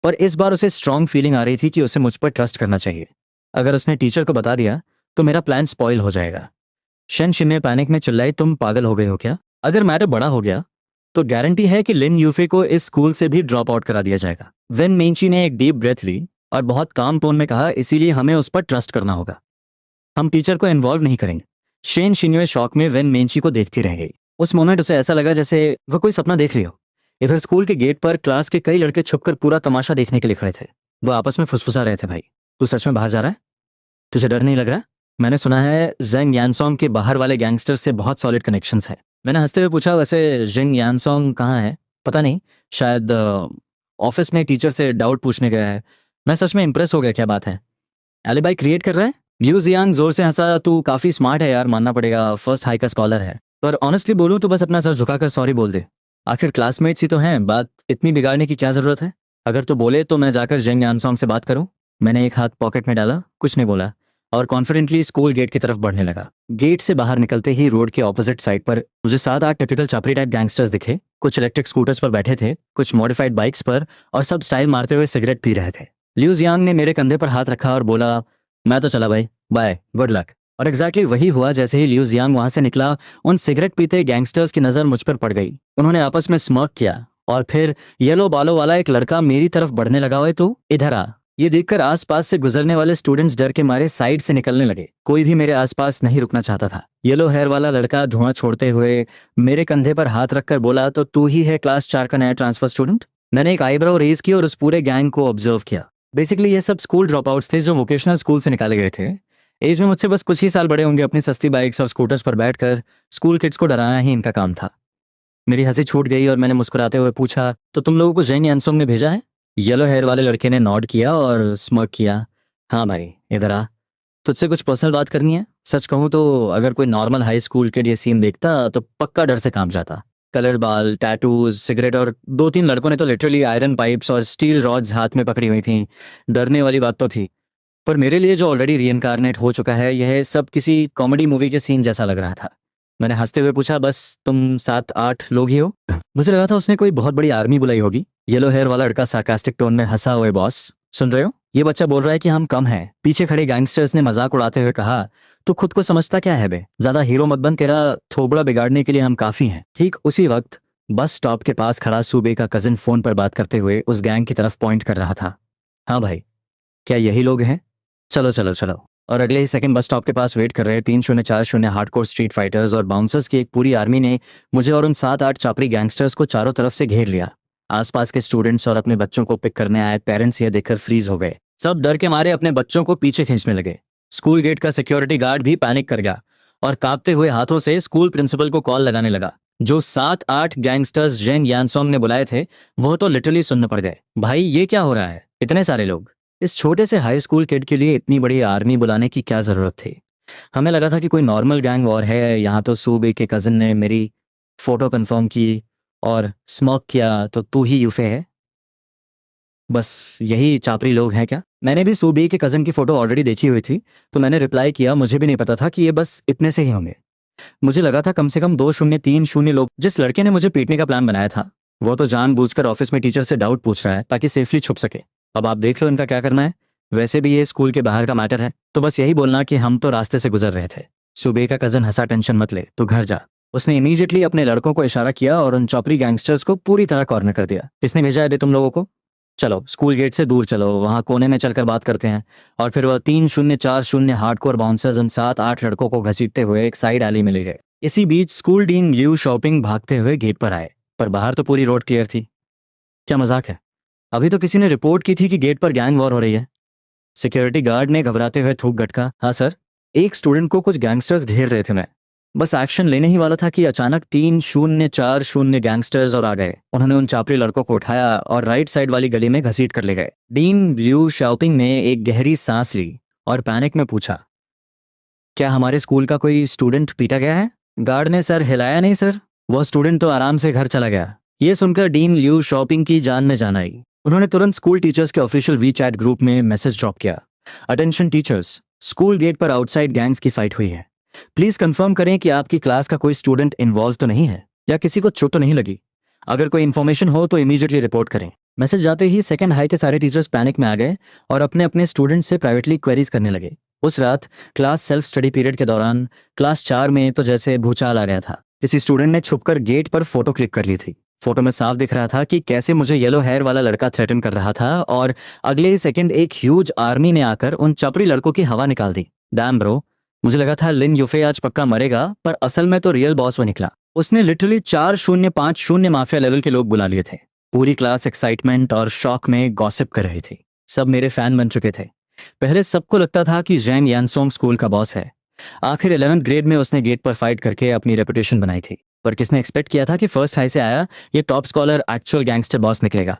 पर इस बार उसे स्ट्रांग फीलिंग आ रही थी कि उसे मुझ पर ट्रस्ट करना चाहिए। अगर उसने टीचर को बता दिया तो मेरा प्लान स्पॉइल हो जाएगा। शन शिन्ने पैनिक में चिल्लाई, तुम पागल हो गए हो क्या? अगर मैटर बड़ा हो गया तो गारंटी है कि लिन यूफे को इस स्कूल से भी ड्रॉप आउट करा दिया जाएगा। वेन मेंची ने एक डीप ब्रेथ ली और बहुत काम टोन में कहा, इसीलिए हमें उस पर ट्रस्ट करना होगा। हम टीचर को इन्वॉल्व नहीं करेंगे। शेन शिन्वे शॉक में वेन मेंची को देखती रह गई। उस मोमेंट उसे ऐसा लगा जैसे वह कोई सपना देख रही हो। इधर स्कूल के गेट पर क्लास के कई लड़के छुपकर पूरा तमाशा देखने के लिए खड़े थे। वो आपस में फुसफुसा रहे थे, भाई तू सच में बाहर जा रहा है? तुझे डर नहीं लग रहा? मैंने सुना है जेंग यानसोंग के बाहर वाले गैंगस्टर्स से बहुत सॉलिड कनेक्शंस है। मैंने हंसते हुए पूछा, वैसे जेंग यानसोंग कहाँ है? पता नहीं, शायद ऑफिस में टीचर से डाउट पूछने गया है। मैं सच में इंप्रेस हो गया। क्या बात है, एलिबाई क्रिएट कर रहा है? म्यू जियांग जोर से हंसा, तू काफी स्मार्ट है यार, मानना पड़ेगा, फर्स्ट हाई का स्कॉलर है। पर ऑनेस्टली बोलूं तो बस अपना सर झुकाकर सॉरी बोल दे। आखिर क्लासमेट्स ही तो हैं, बात इतनी बिगाड़ने की क्या जरूरत है? अगर तो बोले तो मैं जाकर जेंग यानसोंग से बात करूं। मैंने एक हाथ पॉकेट में डाला, कुछ नहीं बोला और कॉन्फिडेंटली स्कूल गेट की तरफ बढ़ने लगा। गेट से बाहर निकलते ही रोड के ऑपोजिट साइड पर मुझे 7-8 टिपिकल छपरी टाइप गैंगस्टर्स दिखे। कुछ इलेक्ट्रिक स्कूटर्स पर बैठे थे, कुछ मॉडिफाइड बाइक्स पर, और सब स्टाइल मारते हुए सिगरेट पी रहे थे। लिू जियांग ने मेरे कंधे पर हाथ रखा और बोला, मैं तो चला भाई, बाय, गुड लक। और एग्जैक्टली वही हुआ। जैसे ही लिू जियांग वहां से निकला, उन सिगरेट पीते गैंगस्टर्स की नजर मुझ पर पड़ गई। उन्होंने आपस में स्मर्क किया और फिर येलो बालों वाला एक लड़का मेरी तरफ बढ़ने लगा। हुए तो इधर आ। ये देखकर आसपास से गुजरने वाले स्टूडेंट्स डर के मारे साइड से निकलने लगे। कोई भी मेरे आसपास नहीं रुकना चाहता था। येलो हेयर वाला लड़का धुआं छोड़ते हुए मेरे कंधे पर हाथ रखकर बोला, तो तू ही है क्लास 4 का नया ट्रांसफर स्टूडेंट? मैंने एक आईब्रो रेज की और उस पूरे गैंग को ऑब्जर्व किया। बेसिकली ये सब स्कूल ड्रॉप आउट्स थे जो वोकेशनल स्कूल से निकाले गए थे। एज में मुझसे बस कुछ ही साल बड़े होंगे। अपनी सस्ती बाइक्स और स्कूटर्स पर बैठकर स्कूल किड्स को डराना ही इनका काम था। मेरी हंसी छूट गई और मैंने मुस्कुराते हुए पूछा, तो तुम लोगों को जेंग यानसोंग ने भेजा है? येलो हेयर वाले लड़के ने नॉड किया और स्मर्क किया। हाँ भाई, इधर आ, तुझसे कुछ पर्सनल बात करनी है। सच कहूँ तो अगर कोई नॉर्मल हाई स्कूल के ये सीन देखता तो पक्का डर से कांप जाता। कलर बाल, टैटूज, सिगरेट, और 2-3 लड़कों ने तो लिटरली आयरन पाइप्स और स्टील रॉड्स हाथ में पकड़ी हुई थी। डरने वाली बात तो थी, पर मेरे लिए जो ऑलरेडी रीइंकारनेट हो चुका है, यह सब किसी कॉमेडी मूवी के सीन जैसा लग रहा था। मैंने हंसते हुए पूछा, बस तुम 7-8 लोग ही हो? मुझे लगा था उसने कोई बहुत बड़ी आर्मी बुलाई होगी। येलो हेयर वाला लड़का सार्कास्टिक टोन में हंसा, हुए बॉस सुन रहे हो, ये बच्चा बोल रहा है कि हम कम हैं। पीछे खड़े गैंगस्टर्स ने मजाक उड़ाते हुए कहा, तो खुद को समझता क्या है बे, ज्यादा हीरो मत बन, तेरा थोबड़ा बिगाड़ने के लिए हम काफी हैं। ठीक उसी वक्त बस स्टॉप के पास खड़ा सूबे का कजिन फोन पर बात करते हुए उस गैंग की तरफ पॉइंट कर रहा था। हाँ भाई, क्या यही लोग हैं? चलो चलो चलो। और अगले ही सेकंड बस स्टॉप के पास वेट कर रहे 3040 हार्डकोर स्ट्रीट फाइटर्स और बाउंसर्स की एक पूरी आर्मी ने मुझे और उन 7-8 चापरी गैंगस्टर्स को चारों तरफ से घेर लिया। आसपास के स्टूडेंट्स और अपने बच्चों को पिक करने आए पेरेंट्स यह देखकर फ्रीज हो गए। सब डर के मारे अपने बच्चों को पीछे खींचने लगे। स्कूल गेट का सिक्योरिटी गार्ड भी पैनिक कर गया और कांपते हुए हाथों से स्कूल प्रिंसिपल को कॉल लगाने लगा। जो 7-8 गैंगस्टर्स जेंग यानसोंग ने बुलाए थे, वो तो लिटरली सुनने पड़ गए। भाई ये क्या हो रहा है, इतने सारे लोग, इस छोटे से हाई स्कूल किड के लिए इतनी बड़ी आर्मी बुलाने की क्या जरूरत थी? हमें लगा था कि कोई नॉर्मल गैंग वॉर है, यहाँ तो सूबे के कजिन ने मेरी फोटो कंफर्म की और स्मोक किया, तो तू ही यूफे है? बस यही चापरी लोग हैं क्या? मैंने भी सूबे के कजिन की फोटो ऑलरेडी देखी हुई थी, तो मैंने रिप्लाई किया, मुझे भी नहीं पता था कि ये बस इतने से ही होंगे। मुझे लगा था कम से कम 2-0-3-0 लोग। जिस लड़के ने मुझे पीटने का प्लान बनाया था, वो तो जानबूझकर ऑफिस में टीचर से डाउट पूछ रहा है ताकि सेफली छुप सके। अब आप देख लो इनका क्या करना है। वैसे भी ये स्कूल के बाहर का मैटर है, तो बस यही बोलना कि हम तो रास्ते से गुजर रहे थे। सुबह का कजन हंसा, टेंशन मत ले, तू घर जा। उसने इमीडिएटली अपने लड़कों को इशारा किया और उन चौपरी गैंगस्टर्स को पूरी तरह कॉर्नर कर दिया। किसने भेजा है बे तुम लोगों को? चलो स्कूल गेट से दूर चलो, वहां कोने में चलकर बात करते हैं। और फिर वह 3040 हार्डकोर बाउंसर्स उन 7-8 लड़कों को घसीटते हुए एक साइड एली में ले गए। इसी बीच स्कूल डीन ल्यू शॉपिंग भागते हुए गेट पर आए, पर बाहर तो पूरी रोड क्लियर थी। क्या मजाक है, अभी तो किसी ने रिपोर्ट की थी कि गेट पर गैंग वॉर हो रही है। सिक्योरिटी गार्ड ने घबराते हुए थूक गटका, हाँ सर, एक स्टूडेंट को कुछ गैंगस्टर्स घेर रहे थे, मैं बस एक्शन लेने ही वाला था कि अचानक 3040 गैंगस्टर्स और आ गए। उन्होंने उन चापरी लड़कों को उठाया और राइट साइड वाली गली में घसीट कर ले गए। डीन ल्यू शाओपिंग ने एक गहरी सांस ली और पैनिक में पूछा, क्या हमारे स्कूल का कोई स्टूडेंट पीटा गया है? गार्ड ने सर हिलाया, नहीं सर, वो स्टूडेंट तो आराम से घर चला गया। ये सुनकर डीन ल्यू शॉपिंग की जान में जान आई। उन्होंने तुरंत स्कूल टीचर्स के ऑफिशियल वी चैट ग्रुप में मैसेज ड्रॉप किया, अटेंशन टीचर्स, स्कूल गेट पर आउटसाइड गैंग्स की फाइट हुई है। प्लीज कंफर्म करें कि आपकी क्लास का कोई स्टूडेंट इन्वॉल्व तो नहीं है या किसी को चोट तो नहीं लगी। अगर कोई इन्फॉर्मेशन हो तो इमीडिएटली रिपोर्ट करें। मैसेज जाते ही सेकंड हाई के सारे टीचर्स पैनिक में आ गए और अपने अपने स्टूडेंट से प्राइवेटली क्वेरीज करने लगे। उस रात क्लास सेल्फ स्टडी पीरियड के दौरान क्लास 4 में तो जैसे भूचाल आ गया था। किसी स्टूडेंट ने छुपकर गेट पर फोटो क्लिक कर ली थी। फोटो में साफ दिख रहा था कि कैसे मुझे येलो हेयर वाला लड़का थ्रेटन कर रहा था और अगले ही सेकंड एक ह्यूज आर्मी ने आकर उन चपड़ी लड़कों की हवा निकाल दी। डैम ब्रो, मुझे लगा था लिन यूफे आज पक्का मरेगा, पर असल में तो रियल बॉस वो निकला। उसने लिटरली 4050 माफिया लेवल के लोग बुला लिए थे। पूरी क्लास एक्साइटमेंट और शॉक में गॉसिप कर रही थी। सब मेरे फैन बन चुके थे। पहले सबको लगता था कि जेंग यानसोंग स्कूल का बॉस है। आखिर 11th ग्रेड में उसने गेट पर फाइट करके अपनी रेपुटेशन बनाई थी। पर किसने एक्सपेक्ट किया था कि फर्स्ट हाई से आया ये top scholar actual gangster boss निकलेगा।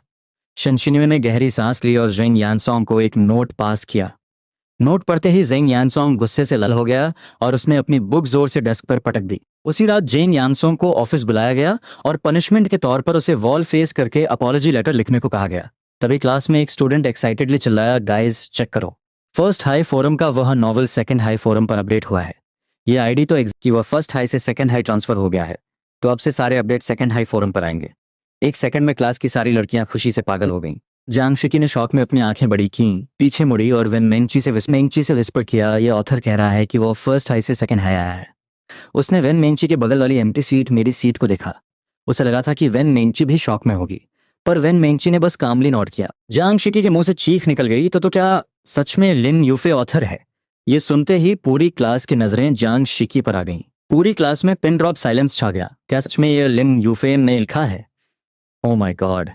शनशिन्यू ने गहरी सांस ली और जेंग यानसोंग को एक नोट पास किया। नोट पढ़ते ही जेंग यानसोंग गुस्से से लाल हो गया और उसने अपनी बुक जोर से डेस्क पर पटक दी। उसी रात जेंग यानसोंग को ऑफिस बुलाया गया और पनिशमेंट के तौर पर उसे वॉल फेस करके अपॉलॉजी लेटर लिखने को कहा गया। तभी क्लास में एक स्टूडेंट एक्साइटेडली चिल्लाया, गाइस चेक करो, फर्स्ट हाई फोरम का वह नॉवल सेकंड हाई फोरम पर अपडेट हुआ है। ये आईडी तो कि वह फर्स्ट हाई से सेकंड हाई ट्रांसफर हो गया है, तो अब से सारे अपडेट सेकंड हाई फोरम पर आएंगे। एक सेकंड में क्लास की सारी लड़कियां खुशी से पागल हो गईं। जांग शिकी ने शौक में अपनी आंखें बड़ी की, पीछे मुड़ी और वेन मेंची से विस्पर किया, ये ऑथर कह रहा है कि वो फर्स्ट हाई से सेकंड हाई आया है। उसने वेन मेंची के बगल वाली एम्प्टी सीट, मेरी सीट को देखा। उसे लगा था कि वेन मेंची भी शौक में होगी, पर वेन मेंची ने बस कामली नोट किया। जांग शिकी के मुंह से चीख निकल गई, तो क्या सच में लिन यूफे ऑथर है? ये सुनते ही पूरी क्लास की नजरें जांग शिकी पर आ गईं। पूरी क्लास में पिन ड्रॉप साइलेंस छा गया। क्या सच में ये लिन यूफे ने लिखा है? Oh my God.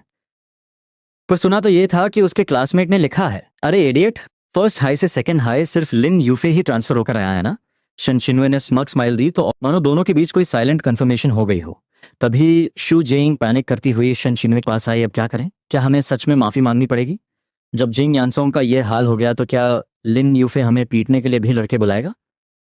पर सुना तो ये था कि उसके क्लासमेट ने लिखा है। अरे इडियट, फर्स्ट हाई से सेकंड हाई सिर्फ लिन यूफे ही ट्रांसफर होकर आया है ना? शनशिन्वे ने स्मग स्माइल दी, तो मानो दोनों के बीच कोई साइलेंट कंफर्मेशन हो गई हो। तभी शू जेइंग पैनिक करती हुई शनशिन्वे के पास आई। अब क्या करें? क्या हमें सच में माफी मांगनी पड़ेगी? जब जिंग यानसोंग का ये हाल हो गया तो क्या लिन यूफे हमें पीटने के लिए भी लड़के बुलाएगा?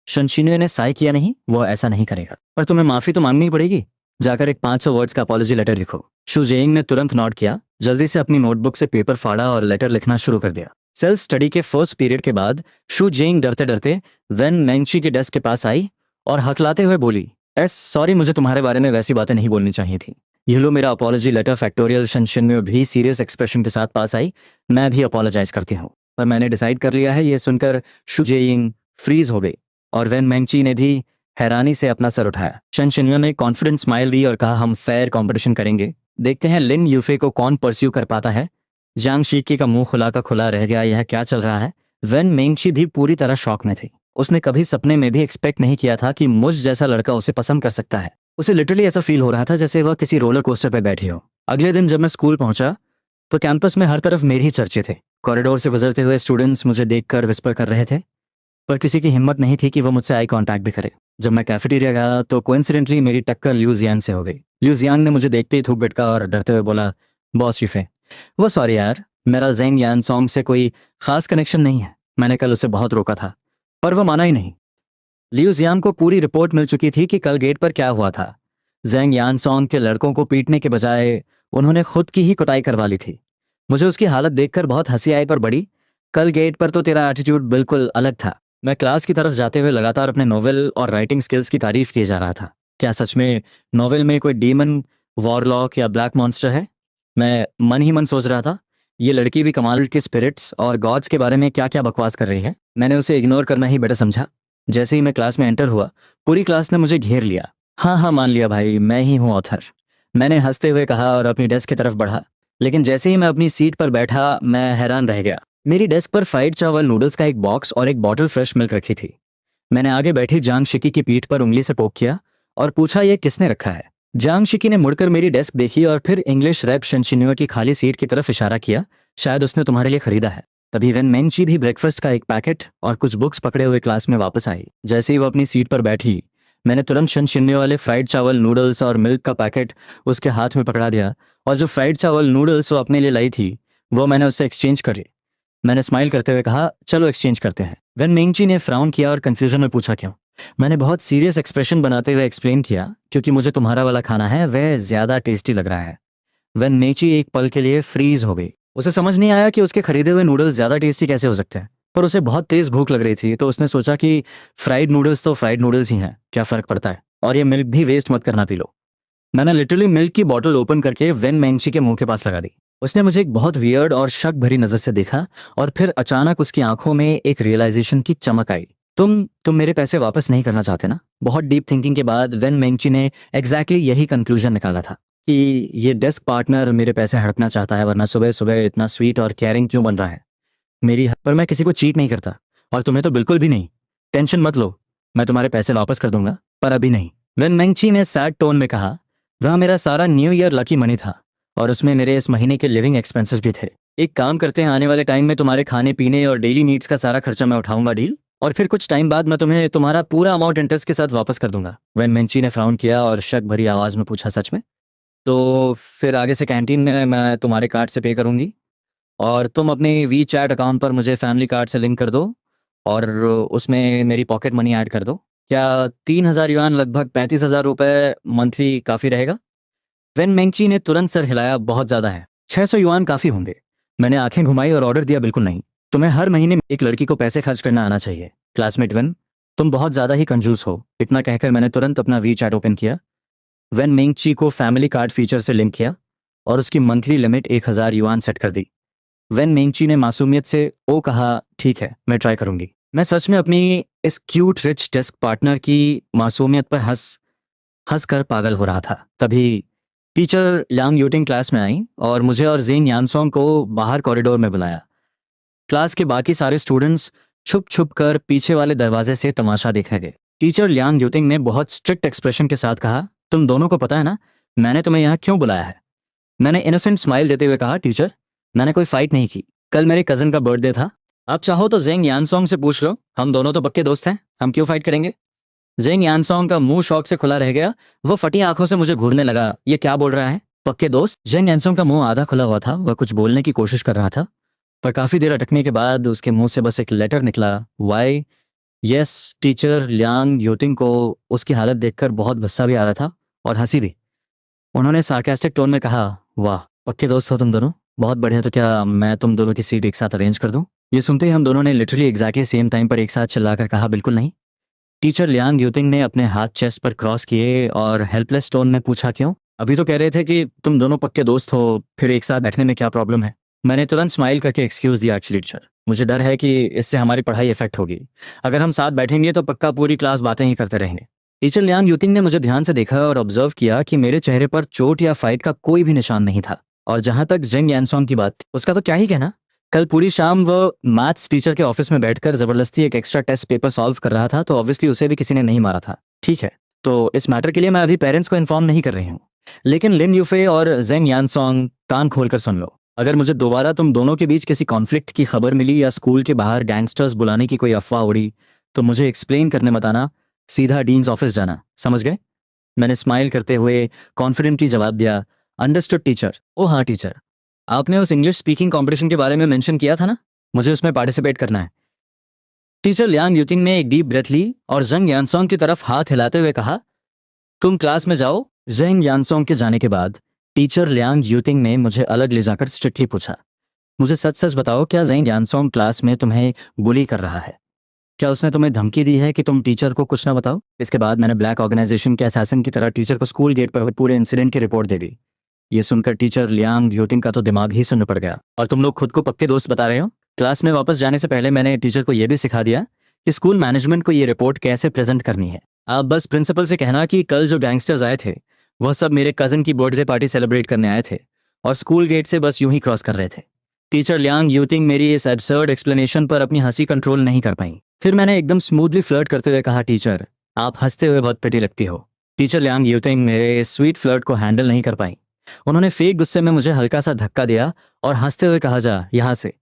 शनशिन्वे ने साय किया, नहीं, वो ऐसा नहीं करेगा। पर तुम्हें माफी तो मांगनी ही पड़ेगी। जाकर एक 500 वर्ड्स का अपॉलॉजी लेटर लिखो। शू जेइंग ने तुरंत नोट किया, जल्दी से अपनी नोटबुक से पेपर फाड़ा और लेटर लिखना शुरू कर दिया। सेल्फ स्टडी के फर्स्ट पीरियड के बाद शू जेइंग डरते डरते वेन मेंची के डेस्क के पास आई और हकलाते हुए बोली, सॉरी, मुझे तुम्हारे बारे में वैसी बातें नहीं बोलनी चाहिए थी। ये लो मेरा अपॉलॉजी लेटर। फैक्टोरियल शनशिन में भी सीरियस एक्सप्रेशन के साथ पास आई। मैं भी अपॉलोजाइज करती हूँ, पर मैंने डिसाइड कर लिया है। ये सुनकर शू जेइंग फ्रीज हो गई और वेन मेंची ने भी हैरानी से अपना सर उठाया। शनशिन्यो ने कॉन्फिडेंस स्माइल दी और कहा, हम फेयर कंपटीशन करेंगे, देखते हैं लिन यूफे को कौन परस्यू कर पाता है। जांग शीकी का मुंह खुला का खुला रह गया, यह क्या चल रहा है। वेन मेंची भी पूरी तरह शॉक में थी। उसने कभी सपने में भी एक्सपेक्ट नहीं किया था कि मुझ जैसा लड़का उसे पसंद कर सकता है। उसे लिटरली ऐसा फील हो रहा था जैसे वह किसी रोलर कोस्टर पर बैठी हो। अगले दिन जब मैं स्कूल पहुंचा तो कैंपस में हर तरफ मेरे ही चर्चे थे। कॉरिडोर से गुजरते हुए स्टूडेंट्स मुझे देखकर विस्पर कर रहे थे, पर किसी की हिम्मत नहीं थी कि वो मुझसे आई कांटेक्ट भी करे। जब मैं कैफेटेरिया गया तो कोइंसिडेंटली मेरी टक्कर लिu जियांग से हो गई। लिu जियांग ने मुझे देखते ही थूक बिटका और डरते हुए बोला, बॉस यूफे। वो सॉरी यार, मेरा जेंग यानसोंग से कोई खास कनेक्शन नहीं है। मैंने कल उसे बहुत रोका था पर वो माना ही नहीं। लिu जियांग को पूरी रिपोर्ट मिल चुकी थी कि कल गेट पर क्या हुआ था। जेंग यानसोंग के लड़कों को पीटने के बजाय उन्होंने खुद की ही कुटाई करवा ली थी। मुझे उसकी हालत देखकर बहुत हंसी आई, पर बड़ी, कल गेट पर तो तेरा एटीट्यूड बिल्कुल अलग था। मैं क्लास की तरफ जाते हुए लगातार अपने नोवेल और राइटिंग स्किल्स की तारीफ किए जा रहा था। क्या सच में नोवेल में कोई डीमन, वॉरलॉक या ब्लैक मॉन्स्टर है? मैं मन ही मन सोच रहा था। ये लड़की भी कमाल के स्पिरिट्स और गॉड्स के बारे में क्या क्या बकवास कर रही है। मैंने उसे इग्नोर करना ही बेटर समझा। जैसे ही मैं क्लास में एंटर हुआ, पूरी क्लास ने मुझे घेर लिया। हाँ हाँ, मान लिया भाई, मैं ही हूँ ऑथर, मैंने हंसते हुए कहा और अपनी डेस्क की तरफ बढ़ा। लेकिन जैसे ही मैं अपनी सीट पर बैठा, मैं हैरान रह गया। मेरी डेस्क पर फ्राइड चावल नूडल्स का एक बॉक्स और एक बॉटल फ्रेश मिल्क रखी थी। मैंने आगे बैठी जांग शिकी की पीठ पर उंगली से पोक किया और पूछा, ये किसने रखा है? जांग शिकी ने मुड़कर मेरी डेस्क देखी और फिर इंग्लिश रैप शनशिन्यो की खाली सीट की तरफ इशारा किया, शायद उसने तुम्हारे लिए खरीदा है। तभी वेन मेंची भी ब्रेकफास्ट का एक पैकेट और कुछ बुक्स पकड़े हुए क्लास में वापस आई। जैसे ही वो अपनी सीट पर बैठी, मैंने तुरंत शनशिन्यो वाले फ्राइड चावल नूडल्स और मिल्क का पैकेट उसके हाथ में पकड़ा दिया और जो फ्राइड चावल नूडल्स वो अपने लिए लाई थी वो मैंने उससे एक्सचेंज करी। मैंने स्माइल करते हुए कहा, चलो एक्सचेंज करते हैं। वेन मेंची ने फ्राउन किया और कंफ्यूजन में पूछा, क्यों? मैंने बहुत सीरियस एक्सप्रेशन बनाते हुए एक्सप्लेन किया, क्योंकि मुझे तुम्हारा वाला खाना है, वह ज्यादा टेस्टी लग रहा है। वेन मेंची एक पल के लिए फ्रीज हो गई। उसे समझ नहीं आया कि उसके खरीदे हुए नूडल्स ज्यादा टेस्टी कैसे हो सकते हैं, पर उसे बहुत तेज भूख लग रही थी तो उसने सोचा कि फ्राइड नूडल्स तो फ्राइड नूडल्स ही हैं, क्या फर्क पड़ता है, और ये मिल्क भी वेस्ट मत करना, पी लो। मैंने लिटरली मिल्क की बॉटल ओपन करके वेन मेंची के मुंह के पास लगा दी। उसने मुझे एक बहुत वियर्ड और शक भरी नजर से देखा और फिर अचानक उसकी आंखों में एक रियलाइजेशन की चमक आई। तुम मेरे पैसे वापस नहीं करना चाहते ना? बहुत डीप थिंकिंग के बाद वेन मेंची ने एग्जैक्टली यही कंक्लूजन निकाला था कि ये डेस्क पार्टनर मेरे पैसे हड़पना चाहता है, वरना सुबह सुबह इतना स्वीट और केयरिंग क्यों बन रहा है पर मैं किसी को चीट नहीं करता, और तुम्हें तो बिल्कुल भी नहीं। टेंशन मत लो, मैं तुम्हारे पैसे वापस कर दूंगा, पर अभी नहीं। वेन मेंची ने सैड टोन में कहा, वह मेरा सारा न्यू ईयर लकी मनी था और उसमें मेरे इस महीने के लिविंग एक्सपेंसेस भी थे। एक काम करते हैं, आने वाले टाइम में तुम्हारे खाने पीने और डेली नीड्स का सारा खर्चा मैं उठाऊंगा, डील? और फिर कुछ टाइम बाद मैं तुम्हें तुम्हारा पूरा अमाउंट इंटरेस्ट के साथ वापस कर दूंगा। वेन मेंची ने फ्राउन किया और शक भरी आवाज में पूछा, सच में? तो फिर आगे से कैंटीन में मैं तुम्हारे कार्ड से पे करूंगी और तुम अपने वी चैट अकाउंट पर मुझे फैमिली कार्ड से लिंक कर दो और उसमें मेरी पॉकेट मनी ऐड कर दो। क्या 3,000 युआन लगभग 35,000 रुपये मंथली काफ़ी रहेगा? वेन मेंची ने तुरंत सर हिलाया, बहुत ज़्यादा है, 600 युआन काफ़ी होंगे। मैंने आंखें घुमाई और ऑर्डर दिया, बिल्कुल नहीं, तुम्हें हर महीने एक लड़की को पैसे खर्च करना आना चाहिए। क्लासमेट वेन, तुम बहुत ज़्यादा ही कंजूस हो। इतना कहकर मैंने तुरंत अपना वी चैट ओपन किया, वेन मेंची को फैमिली कार्ड फीचर से लिंक किया और उसकी मंथली लिमिट 1,000 युआन सेट कर दी। वेन मेंची ने मासूमियत से ओ कहा, ठीक है, मैं ट्राई करूंगी। मैं सच में अपनी इस क्यूट रिच डेस्क पार्टनर की मासूमियत पर हंस हंस कर पागल हो रहा था। तभी टीचर यांग यूटिंग क्लास में आई और मुझे और जेन यानसोंग को बाहर कॉरिडोर में बुलाया। क्लास के बाकी सारे स्टूडेंट्स छुप छुप कर पीछे वाले दरवाजे से तमाशा देखने गए। टीचर यांग यूटिंग ने बहुत स्ट्रिक्ट एक्सप्रेशन के साथ कहा, तुम दोनों को पता है ना मैंने तुम्हें यहाँ क्यों बुलाया है? मैंने इनोसेंट स्माइल देते हुए कहा, टीचर, मैंने कोई फाइट नहीं की, कल मेरे कजन का बर्थडे था। आप चाहो तो जेंग यानसोंग से पूछ लो, हम दोनों तो पक्के दोस्त हैं, हम क्यों फाइट करेंगे? जेंग यानसोंग का मुंह शौक से खुला रह गया। वो फटी आंखों से मुझे घूरने लगा, ये क्या बोल रहा है, पक्के दोस्त? जेंग यानसोंग का मुंह आधा खुला हुआ था, वह कुछ बोलने की कोशिश कर रहा था, पर काफी देर अटकने के बाद उसके मुंह से बस एक लेटर निकला, वाई यस। टीचर ल्यान यूटिंग को उसकी हालत देखकर बहुत गुस्सा भी आ रहा था और हंसी भी। उन्होंने सार्केस्टिक टोन में कहा, वाह पक्के दोस्त हो तुम दोनों, बहुत बढ़िया, तो क्या मैं तुम दोनों की सीट एक साथ अरेंज कर दूं? ये सुनते ही हम दोनों ने लिटरली एग्जैक्टली सेम टाइम पर एक साथ चिल्लाकर कहा, बिल्कुल नहीं। टीचर लियांग यूतिंग ने अपने हाथ चेस्ट पर क्रॉस किए और हेल्पलेस टोन में पूछा, क्यों? अभी तो कह रहे थे कि तुम दोनों पक्के दोस्त हो, फिर एक साथ बैठने में क्या प्रॉब्लम है? मैंने तुरंत स्माइल करके एक्सक्यूज दिया, एक्चुअली टीचर मुझे डर है कि इससे हमारी पढ़ाई इफेक्ट होगी। अगर हम साथ बैठेंगे तो पक्का पूरी क्लास बातें ही करते रहेंगे। टीचर लियांग यूतिंग ने मुझे ध्यान से देखा और ऑब्जर्व किया कि मेरे चेहरे पर चोट या फाइट का कोई भी निशान नहीं था। और जहां तक जेंग यानसोंग की बात थी, उसका तो क्या ही कहना। कल पूरी शाम वो मैथ्स टीचर के ऑफिस में बैठकर जबरदस्ती एक एक्स्ट्रा टेस्ट पेपर सॉल्व कर रहा था, तो ऑब्वियसली उसे भी किसी ने नहीं मारा था। ठीक है, तो इस मैटर के लिए मैं अभी पेरेंट्स को इन्फॉर्म नहीं कर रही हूँ, लेकिन लिन यूफे और जेंग यानसोंग कान खोलकर सुन लो। अगर मुझे दोबारा तुम दोनों के बीच किसी कॉन्फ्लिक्ट की खबर मिली या स्कूल के बाहर गैंगस्टर्स बुलाने की कोई अफवाह उड़ी, तो मुझे एक्सप्लेन करने मत आना, सीधा डीन्स ऑफिस जाना, समझ गए? मैंने स्माइल करते हुए कॉन्फिडेंटली जवाब दिया, अंडरस्टूड टीचर। ओ हाँ टीचर, आपने उस इंग्लिश स्पीकिंग कंपटीशन के बारे में मेंशन किया था ना, मुझे उसमें पार्टिसिपेट करना है। टीचर लियांग यूतिंग ने एक डीप ब्रेथ ली और जंग यानसोंग की तरफ हाथ हिलाते हुए कहा, तुम क्लास में जाओ। जंग यानसोंग के जाने के बाद टीचर लियांग यूतिंग ने मुझे अलग ले जाकर स्ट्रिक्टली पूछा, मुझे सच सच बताओ, क्या जंग यानसोंग क्लास में तुम्हें बुली कर रहा है? क्या उसने तुम्हें धमकी दी है कि तुम टीचर को कुछ ना बताओ? इसके बाद मैंने ब्लैक ऑर्गेनाइजेशन के असैसिन की तरह टीचर को स्कूल गेट पर हुए पूरे इंसिडेंट की रिपोर्ट दे दी। ये सुनकर टीचर लियांग यूटिंग का तो दिमाग ही सुन्न पड़ गया। और तुम लोग खुद को पक्के दोस्त बता रहे हो? क्लास में वापस जाने से पहले मैंने टीचर को यह भी सिखा दिया कि स्कूल मैनेजमेंट को ये रिपोर्ट कैसे प्रेजेंट करनी है। आप बस प्रिंसिपल से कहना कि कल जो गैंगस्टर्स आए थे वह सब मेरे कजन की बर्थडे पार्टी सेलिब्रेट करने आए थे और स्कूल गेट से बस यूं ही क्रॉस कर रहे थे। टीचर लियांग यूटिंग मेरी इस एब्सर्ड एक्सप्लेनेशन पर अपनी हंसी कंट्रोल नहीं कर पाई। फिर मैंने एकदम स्मूथली फ्लर्ट करते हुए कहा, टीचर आप हंसते हुए बहुत प्रिटी लगती हो। टीचर लियांग यूटिंग मेरे इस स्वीट फ्लर्ट को हैंडल नहीं कर पाई। उन्होंने फेक गुस्से में मुझे हल्का सा धक्का दिया और हंसते हुए कहा, जा यहाँ से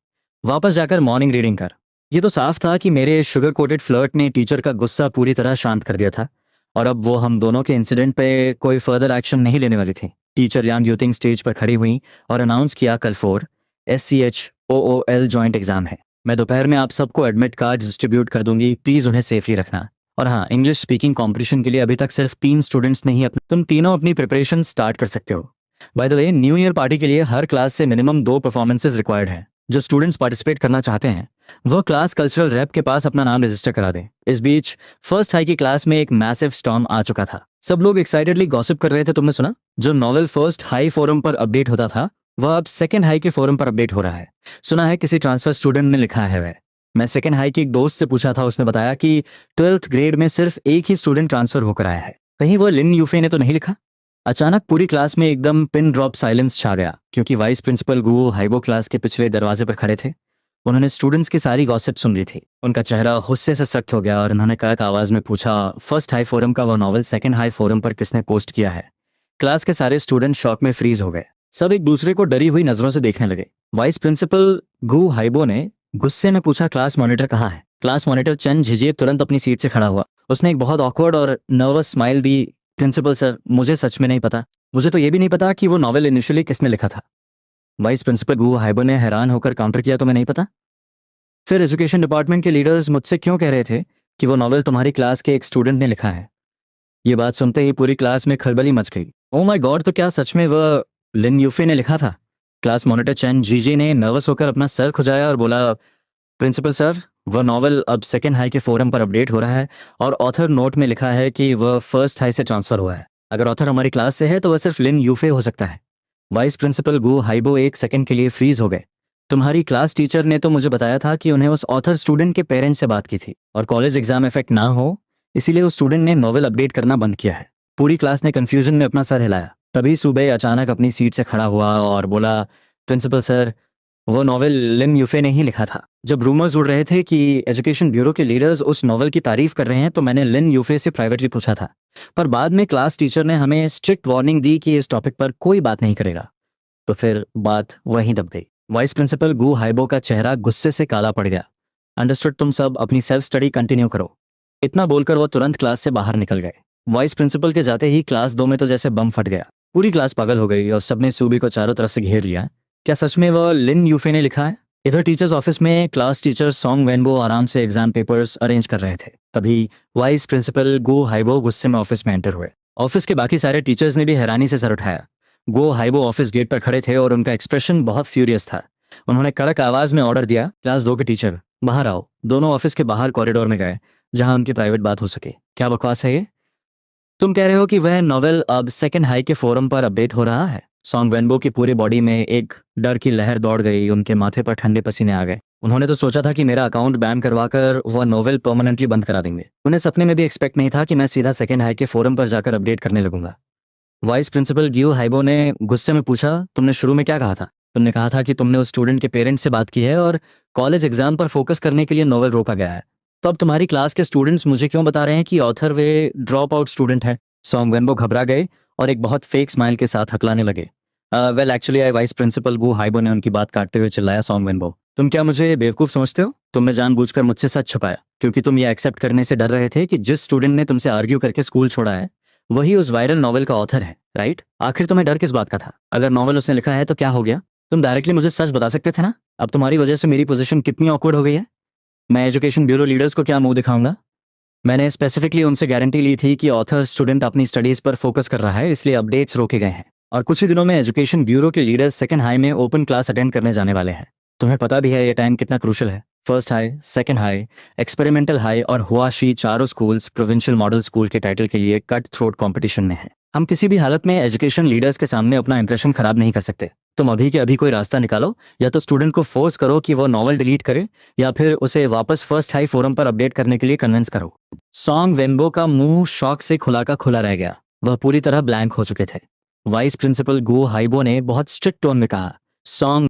वापस जाकर मॉर्निंग रीडिंग कर। ये तो साफ था कि मेरे शुगर कोटेड फ्लर्ट ने टीचर का गुस्सा पूरी तरह शांत कर दिया था और अब वो हम दोनों के इंसिडेंट पे कोई फर्दर एक्शन नहीं लेने वाली थी। टीचर लियांग यूटिंग स्टेज पर खड़ी हुई और अनाउंस किया, कल 4 SCHOOL जॉइंट एग्जाम है। मैं दोपहर में आप सबको एडमिट कार्ड डिस्ट्रीब्यूट कर दूंगी, प्लीज उन्हें सेफली रखना। और हाँ, इंग्लिश स्पीकिंग कंपटीशन के लिए अभी तक सिर्फ 3 स्टूडेंट्स ने ही तुम तीनों अपनी प्रिपरेशन स्टार्ट कर सकते हो। By the way, new year party के लिए हर क्लास से मिनिमम 2 परफॉर्मेंसेज रिक्वायर्ड हैं। जो स्टूडेंट्स पार्टिसिपेट करना चाहते हैं वह क्लास कल्चरल रैप के पास अपना नाम रजिस्टर करा दें। इस बीच फर्स्ट हाई की क्लास में एक मैसिव स्टॉर्म आ चुका था। सब लोग एक्साइटेडली गॉसिप कर रहे थे। तुमने सुना? जो नॉवेल फर्स्ट हाई फोरम पर अपडेट होता था वह अब सेकंड हाई के फोरम पर अपडेट हो रहा है। सुना है किसी ट्रांसफर स्टूडेंट ने लिखा है वह। मैं सेकंड हाई के एक दोस्त से पूछा था, उसने बताया कि 12th ग्रेड में सिर्फ एक ही स्टूडेंट ट्रांसफर होकर आया है। कहीं वह लिन यूफे ने तो नहीं लिखा? अचानक पूरी क्लास में एकदम पिन ड्रॉप साइलेंस छा गया, क्योंकि वाइस प्रिंसिपल गु हाइबो क्लास के पिछले दरवाजे पर खड़े थे। उन्होंने स्टूडेंट्स की सारी गॉसिप सुन ली थी। उनका चेहरा गुस्से से सख्त हो गया और उन्होंने कड़क आवाज में पूछा, फर्स्ट हाई फोरम का वो नॉवल सेकंड हाई फोरम पर किसने पोस्ट किया है? क्लास के सारे स्टूडेंट शॉक में फ्रीज हो गए। सब एक दूसरे को डरी हुई नजरों से देखने लगे। वाइस प्रिंसिपल गु हाइबो ने गुस्से में पूछा, क्लास मॉनिटर कहाँ है? क्लास मॉनिटर चेन झिझिए तुरंत अपनी सीट से खड़ा हुआ। उसने एक बहुत ऑकवर्ड और नर्वस स्माइल दी। प्रिंसिपल सर, मुझे सच में नहीं पता। मुझे तो ये भी नहीं पता कि वो नॉवेल इनिशियली किसने लिखा था। वाइस प्रिंसिपल गु हाइबो ने हैरान होकर काउंटर किया, तुम्हें नहीं पता? फिर एजुकेशन डिपार्टमेंट के लीडर्स मुझसे क्यों कह रहे थे कि वो नॉवेल तुम्हारी क्लास के एक स्टूडेंट ने लिखा है? ये बात सुनते ही पूरी क्लास में खलबली मच गई। ओ माय गॉड, तो क्या सच में वह लिन यूफे ने लिखा था? क्लास मॉनिटर चैन जीजी ने नर्वस होकर अपना सर खुजाया और बोला, प्रिंसिपल सर, वह नॉवेल अब सेकेंड हाई के फोरम पर अपडेट हो रहा है और ऑथर नोट में लिखा है कि वह फर्स्ट हाई से ट्रांसफर हुआ है। अगर ऑथर हमारी क्लास से है तो वह सिर्फ लिन यूफे हो सकता है। वाइस प्रिंसिपल गु हाइबो एक सेकंड के लिए फ्रीज हो गए। तुम्हारी क्लास टीचर ने तो मुझे बताया था कि उन्हें उस ऑथर स्टूडेंट के पेरेंट्स से बात की थी और कॉलेज एग्जाम इफेक्ट ना हो इसीलिए उस स्टूडेंट ने नॉवेल अपडेट करना बंद किया है। पूरी क्लास ने कंफ्यूजन में अपना सर हिलाया। तभी सुबह अचानक अपनी सीट से खड़ा हुआ और बोला, प्रिंसिपल सर, वो नॉवेल लिन यूफे ने ही लिखा था। जब रूमर्स उड़ रहे थे कि एजुकेशन ब्यूरो के लीडर्स उस नॉवेल की तारीफ कर रहे हैं तो मैंने लिन यूफे से प्राइवेटली पूछा था, पर बाद में क्लास टीचर ने हमें स्ट्रिक्ट वार्निंग दी कि इस टॉपिक पर कोई बात नहीं करेगा। तो फिर बात वहीं दब गई। वाइस प्रिंसिपल गु हाइबो का चेहरा गुस्से से काला पड़ गया। अंडरस्टूड, तुम सब अपनी सेल्फ स्टडी कंटिन्यू करो। इतना बोलकर वो तुरंत क्लास से बाहर निकल गए। वाइस प्रिंसिपल के जाते ही क्लास 2 में तो जैसे बम फट गया। पूरी क्लास पागल हो गई और सबने सूबी को चारों तरफ से घेर लिया। क्या सच में वह लिन यूफे ने लिखा है? इधर टीचर्स ऑफिस में क्लास टीचर सॉन्ग वेनबो आराम से एग्जाम पेपर्स अरेंज कर रहे थे। तभी वाइस प्रिंसिपल गु हाइबो गुस्से में ऑफिस में एंटर हुए। ऑफिस के बाकी सारे टीचर्स ने भी हैरानी से सर उठाया। गो हाइबो ऑफिस गेट पर खड़े थे और उनका एक्सप्रेशन बहुत फ्यूरियस था। उन्होंने कड़क आवाज में ऑर्डर दिया, क्लास 2 के टीचर बाहर आओ। दोनों ऑफिस के बाहर कॉरिडोर में गए, जहां उनकी प्राइवेट बात हो सके। क्या बकवास है ये? तुम कह रहे हो कि वह नॉवेल अब सेकंड हाई के फोरम पर अपडेट हो रहा है? सॉन्ग वेनबो की पूरी बॉडी में एक डर की लहर दौड़ गई, उनके माथे पर ठंडे पसीने आ गए। उन्होंने तो सोचा था कि मेरा अकाउंट बैन करवाकर वह नोवेल परमानेंटली बंद करा देंगे। उन्हें सपने में भी एक्सपेक्ट नहीं था कि मैं सीधा सेकंड हाई के फोरम पर जाकर अपडेट करने लगूंगा। वाइस प्रिंसिपल गियो हाइबो ने गुस्से में पूछा, तुमने शुरू में क्या कहा था? तुमने कहा था कि तुमने उस स्टूडेंट के पेरेंट्स से बात की है और कॉलेज एग्जाम पर फोकस करने के लिए नोवेल रोका गया है। तो अब तुम्हारी क्लास के स्टूडेंट्स मुझे क्यों बता रहे हैं कि ऑथर वे ड्रॉप आउट स्टूडेंट है? सॉन्ग वेनबो घबरा गए और एक बहुत फेक स्माइल के साथ हकलाने लगे। Well actually I vice principal Gu Haibo ने उनकी बात काटते हुए चिल्लाया, सॉन्ग वेनबो तुम क्या मुझे बेवकूफ समझते हो? तुमने जानबूझकर मुझसे सच छुपाया क्योंकि तुम ये एक्सेप्ट करने से डर रहे थे कि जिस स्टूडेंट ने तुमसे आर्ग्यू करके स्कूल छोड़ा है वही उस वायरल नॉवेल का ऑथर है, राइट? आखिर तुम्हें डर किस बात का था? अगर नॉवेल उसने लिखा है तो क्या हो गया? तुम डायरेक्टली मुझे सच बता सकते थे ना। अब तुम्हारी वजह से मेरी पोजीशन कितनी ऑकवर्ड हो गई है। मैं एजुकेशन ब्यूरो लीडर्स को क्या मुंह दिखाऊंगा? मैंने स्पेसिफिकली उनसे गारंटी ली थी कि ऑथर स्टूडेंट अपनी स्टडीज पर फोकस कर रहा है, इसलिए अपडेट्स रोके गए हैं। और कुछ ही दिनों में एजुकेशन ब्यूरो के लीडर्स सेकंड हाई में ओपन क्लास अटेंड करने जाने वाले हैं। तुम्हें पता भी है ये टाइम कितना क्रूशल है। First high, second high, experimental high और हुआशी चारों स्कूल्स प्रोविंशियल मॉडल स्कूल के टाइटल के लिए कट थ्रोट कंपटीशन में हैं। हम किसी भी हालत में एजुकेशन लीडर्स के सामने अपना इंप्रेशन खराब नहीं कर सकते। तुम अभी के अभी कोई रास्ता निकालो, या तो स्टूडेंट को फोर्स करो कि वो नॉवल डिलीट करे, या फिर उसे वापस फर्स्ट हाई फोरम पर अपडेट करने के लिए कन्विंस करो। सॉन्ग वेम्बो का मुंह शॉक से खुला का खुला रह गया। वह पूरी तरह ब्लैंक हो चुके थे। वाइस प्रिंसिपल गो हाइबो ने बहुत स्ट्रिक्ट टोन में कहा, सॉन्ग